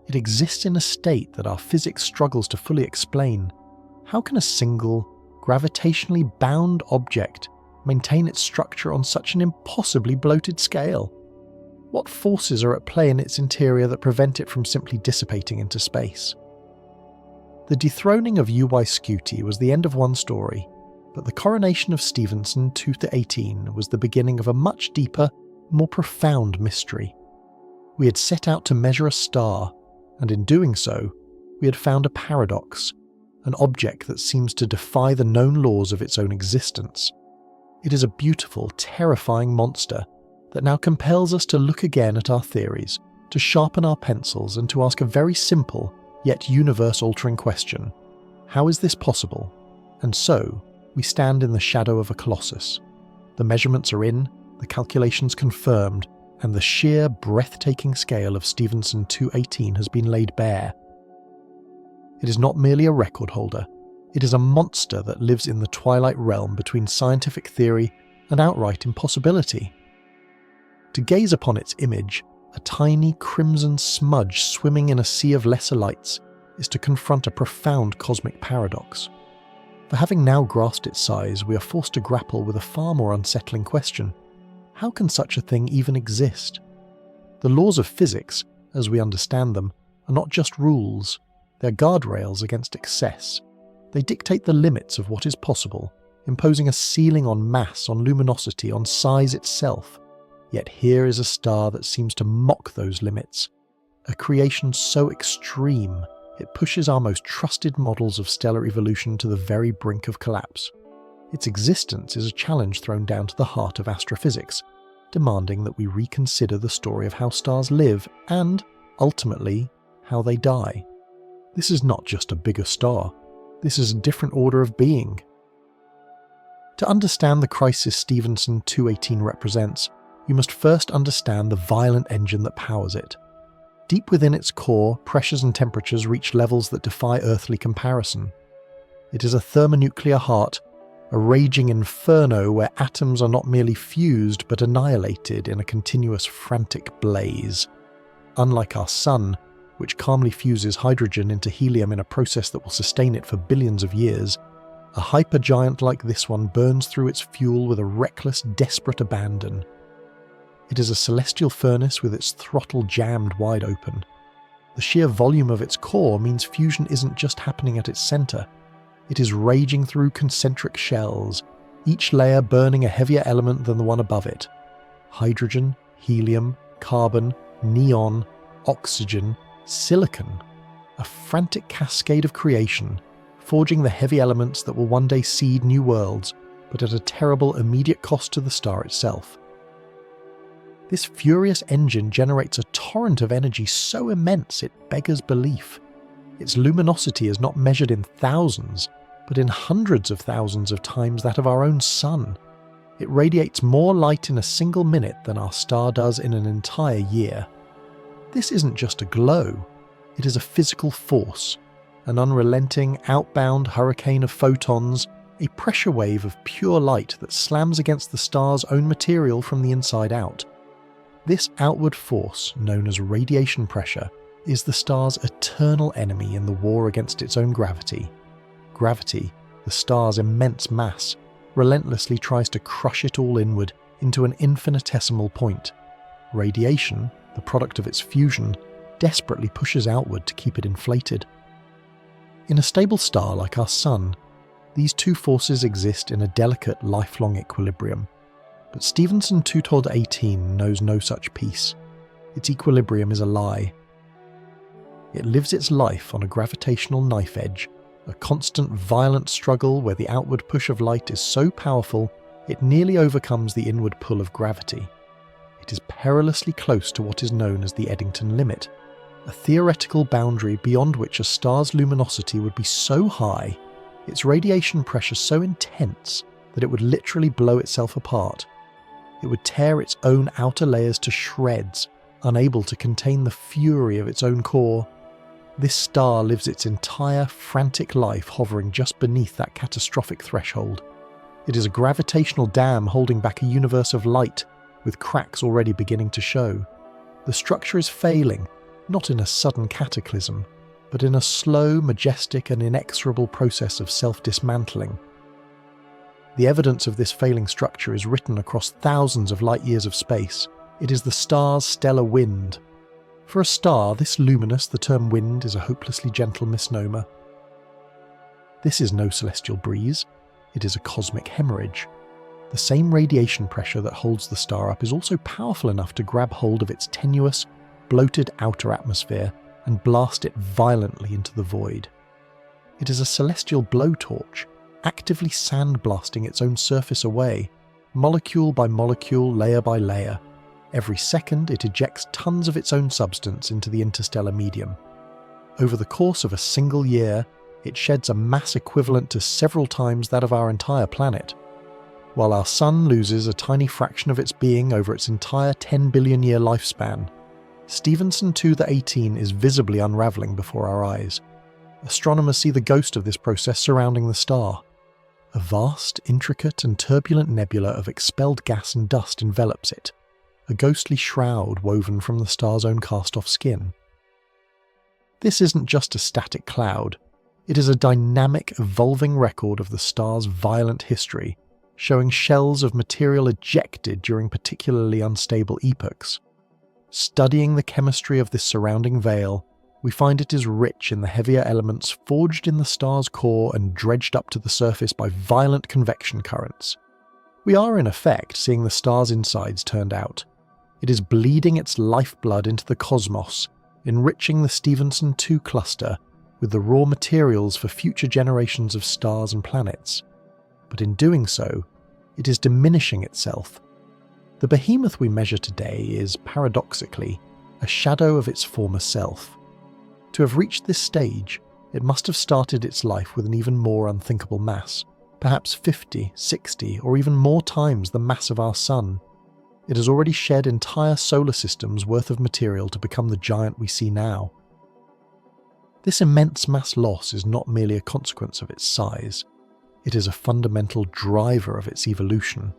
S1: It exists in a state that our physics struggles to fully explain. How can a single, gravitationally bound object maintain its structure on such an impossibly bloated scale? What forces are at play in its interior that prevent it from simply dissipating into space? The dethroning of UY Scuti was the end of one story, but the coronation of Stephenson 2-18 was the beginning of a much deeper, more profound mystery. We had set out to measure a star, and in doing so, we had found a paradox, an object that seems to defy the known laws of its own existence. It is a beautiful, terrifying monster that now compels us to look again at our theories, to sharpen our pencils, and to ask a very simple, yet universe-altering question. How is this possible? And so, we stand in the shadow of a colossus. The measurements are in, the calculations confirmed, and the sheer, breathtaking scale of Stephenson 2-18 has been laid bare. It is not merely a record holder, it is a monster that lives in the twilight realm between scientific theory and outright impossibility. To gaze upon its image, a tiny crimson smudge swimming in a sea of lesser lights, is to confront a profound cosmic paradox. For having now grasped its size, we are forced to grapple with a far more unsettling question. How can such a thing even exist? The laws of physics, as we understand them, are not just rules, they're guardrails against excess. They dictate the limits of what is possible, imposing a ceiling on mass, on luminosity, on size itself. Yet here is a star that seems to mock those limits, a creation so extreme it pushes our most trusted models of stellar evolution to the very brink of collapse. Its existence is a challenge thrown down to the heart of astrophysics, demanding that we reconsider the story of how stars live and, ultimately, how they die. This is not just a bigger star, this is a different order of being. To understand the crisis Stephenson 2-18 represents, you must first understand the violent engine that powers it. Deep within its core, pressures and temperatures reach levels that defy earthly comparison. It is a thermonuclear heart, a raging inferno where atoms are not merely fused but annihilated in a continuous frantic blaze. Unlike our Sun, which calmly fuses hydrogen into helium in a process that will sustain it for billions of years, a hypergiant like this one burns through its fuel with a reckless, desperate abandon. It is a celestial furnace with its throttle jammed wide open. The sheer volume of its core means fusion isn't just happening at its centre. It is raging through concentric shells, each layer burning a heavier element than the one above it. Hydrogen, helium, carbon, neon, oxygen, silicon. A frantic cascade of creation, forging the heavy elements that will one day seed new worlds, but at a terrible immediate cost to the star itself. This furious engine generates a torrent of energy so immense it beggars belief. Its luminosity is not measured in thousands, but in hundreds of thousands of times that of our own Sun. It radiates more light in a single minute than our star does in an entire year. This isn't just a glow, it is a physical force, an unrelenting, outbound hurricane of photons, a pressure wave of pure light that slams against the star's own material from the inside out. This outward force, known as radiation pressure, is the star's eternal enemy in the war against its own gravity. Gravity, the star's immense mass, relentlessly tries to crush it all inward into an infinitesimal point. Radiation, the product of its fusion, desperately pushes outward to keep it inflated. In a stable star like our Sun, these two forces exist in a delicate, lifelong equilibrium. But Stephenson 2-18 knows no such peace. Its equilibrium is a lie. It lives its life on a gravitational knife edge, a constant violent struggle where the outward push of light is so powerful it nearly overcomes the inward pull of gravity. It is perilously close to what is known as the Eddington limit, a theoretical boundary beyond which a star's luminosity would be so high, its radiation pressure so intense that it would literally blow itself apart. It would tear its own outer layers to shreds, unable to contain the fury of its own core, This star lives its entire frantic life hovering just beneath that catastrophic threshold. It is a gravitational dam holding back a universe of light, with cracks already beginning to show. The structure is failing, not in a sudden cataclysm, but in a slow, majestic and inexorable process of self-dismantling. The evidence of this failing structure is written across thousands of light-years of space. It is the star's stellar wind. For a star this luminous, the term wind is a hopelessly gentle misnomer. This is no celestial breeze. It is a cosmic hemorrhage. The same radiation pressure that holds the star up is also powerful enough to grab hold of its tenuous, bloated outer atmosphere and blast it violently into the void. It is a celestial blowtorch, actively sandblasting its own surface away, molecule by molecule, layer by layer. Every second it ejects tons of its own substance into the interstellar medium. Over the course of a single year, it sheds a mass equivalent to several times that of our entire planet. While our Sun loses a tiny fraction of its being over its entire 10 billion year lifespan, Stephenson 2-18 is visibly unravelling before our eyes. Astronomers see the ghost of this process surrounding the star. A vast, intricate and turbulent nebula of expelled gas and dust envelops it, a ghostly shroud woven from the star's own cast-off skin. This isn't just a static cloud. It is a dynamic, evolving record of the star's violent history, showing shells of material ejected during particularly unstable epochs. Studying the chemistry of this surrounding veil, we find it is rich in the heavier elements forged in the star's core and dredged up to the surface by violent convection currents. We are, in effect, seeing the star's insides turned out. It is bleeding its lifeblood into the cosmos, enriching the Stephenson 2 cluster with the raw materials for future generations of stars and planets. But in doing so, it is diminishing itself. The behemoth we measure today is, paradoxically, a shadow of its former self. To have reached this stage, it must have started its life with an even more unthinkable mass, perhaps 50, 60, or even more times the mass of our Sun. It has already shed entire solar systems worth of material to become the giant we see now. This immense mass loss is not merely a consequence of its size. It is a fundamental driver of its evolution.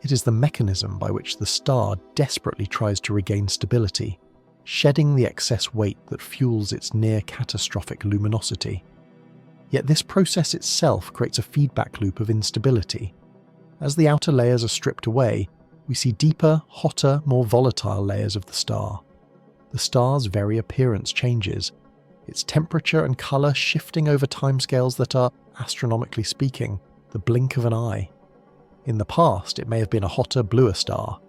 S1: It is the mechanism by which the star desperately tries to regain stability, shedding the excess weight that fuels its near-catastrophic luminosity. Yet this process itself creates a feedback loop of instability. As the outer layers are stripped away, we see deeper, hotter, more volatile layers of the star. The star's very appearance changes, its temperature and colour shifting over timescales that are, astronomically speaking, the blink of an eye. In the past, it may have been a hotter, bluer star.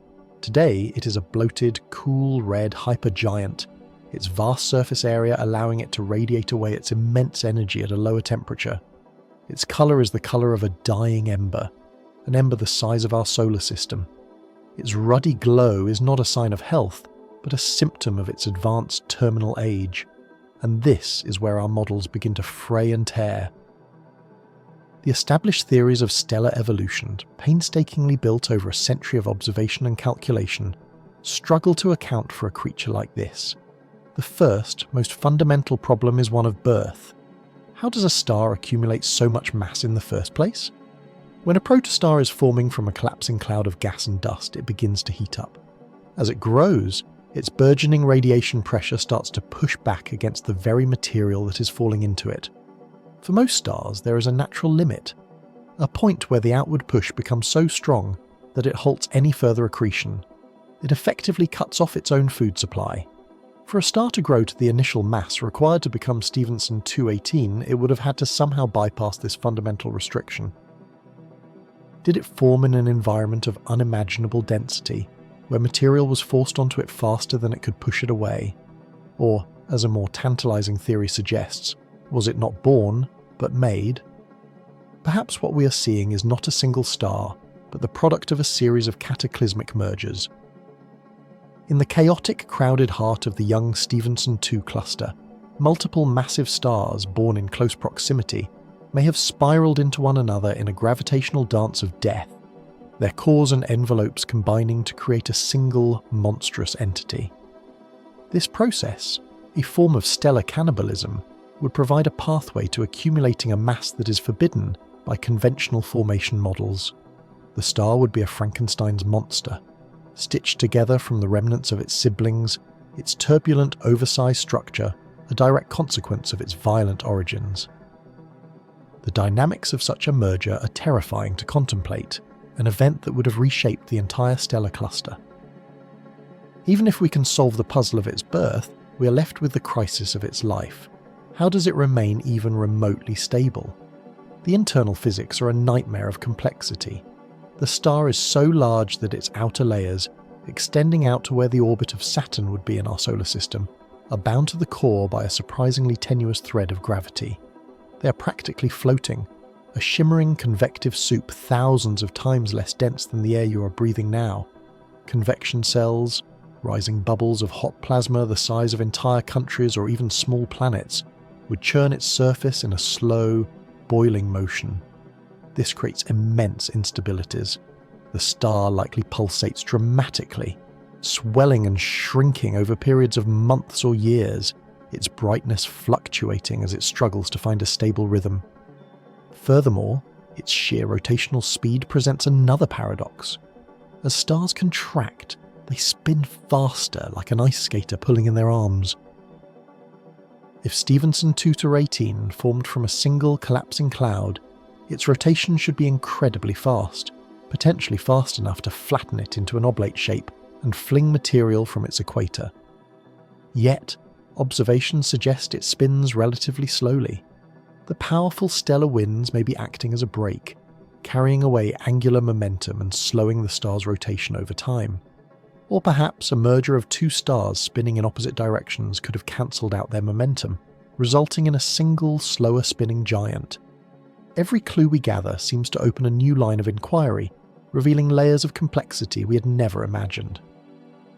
S1: Today, it is a bloated, cool red hypergiant, its vast surface area allowing it to radiate away its immense energy at a lower temperature. Its colour is the colour of a dying ember, an ember the size of our solar system. Its ruddy glow is not a sign of health, but a symptom of its advanced terminal age. And this is where our models begin to fray and tear. The established theories of stellar evolution, painstakingly built over a century of observation and calculation, struggle to account for a creature like this. The first, most fundamental problem is one of birth. How does a star accumulate so much mass in the first place? When a protostar is forming from a collapsing cloud of gas and dust, it begins to heat up. As it grows, its burgeoning radiation pressure starts to push back against the very material that is falling into it. For most stars, there is a natural limit, a point where the outward push becomes so strong that it halts any further accretion. It effectively cuts off its own food supply. For a star to grow to the initial mass required to become Stephenson 2-18, it would have had to somehow bypass this fundamental restriction. Did it form in an environment of unimaginable density, where material was forced onto it faster than it could push it away? Or, as a more tantalizing theory suggests, was it not born, but made? Perhaps what we are seeing is not a single star, but the product of a series of cataclysmic mergers. In the chaotic, crowded heart of the young Stephenson 2 cluster, multiple massive stars born in close proximity may have spiraled into one another in a gravitational dance of death, their cores and envelopes combining to create a single, monstrous entity. This process, a form of stellar cannibalism, would provide a pathway to accumulating a mass that is forbidden by conventional formation models. The star would be a Frankenstein's monster, stitched together from the remnants of its siblings, its turbulent, oversized structure, a direct consequence of its violent origins. The dynamics of such a merger are terrifying to contemplate, an event that would have reshaped the entire stellar cluster. Even if we can solve the puzzle of its birth, we are left with the crisis of its life. How does it remain even remotely stable? The internal physics are a nightmare of complexity. The star is so large that its outer layers, extending out to where the orbit of Saturn would be in our solar system, are bound to the core by a surprisingly tenuous thread of gravity. They are practically floating, a shimmering convective soup thousands of times less dense than the air you are breathing now. Convection cells, rising bubbles of hot plasma the size of entire countries or even small planets, would churn its surface in a slow, boiling motion. This creates immense instabilities. The star likely pulsates dramatically, swelling and shrinking over periods of months or years, its brightness fluctuating as it struggles to find a stable rhythm. Furthermore, its sheer rotational speed presents another paradox. As stars contract, they spin faster like an ice skater pulling in their arms. If Stephenson 2-18 formed from a single collapsing cloud, its rotation should be incredibly fast, potentially fast enough to flatten it into an oblate shape and fling material from its equator. Yet, observations suggest it spins relatively slowly. The powerful stellar winds may be acting as a brake, carrying away angular momentum and slowing the star's rotation over time. Or perhaps a merger of two stars spinning in opposite directions could have cancelled out their momentum, resulting in a single, slower spinning giant. Every clue we gather seems to open a new line of inquiry, revealing layers of complexity we had never imagined.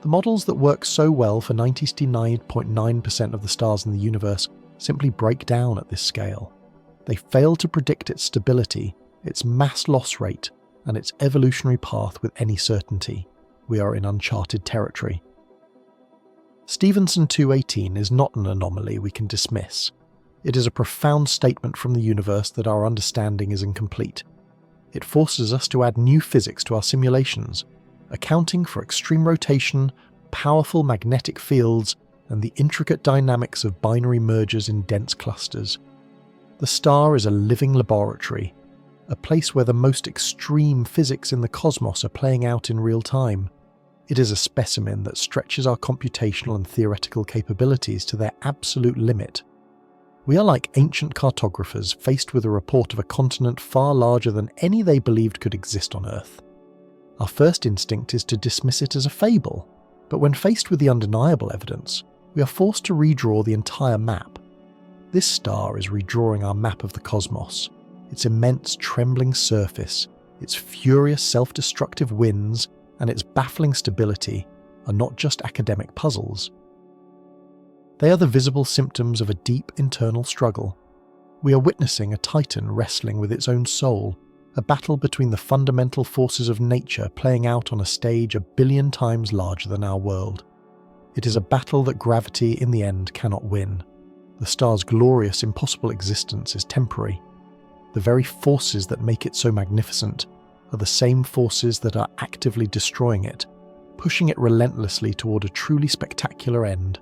S1: The models that work so well for 99.9% of the stars in the universe simply break down at this scale. They fail to predict its stability, its mass loss rate, and its evolutionary path with any certainty. We are in uncharted territory. Stephenson 2-18 is not an anomaly we can dismiss. It is a profound statement from the universe that our understanding is incomplete. It forces us to add new physics to our simulations, accounting for extreme rotation, powerful magnetic fields, and the intricate dynamics of binary mergers in dense clusters. The star is a living laboratory, a place where the most extreme physics in the cosmos are playing out in real time. It is a specimen that stretches our computational and theoretical capabilities to their absolute limit. We are like ancient cartographers faced with a report of a continent far larger than any they believed could exist on Earth. Our first instinct is to dismiss it as a fable, but when faced with the undeniable evidence, we are forced to redraw the entire map. This star is redrawing our map of the cosmos. Its immense trembling surface, its furious self-destructive winds, and its baffling stability are not just academic puzzles. They are the visible symptoms of a deep internal struggle. We are witnessing a titan wrestling with its own soul, a battle between the fundamental forces of nature playing out on a stage 1 billion times larger than our world. It is a battle that gravity in the end cannot win. The star's glorious, impossible existence is temporary. The very forces that make it so magnificent are the same forces that are actively destroying it, pushing it relentlessly toward a truly spectacular end.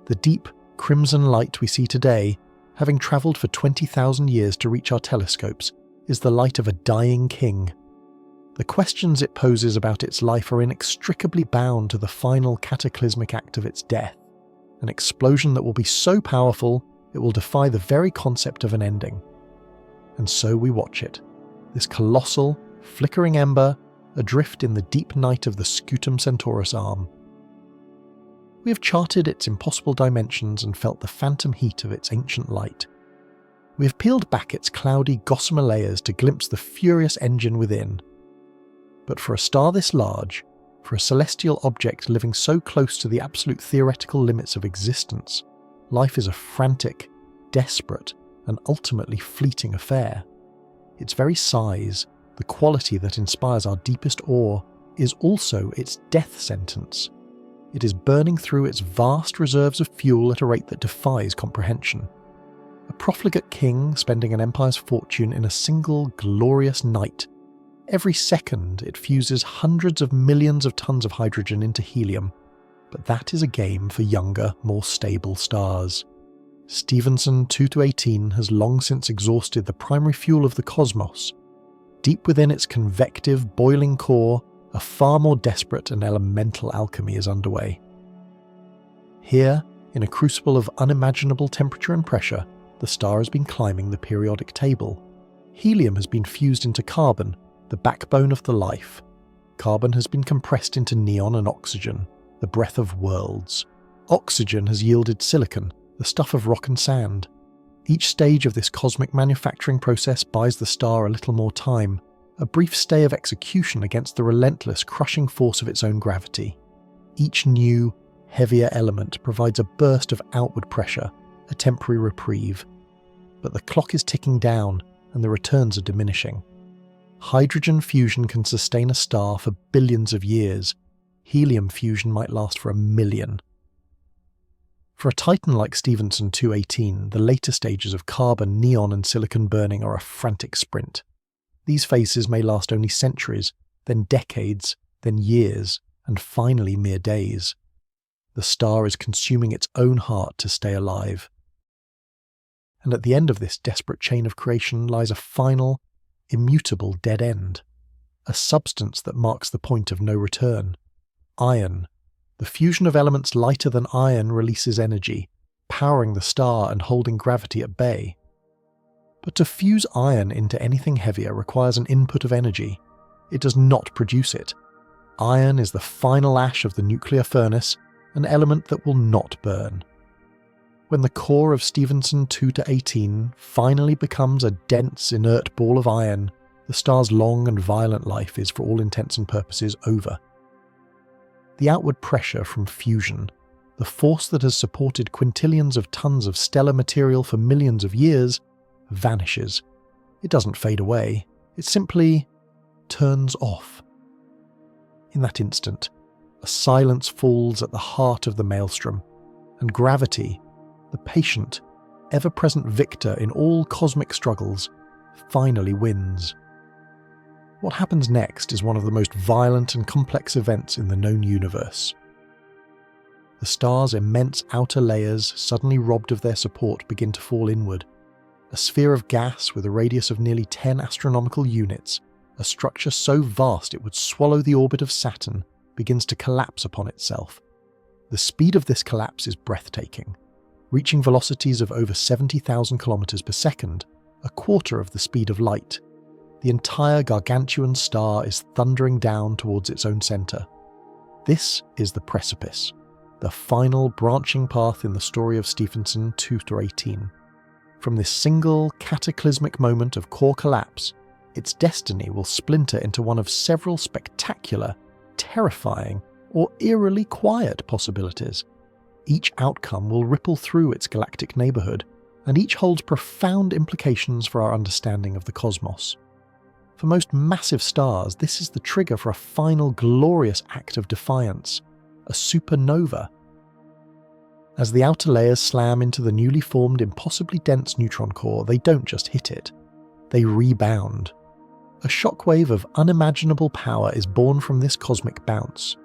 S1: The deep, crimson light we see today, having travelled for 20,000 years to reach our telescopes, is the light of a dying king. The questions it poses about its life are inextricably bound to the final cataclysmic act of its death, an explosion that will be so powerful it will defy the very concept of an ending. And so we watch it, this colossal, flickering ember, adrift in the deep night of the Scutum Centaurus arm. We have charted its impossible dimensions and felt the phantom heat of its ancient light. We have peeled back its cloudy, gossamer layers to glimpse the furious engine within. But for a star this large, for a celestial object living so close to the absolute theoretical limits of existence, life is a frantic, desperate, and ultimately fleeting affair. Its very size, the quality that inspires our deepest awe, is also its death sentence. It is burning through its vast reserves of fuel at a rate that defies comprehension. A profligate king spending an empire's fortune in a single glorious night. Every second it fuses hundreds of millions of tons of hydrogen into helium, but that is a game for younger, more stable stars. Stephenson 2-18 has long since exhausted the primary fuel of the cosmos. Deep within its convective, boiling core, a far more desperate and elemental alchemy is underway. Here, in a crucible of unimaginable temperature and pressure, the star has been climbing the periodic table. Helium has been fused into carbon, the backbone of the life. Carbon has been compressed into neon and oxygen, the breath of worlds. Oxygen has yielded silicon, the stuff of rock and sand. Each stage of this cosmic manufacturing process buys the star a little more time, a brief stay of execution against the relentless, crushing force of its own gravity. Each new, heavier element provides a burst of outward pressure, a temporary reprieve. But the clock is ticking down, and the returns are diminishing. Hydrogen fusion can sustain a star for billions of years. Helium fusion might last for 1,000,000. For a titan like Stephenson 2-18, the later stages of carbon, neon and silicon burning are a frantic sprint. These phases may last only centuries, then decades, then years, and finally mere days. The star is consuming its own heart to stay alive. And at the end of this desperate chain of creation lies a final, immutable dead end. A substance that marks the point of no return. Iron. The fusion of elements lighter than iron releases energy, powering the star and holding gravity at bay. But to fuse iron into anything heavier requires an input of energy. It does not produce it. Iron is the final ash of the nuclear furnace, an element that will not burn. When the core of Stephenson 2-18 finally becomes a dense, inert ball of iron, the star's long and violent life is, for all intents and purposes, over. The outward pressure from fusion, the force that has supported quintillions of tons of stellar material for millions of years, vanishes. It doesn't fade away, it simply turns off. In that instant, a silence falls at the heart of the maelstrom, and gravity, the patient, ever-present victor in all cosmic struggles, finally wins. What happens next is one of the most violent and complex events in the known universe. The star's immense outer layers, suddenly robbed of their support, begin to fall inward. A sphere of gas with a radius of nearly 10 astronomical units, a structure so vast it would swallow the orbit of Saturn, begins to collapse upon itself. The speed of this collapse is breathtaking, reaching velocities of over 70,000 kilometers per second, a quarter of the speed of light. The entire gargantuan star is thundering down towards its own center. This is the precipice, the final branching path in the story of Stephenson 2-18. From this single cataclysmic moment of core collapse, its destiny will splinter into one of several spectacular, terrifying, or eerily quiet possibilities. Each outcome will ripple through its galactic neighborhood, and each holds profound implications for our understanding of the cosmos. For most massive stars, this is the trigger for a final glorious act of defiance, a supernova. As the outer layers slam into the newly formed, impossibly dense neutron core, they don't just hit it, they rebound. A shockwave of unimaginable power is born from this cosmic bounce,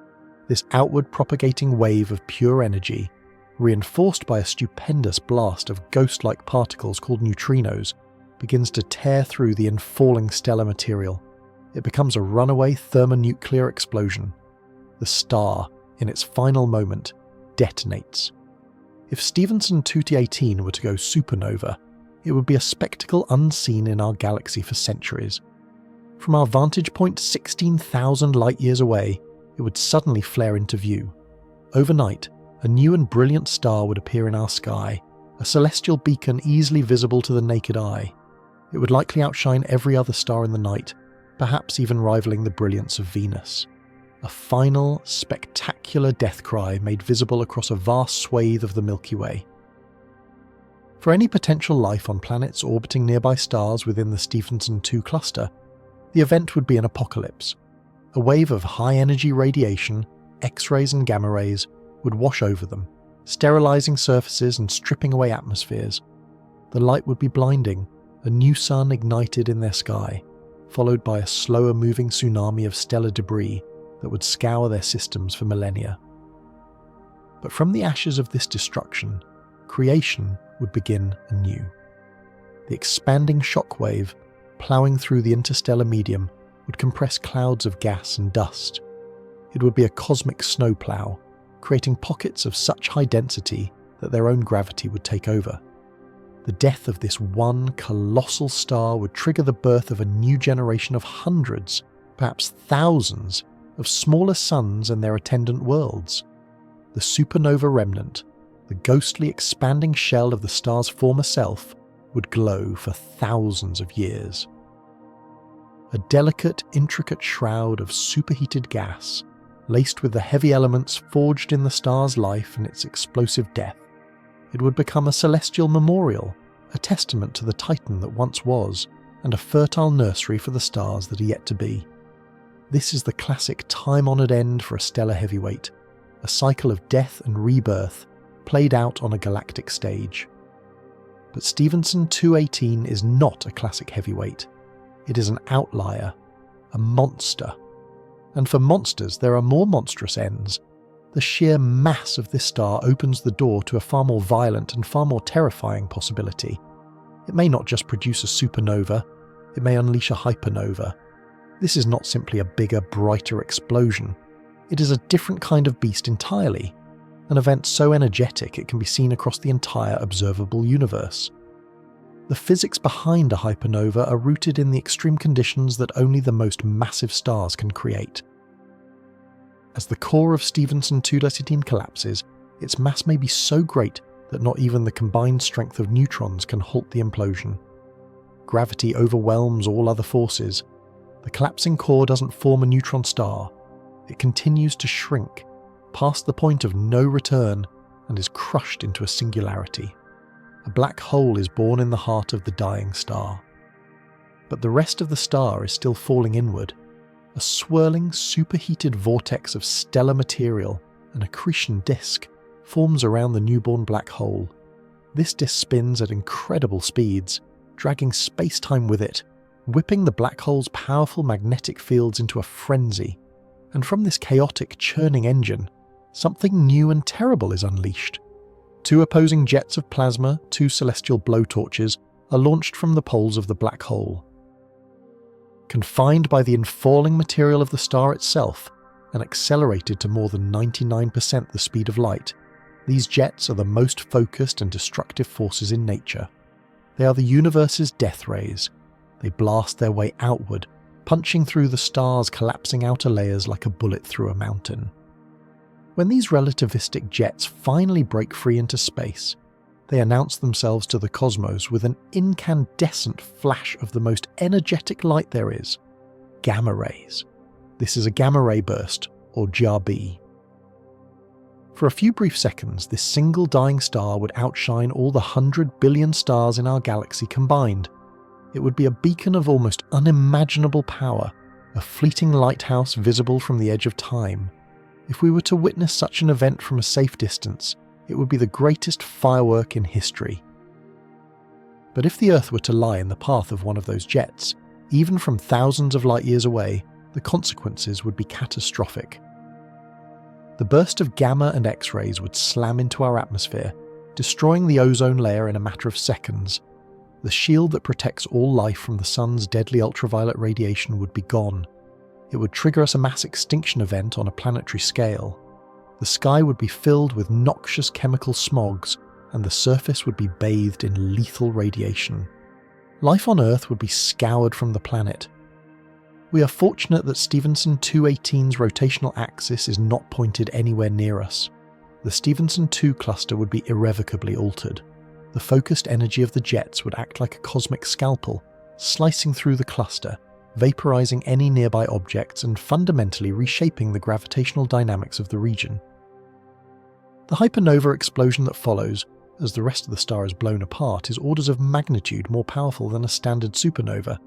S1: this outward propagating wave of pure energy, reinforced by a stupendous blast of ghost-like particles called neutrinos, begins to tear through the infalling stellar material. It becomes a runaway thermonuclear explosion. The star, in its final moment, detonates. If Stephenson 2-18 were to go supernova, it would be a spectacle unseen in our galaxy for centuries. From our vantage point 16,000 light-years away, it would suddenly flare into view. Overnight, a new and brilliant star would appear in our sky, a celestial beacon easily visible to the naked eye. It would likely outshine every other star in the night, perhaps even rivaling the brilliance of Venus. A final, spectacular death cry made visible across a vast swathe of the Milky Way. For any potential life on planets orbiting nearby stars within the Stephenson 2 cluster, the event would be an apocalypse. A wave of high-energy radiation, X-rays and gamma rays would wash over them, sterilizing surfaces and stripping away atmospheres. The light would be blinding, a new sun ignited in their sky, followed by a slower moving tsunami of stellar debris that would scour their systems for millennia. But from the ashes of this destruction, creation would begin anew. The expanding shockwave, ploughing through the interstellar medium, would compress clouds of gas and dust. It would be a cosmic snowplow, creating pockets of such high density that their own gravity would take over. The death of this one colossal star would trigger the birth of a new generation of hundreds, perhaps thousands, of smaller suns and their attendant worlds. The supernova remnant, the ghostly expanding shell of the star's former self, would glow for thousands of years. A delicate, intricate shroud of superheated gas, laced with the heavy elements forged in the star's life and its explosive death. It would become a celestial memorial, a testament to the titan that once was, and a fertile nursery for the stars that are yet to be. This is the classic time-honoured end for a stellar heavyweight, a cycle of death and rebirth played out on a galactic stage. But Stephenson 218 is not a classic heavyweight. It is an outlier, a monster. And for monsters, there are more monstrous ends. The sheer mass of this star opens the door to a far more violent and far more terrifying possibility. It may not just produce a supernova, it may unleash a hypernova. This is not simply a bigger, brighter explosion. It is a different kind of beast entirely, an event so energetic it can be seen across the entire observable universe. The physics behind a hypernova are rooted in the extreme conditions that only the most massive stars can create. As the core of Stephenson 218 collapses, its mass may be so great that not even the combined strength of neutrons can halt the implosion. Gravity overwhelms all other forces. The collapsing core doesn't form a neutron star. It continues to shrink, past the point of no return, and is crushed into a singularity. A black hole is born in the heart of the dying star. But the rest of the star is still falling inward. A swirling, superheated vortex of stellar material, an accretion disk, forms around the newborn black hole. This disk spins at incredible speeds, dragging space-time with it, whipping the black hole's powerful magnetic fields into a frenzy. And from this chaotic, churning engine, something new and terrible is unleashed. Two opposing jets of plasma, two celestial blowtorches, are launched from the poles of the black hole. Confined by the infalling material of the star itself, and accelerated to more than 99% the speed of light, these jets are the most focused and destructive forces in nature. They are the universe's death rays. They blast their way outward, punching through the star's collapsing outer layers like a bullet through a mountain. When these relativistic jets finally break free into space, they announce themselves to the cosmos with an incandescent flash of the most energetic light there is, gamma rays. This is a gamma ray burst, or GRB. For a few brief seconds, this single dying star would outshine all the 100 billion stars in our galaxy combined. It would be a beacon of almost unimaginable power, a fleeting lighthouse visible from the edge of time. If we were to witness such an event from a safe distance, it would be the greatest firework in history. But if the Earth were to lie in the path of one of those jets, even from thousands of light years away, the consequences would be catastrophic. The burst of gamma and X-rays would slam into our atmosphere, destroying the ozone layer in a matter of seconds. The shield that protects all life from the sun's deadly ultraviolet radiation would be gone. It would trigger us a mass extinction event on a planetary scale. The sky would be filled with noxious chemical smogs, and the surface would be bathed in lethal radiation. Life on Earth would be scoured from the planet. We are fortunate that Stephenson 218's rotational axis is not pointed anywhere near us. The Stephenson 2 cluster would be irrevocably altered. The focused energy of the jets would act like a cosmic scalpel, slicing through the cluster, vaporizing any nearby objects and fundamentally reshaping the gravitational dynamics of the region. The hypernova explosion that follows, as the rest of the star is blown apart, is orders of magnitude more powerful than a standard supernova.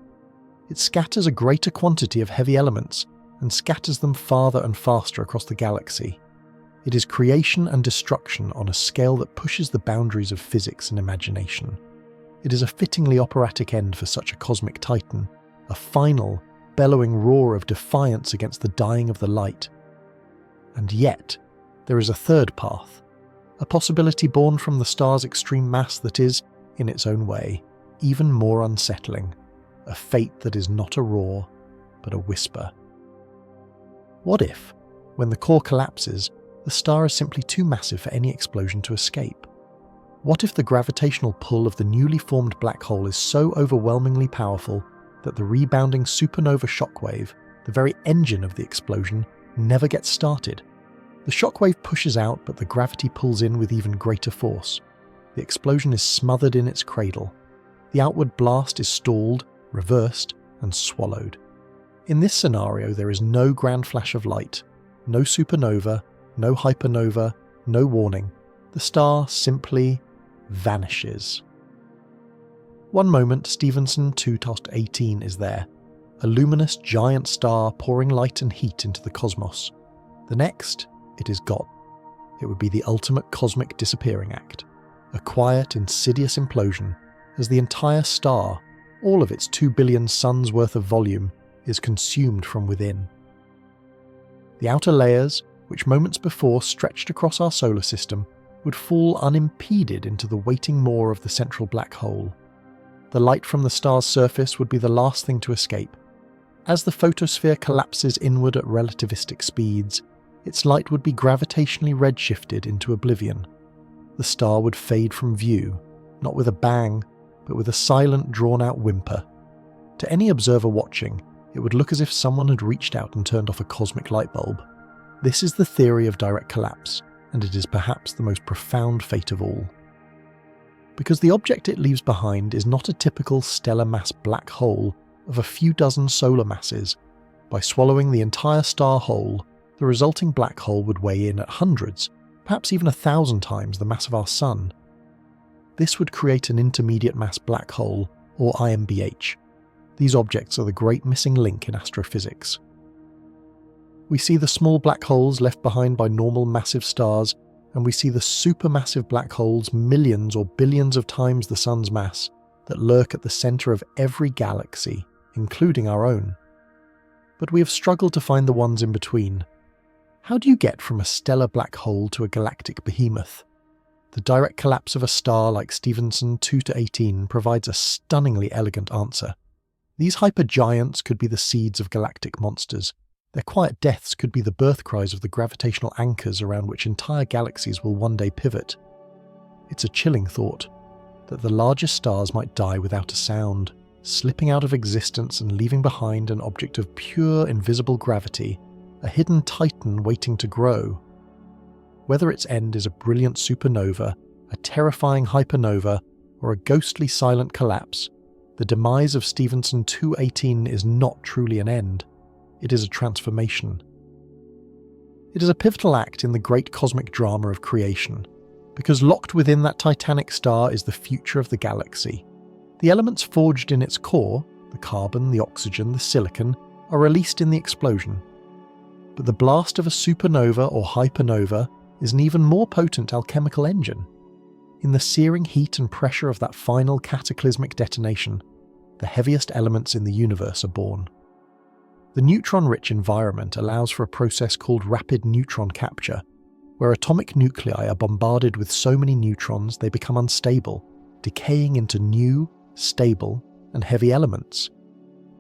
S1: It scatters a greater quantity of heavy elements, and scatters them farther and faster across the galaxy. It is creation and destruction on a scale that pushes the boundaries of physics and imagination. It is a fittingly operatic end for such a cosmic titan, a final, bellowing roar of defiance against the dying of the light. And yet, there is a third path, a possibility born from the star's extreme mass that is, in its own way, even more unsettling, a fate that is not a roar, but a whisper. What if, when the core collapses, the star is simply too massive for any explosion to escape? What if the gravitational pull of the newly formed black hole is so overwhelmingly powerful that the rebounding supernova shockwave, the very engine of the explosion, never gets started? The shockwave pushes out, but the gravity pulls in with even greater force. The explosion is smothered in its cradle. The outward blast is stalled, reversed, and swallowed. In this scenario, there is no grand flash of light, no supernova, no hypernova, no warning. The star simply vanishes. One moment, Stephenson 2.18 is there, a luminous giant star pouring light and heat into the cosmos. The next, it is gone. It would be the ultimate cosmic disappearing act, a quiet, insidious implosion, as the entire star, all of its 2 billion suns worth of volume, is consumed from within. The outer layers, which moments before stretched across our solar system, would fall unimpeded into the waiting maw of the central black hole. The light from the star's surface would be the last thing to escape. As the photosphere collapses inward at relativistic speeds, its light would be gravitationally redshifted into oblivion. The star would fade from view, not with a bang, but with a silent, drawn-out whimper. To any observer watching, it would look as if someone had reached out and turned off a cosmic light bulb. This is the theory of direct collapse, and it is perhaps the most profound fate of all. Because the object it leaves behind is not a typical stellar mass black hole of a few dozen solar masses. By swallowing the entire star whole, the resulting black hole would weigh in at hundreds, perhaps even 1,000 times the mass of our Sun. This would create an intermediate mass black hole, or IMBH. These objects are the great missing link in astrophysics. We see the small black holes left behind by normal massive stars, and we see the supermassive black holes millions or billions of times the Sun's mass that lurk at the centre of every galaxy, including our own. But we have struggled to find the ones in between. How do you get from a stellar black hole to a galactic behemoth? The direct collapse of a star like Stephenson 2-18 provides a stunningly elegant answer. These hypergiants could be the seeds of galactic monsters. Their quiet deaths could be the birth cries of the gravitational anchors around which entire galaxies will one day pivot. It's a chilling thought, that the largest stars might die without a sound, slipping out of existence and leaving behind an object of pure invisible gravity, a hidden titan waiting to grow. Whether its end is a brilliant supernova, a terrifying hypernova, or a ghostly silent collapse, the demise of Stephenson 2-18 is not truly an end. It is a transformation. It is a pivotal act in the great cosmic drama of creation, because locked within that titanic star is the future of the galaxy. The elements forged in its core, the carbon, the oxygen, the silicon, are released in the explosion. But the blast of a supernova or hypernova is an even more potent alchemical engine. In the searing heat and pressure of that final cataclysmic detonation, the heaviest elements in the universe are born. The neutron-rich environment allows for a process called rapid neutron capture, where atomic nuclei are bombarded with so many neutrons they become unstable, decaying into new, stable, and heavy elements.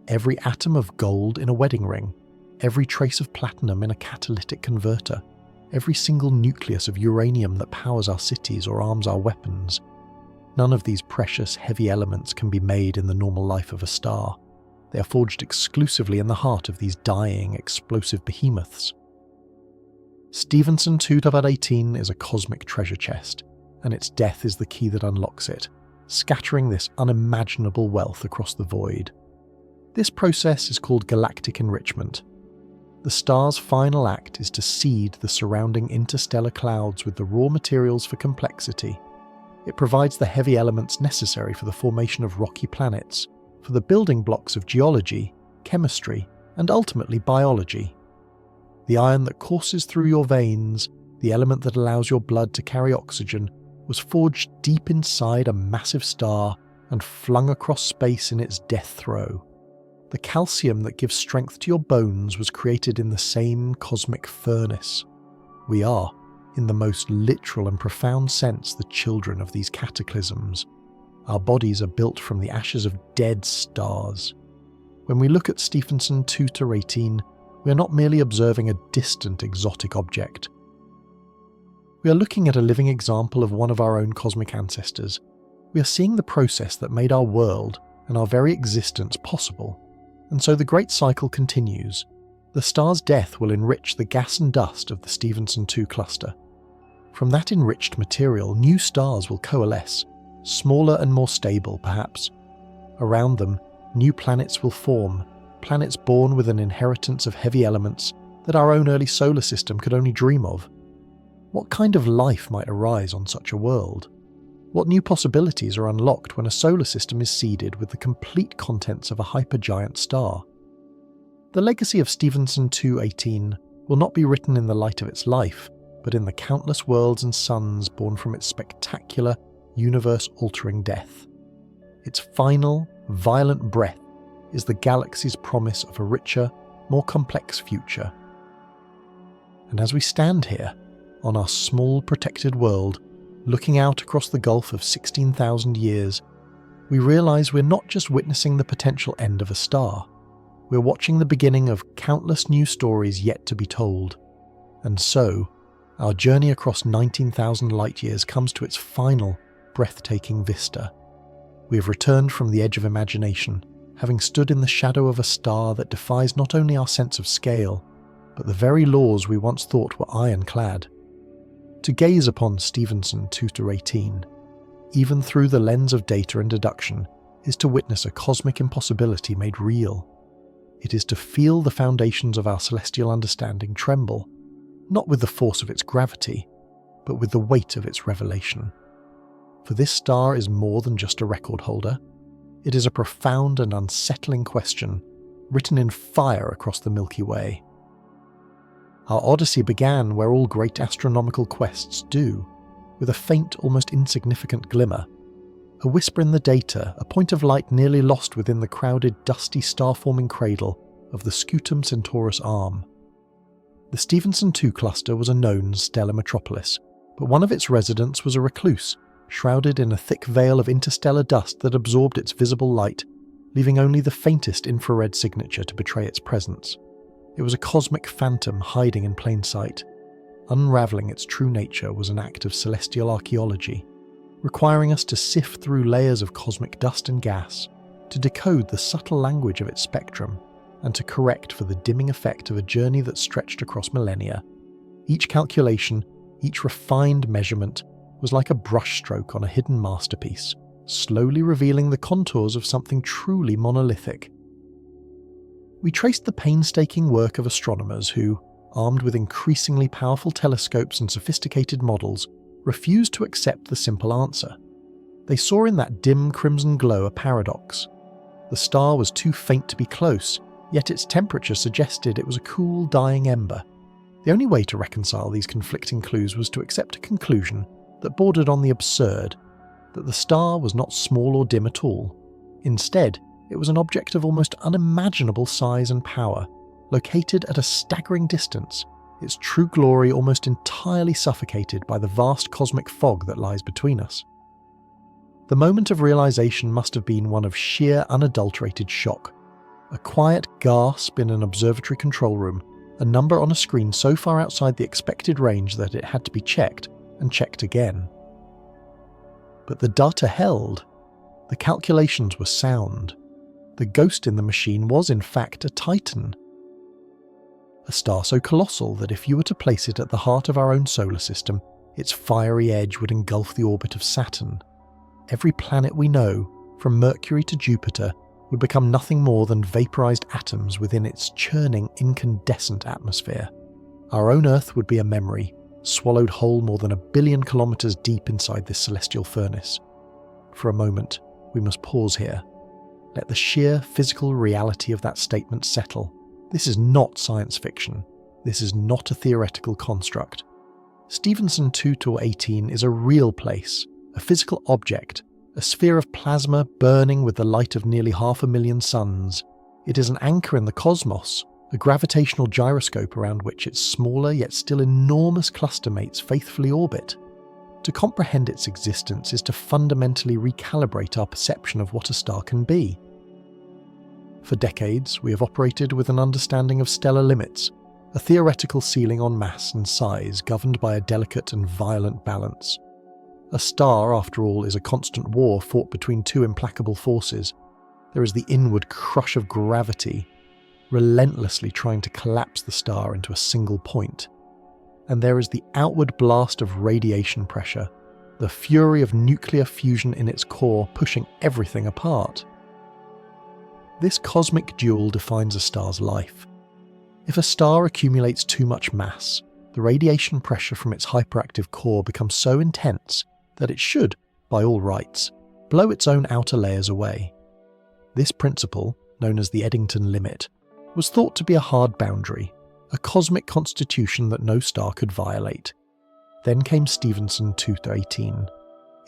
S1: Every atom of gold in a wedding ring, every trace of platinum in a catalytic converter, every single nucleus of uranium that powers our cities or arms our weapons. None of these precious, heavy elements can be made in the normal life of a star. They are forged exclusively in the heart of these dying, explosive behemoths. Stephenson 2.18 is a cosmic treasure chest, and its death is the key that unlocks it, scattering this unimaginable wealth across the void. This process is called galactic enrichment. The star's final act is to seed the surrounding interstellar clouds with the raw materials for complexity. It provides the heavy elements necessary for the formation of rocky planets, for the building blocks of geology, chemistry, and ultimately biology. The iron that courses through your veins, the element that allows your blood to carry oxygen, was forged deep inside a massive star and flung across space in its death throe. The calcium that gives strength to your bones was created in the same cosmic furnace. We are, in the most literal and profound sense, the children of these cataclysms. Our bodies are built from the ashes of dead stars. When we look at Stephenson 2-18, we are not merely observing a distant exotic object. We are looking at a living example of one of our own cosmic ancestors. We are seeing the process that made our world and our very existence possible. And so the great cycle continues. The star's death will enrich the gas and dust of the Stephenson 2 cluster. From that enriched material, new stars will coalesce, smaller and more stable, perhaps. Around them, new planets will form, planets born with an inheritance of heavy elements that our own early solar system could only dream of. What kind of life might arise on such a world? What new possibilities are unlocked when a solar system is seeded with the complete contents of a hypergiant star? The legacy of Stephenson 2-18 will not be written in the light of its life, but in the countless worlds and suns born from its spectacular, universe-altering death. Its final, violent breath is the galaxy's promise of a richer, more complex future. And as we stand here, on our small protected world, looking out across the gulf of 16,000 years, we realise we're not just witnessing the potential end of a star. We're watching the beginning of countless new stories yet to be told. And so, our journey across 19,000 light-years comes to its final, breathtaking vista. We have returned from the edge of imagination, having stood in the shadow of a star that defies not only our sense of scale, but the very laws we once thought were ironclad. To gaze upon Stephenson 2-18, even through the lens of data and deduction, is to witness a cosmic impossibility made real. It is to feel the foundations of our celestial understanding tremble, not with the force of its gravity, but with the weight of its revelation. For this star is more than just a record holder. It is a profound and unsettling question, written in fire across the Milky Way. Our odyssey began where all great astronomical quests do, with a faint, almost insignificant glimmer. A whisper in the data, a point of light nearly lost within the crowded, dusty star-forming cradle of the Scutum Centaurus arm. The Stephenson 2 cluster was a known stellar metropolis, but one of its residents was a recluse, shrouded in a thick veil of interstellar dust that absorbed its visible light, leaving only the faintest infrared signature to betray its presence. It was a cosmic phantom hiding in plain sight. Unravelling its true nature was an act of celestial archaeology, requiring us to sift through layers of cosmic dust and gas, to decode the subtle language of its spectrum, and to correct for the dimming effect of a journey that stretched across millennia. Each calculation, each refined measurement, was like a brushstroke on a hidden masterpiece, slowly revealing the contours of something truly monolithic. We traced the painstaking work of astronomers who, armed with increasingly powerful telescopes and sophisticated models, refused to accept the simple answer. They saw in that dim crimson glow a paradox. The star was too faint to be close, yet its temperature suggested it was a cool, dying ember. The only way to reconcile these conflicting clues was to accept a conclusion that bordered on the absurd, that the star was not small or dim at all. Instead, it was an object of almost unimaginable size and power, located at a staggering distance, its true glory almost entirely suffocated by the vast cosmic fog that lies between us. The moment of realization must have been one of sheer, unadulterated shock. A quiet gasp in an observatory control room, a number on a screen so far outside the expected range that it had to be checked and checked again. But the data held. The calculations were sound. The ghost in the machine was in fact a Titan. A star so colossal that if you were to place it at the heart of our own solar system, its fiery edge would engulf the orbit of Saturn. Every planet we know, from Mercury to Jupiter, would become nothing more than vaporized atoms within its churning, incandescent atmosphere. Our own Earth would be a memory, swallowed whole more than 1 billion kilometers deep inside this celestial furnace. For a moment, we must pause here. Let the sheer physical reality of that statement settle, This is not science fiction. This is not a theoretical construct. Stephenson 2-18 is a real place, a physical object, a sphere of plasma burning with the light of nearly 500,000 suns. It is an anchor in the cosmos, a gravitational gyroscope around which its smaller yet still enormous cluster mates faithfully orbit. To comprehend its existence is to fundamentally recalibrate our perception of what a star can be. For decades, we have operated with an understanding of stellar limits, a theoretical ceiling on mass and size governed by a delicate and violent balance. A star, after all, is a constant war fought between two implacable forces. There is the inward crush of gravity, relentlessly trying to collapse the star into a single point. And there is the outward blast of radiation pressure, the fury of nuclear fusion in its core pushing everything apart. This cosmic duel defines a star's life. If a star accumulates too much mass, the radiation pressure from its hyperactive core becomes so intense that it should, by all rights, blow its own outer layers away. This principle, known as the Eddington limit, was thought to be a hard boundary, a cosmic constitution that no star could violate. Then came Stephenson 2-18.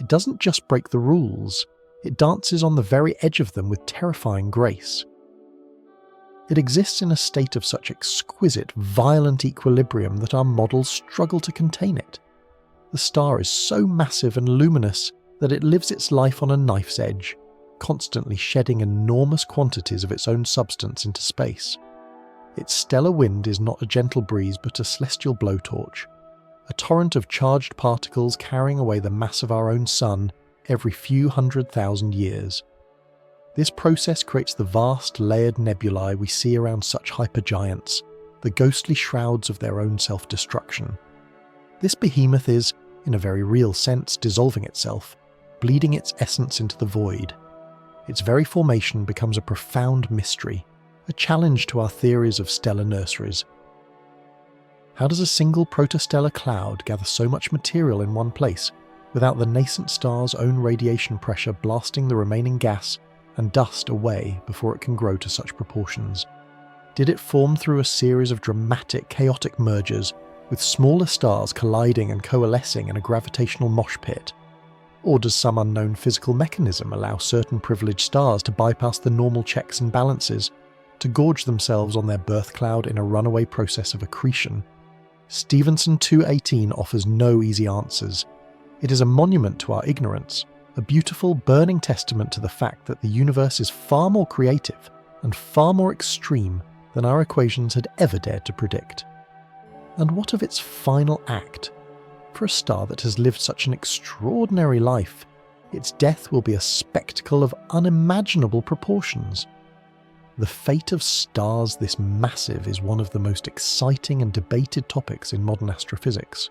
S1: It doesn't just break the rules, it dances on the very edge of them with terrifying grace. It exists in a state of such exquisite, violent equilibrium that our models struggle to contain it. The star is so massive and luminous that it lives its life on a knife's edge, constantly shedding enormous quantities of its own substance into space. Its stellar wind is not a gentle breeze but a celestial blowtorch, a torrent of charged particles carrying away the mass of our own sun every few 100,000 years. This process creates the vast layered nebulae we see around such hypergiants, the ghostly shrouds of their own self-destruction. This behemoth is, in a very real sense, dissolving itself, bleeding its essence into the void. Its very formation becomes a profound mystery, a challenge to our theories of stellar nurseries. How does a single protostellar cloud gather so much material in one place, without the nascent star's own radiation pressure blasting the remaining gas and dust away before it can grow to such proportions? Did it form through a series of dramatic, chaotic mergers, with smaller stars colliding and coalescing in a gravitational mosh pit? Or does some unknown physical mechanism allow certain privileged stars to bypass the normal checks and balances, to gorge themselves on their birth cloud in a runaway process of accretion? Stephenson 2-18 offers no easy answers. It is a monument to our ignorance, a beautiful, burning testament to the fact that the universe is far more creative and far more extreme than our equations had ever dared to predict. And what of its final act? For a star that has lived such an extraordinary life, its death will be a spectacle of unimaginable proportions. The fate of stars this massive is one of the most exciting and debated topics in modern astrophysics.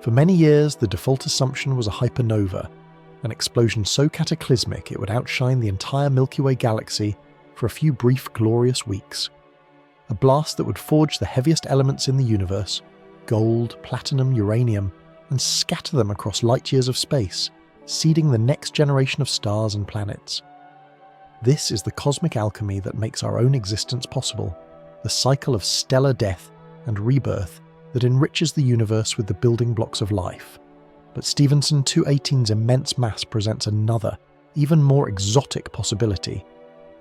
S1: For many years, the default assumption was a hypernova, an explosion so cataclysmic it would outshine the entire Milky Way galaxy for a few brief, glorious weeks. A blast that would forge the heaviest elements in the universe, gold, platinum, uranium, and scatter them across light years of space, seeding the next generation of stars and planets. This is the cosmic alchemy that makes our own existence possible, the cycle of stellar death and rebirth that enriches the universe with the building blocks of life. But Stephenson 2-18's immense mass presents another, even more exotic possibility.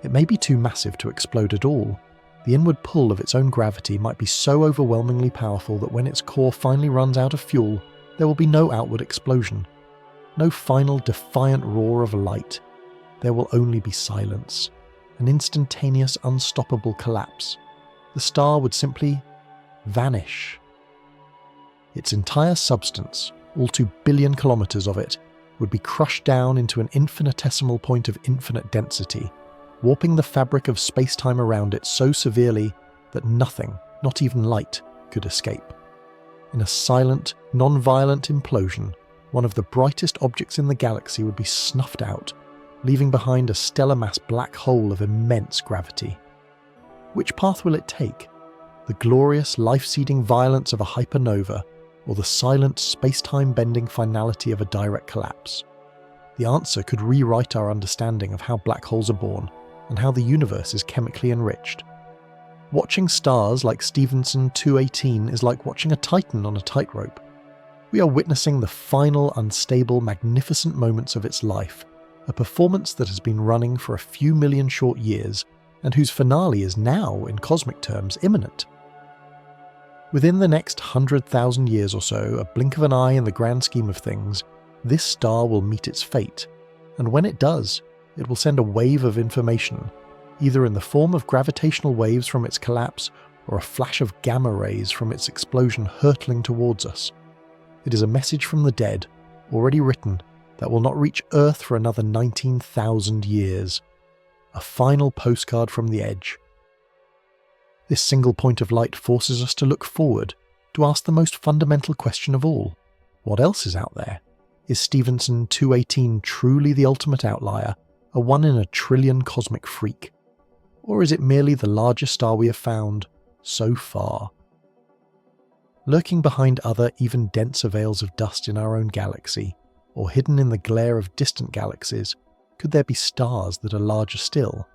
S1: It may be too massive to explode at all. The inward pull of its own gravity might be so overwhelmingly powerful that when its core finally runs out of fuel, there will be no outward explosion, no final defiant roar of light. There will only be silence, an instantaneous, unstoppable collapse. The star would simply vanish. Its entire substance, all 2 billion kilometers of it, would be crushed down into an infinitesimal point of infinite density, warping the fabric of space-time around it so severely that nothing, not even light, could escape. In a silent, non-violent implosion, one of the brightest objects in the galaxy would be snuffed out, leaving behind a stellar mass black hole of immense gravity. Which path will it take? The glorious, life-seeding violence of a hypernova, or the silent, space-time bending finality of a direct collapse? The answer could rewrite our understanding of how black holes are born, and how the universe is chemically enriched. Watching stars like Stephenson 218 is like watching a titan on a tightrope. We are witnessing the final, unstable, magnificent moments of its life, a performance that has been running for a few million short years, and whose finale is now, in cosmic terms, imminent. Within the next 100,000 years or so, a blink of an eye in the grand scheme of things, this star will meet its fate, and when it does, it will send a wave of information, either in the form of gravitational waves from its collapse or a flash of gamma rays from its explosion hurtling towards us. It is a message from the dead, already written, that will not reach Earth for another 19,000 years. A final postcard from the edge. This single point of light forces us to look forward, to ask the most fundamental question of all. What else is out there? Is Stephenson 218 truly the ultimate outlier, a 1 in a trillion cosmic freak? Or is it merely the largest star we have found so far? Lurking behind other, even denser veils of dust in our own galaxy, or hidden in the glare of distant galaxies, could there be stars that are larger still?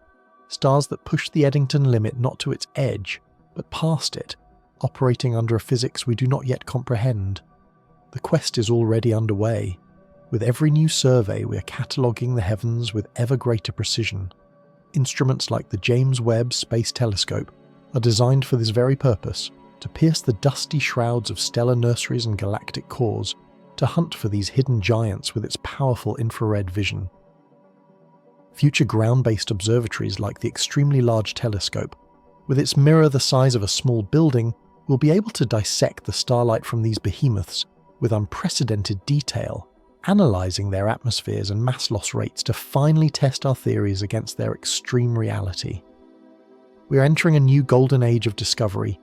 S1: Stars that push the Eddington limit not to its edge, but past it, operating under a physics we do not yet comprehend. The quest is already underway. With every new survey, we are cataloguing the heavens with ever greater precision. Instruments like the James Webb Space Telescope are designed for this very purpose, to pierce the dusty shrouds of stellar nurseries and galactic cores, to hunt for these hidden giants with its powerful infrared vision. Future ground-based observatories like the extremely large telescope, with its mirror the size of a small building, will be able to dissect the starlight from these behemoths with unprecedented detail, analysing their atmospheres and mass loss rates to finally test our theories against their extreme reality. We are entering a new golden age of discovery,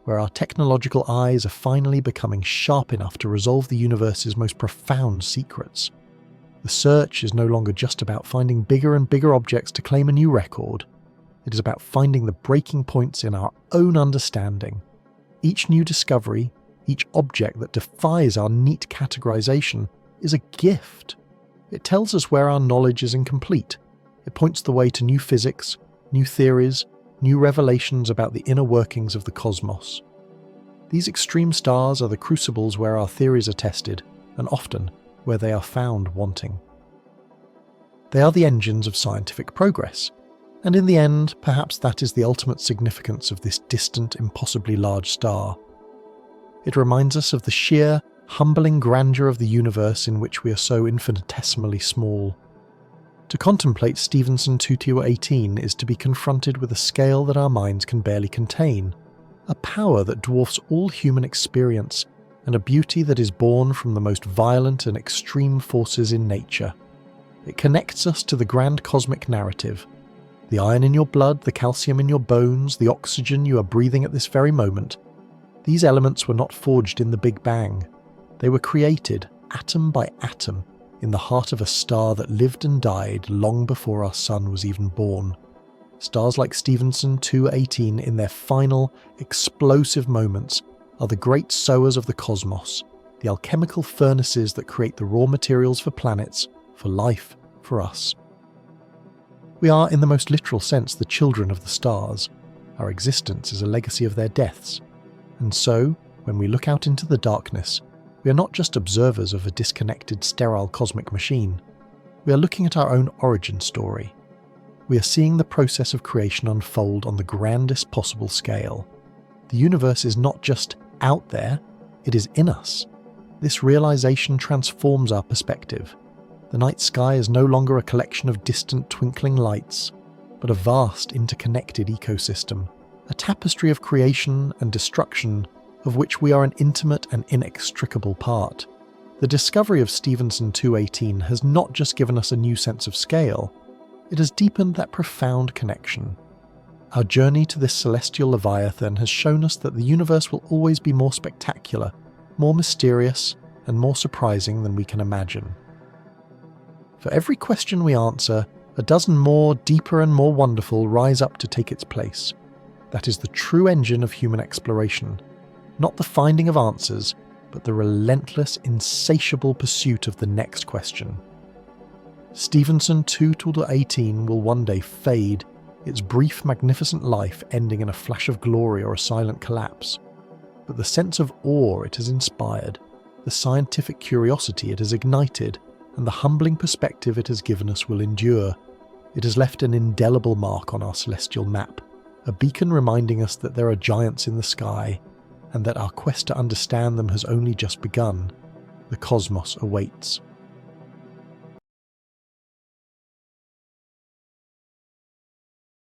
S1: where our technological eyes are finally becoming sharp enough to resolve the universe's most profound secrets. The search is no longer just about finding bigger and bigger objects to claim a new record. It is about finding the breaking points in our own understanding. Each new discovery, each object that defies our neat categorization, is a gift. It tells us where our knowledge is incomplete. It points the way to new physics, new theories, new revelations about the inner workings of the cosmos. These extreme stars are the crucibles where our theories are tested, and often where they are found wanting. They are the engines of scientific progress, and in the end, perhaps that is the ultimate significance of this distant, impossibly large star. It reminds us of the sheer, humbling grandeur of the universe in which we are so infinitesimally small. To contemplate Stephenson 218 is to be confronted with a scale that our minds can barely contain, a power that dwarfs all human experience, and a beauty that is born from the most violent and extreme forces in nature. It connects us to the grand cosmic narrative. The iron in your blood, the calcium in your bones, the oxygen you are breathing at this very moment. These elements were not forged in the Big Bang. They were created, atom by atom, in the heart of a star that lived and died long before our sun was even born. Stars like Stephenson 218 in their final, explosive moments are the great sowers of the cosmos, the alchemical furnaces that create the raw materials for planets, for life, for us. We are, in the most literal sense, the children of the stars. Our existence is a legacy of their deaths. And so, when we look out into the darkness, we are not just observers of a disconnected, sterile cosmic machine. We are looking at our own origin story. We are seeing the process of creation unfold on the grandest possible scale. The universe is not just out there, it is in us. This realization transforms our perspective. The night sky is no longer a collection of distant twinkling lights, but a vast interconnected ecosystem, a tapestry of creation and destruction of which we are an intimate and inextricable part. The discovery of Stephenson 218 has not just given us a new sense of scale, it has deepened that profound connection. Our journey to this celestial leviathan has shown us that the universe will always be more spectacular, more mysterious, and more surprising than we can imagine. For every question we answer, a dozen more, deeper and more wonderful rise up to take its place. That is the true engine of human exploration. Not the finding of answers, but the relentless, insatiable pursuit of the next question. Stephenson 218 will one day fade its brief, magnificent life ending in a flash of glory or a silent collapse. But the sense of awe it has inspired, the scientific curiosity it has ignited, and the humbling perspective it has given us will endure. It has left an indelible mark on our celestial map, a beacon reminding us that there are giants in the sky, and that our quest to understand them has only just begun. The cosmos awaits.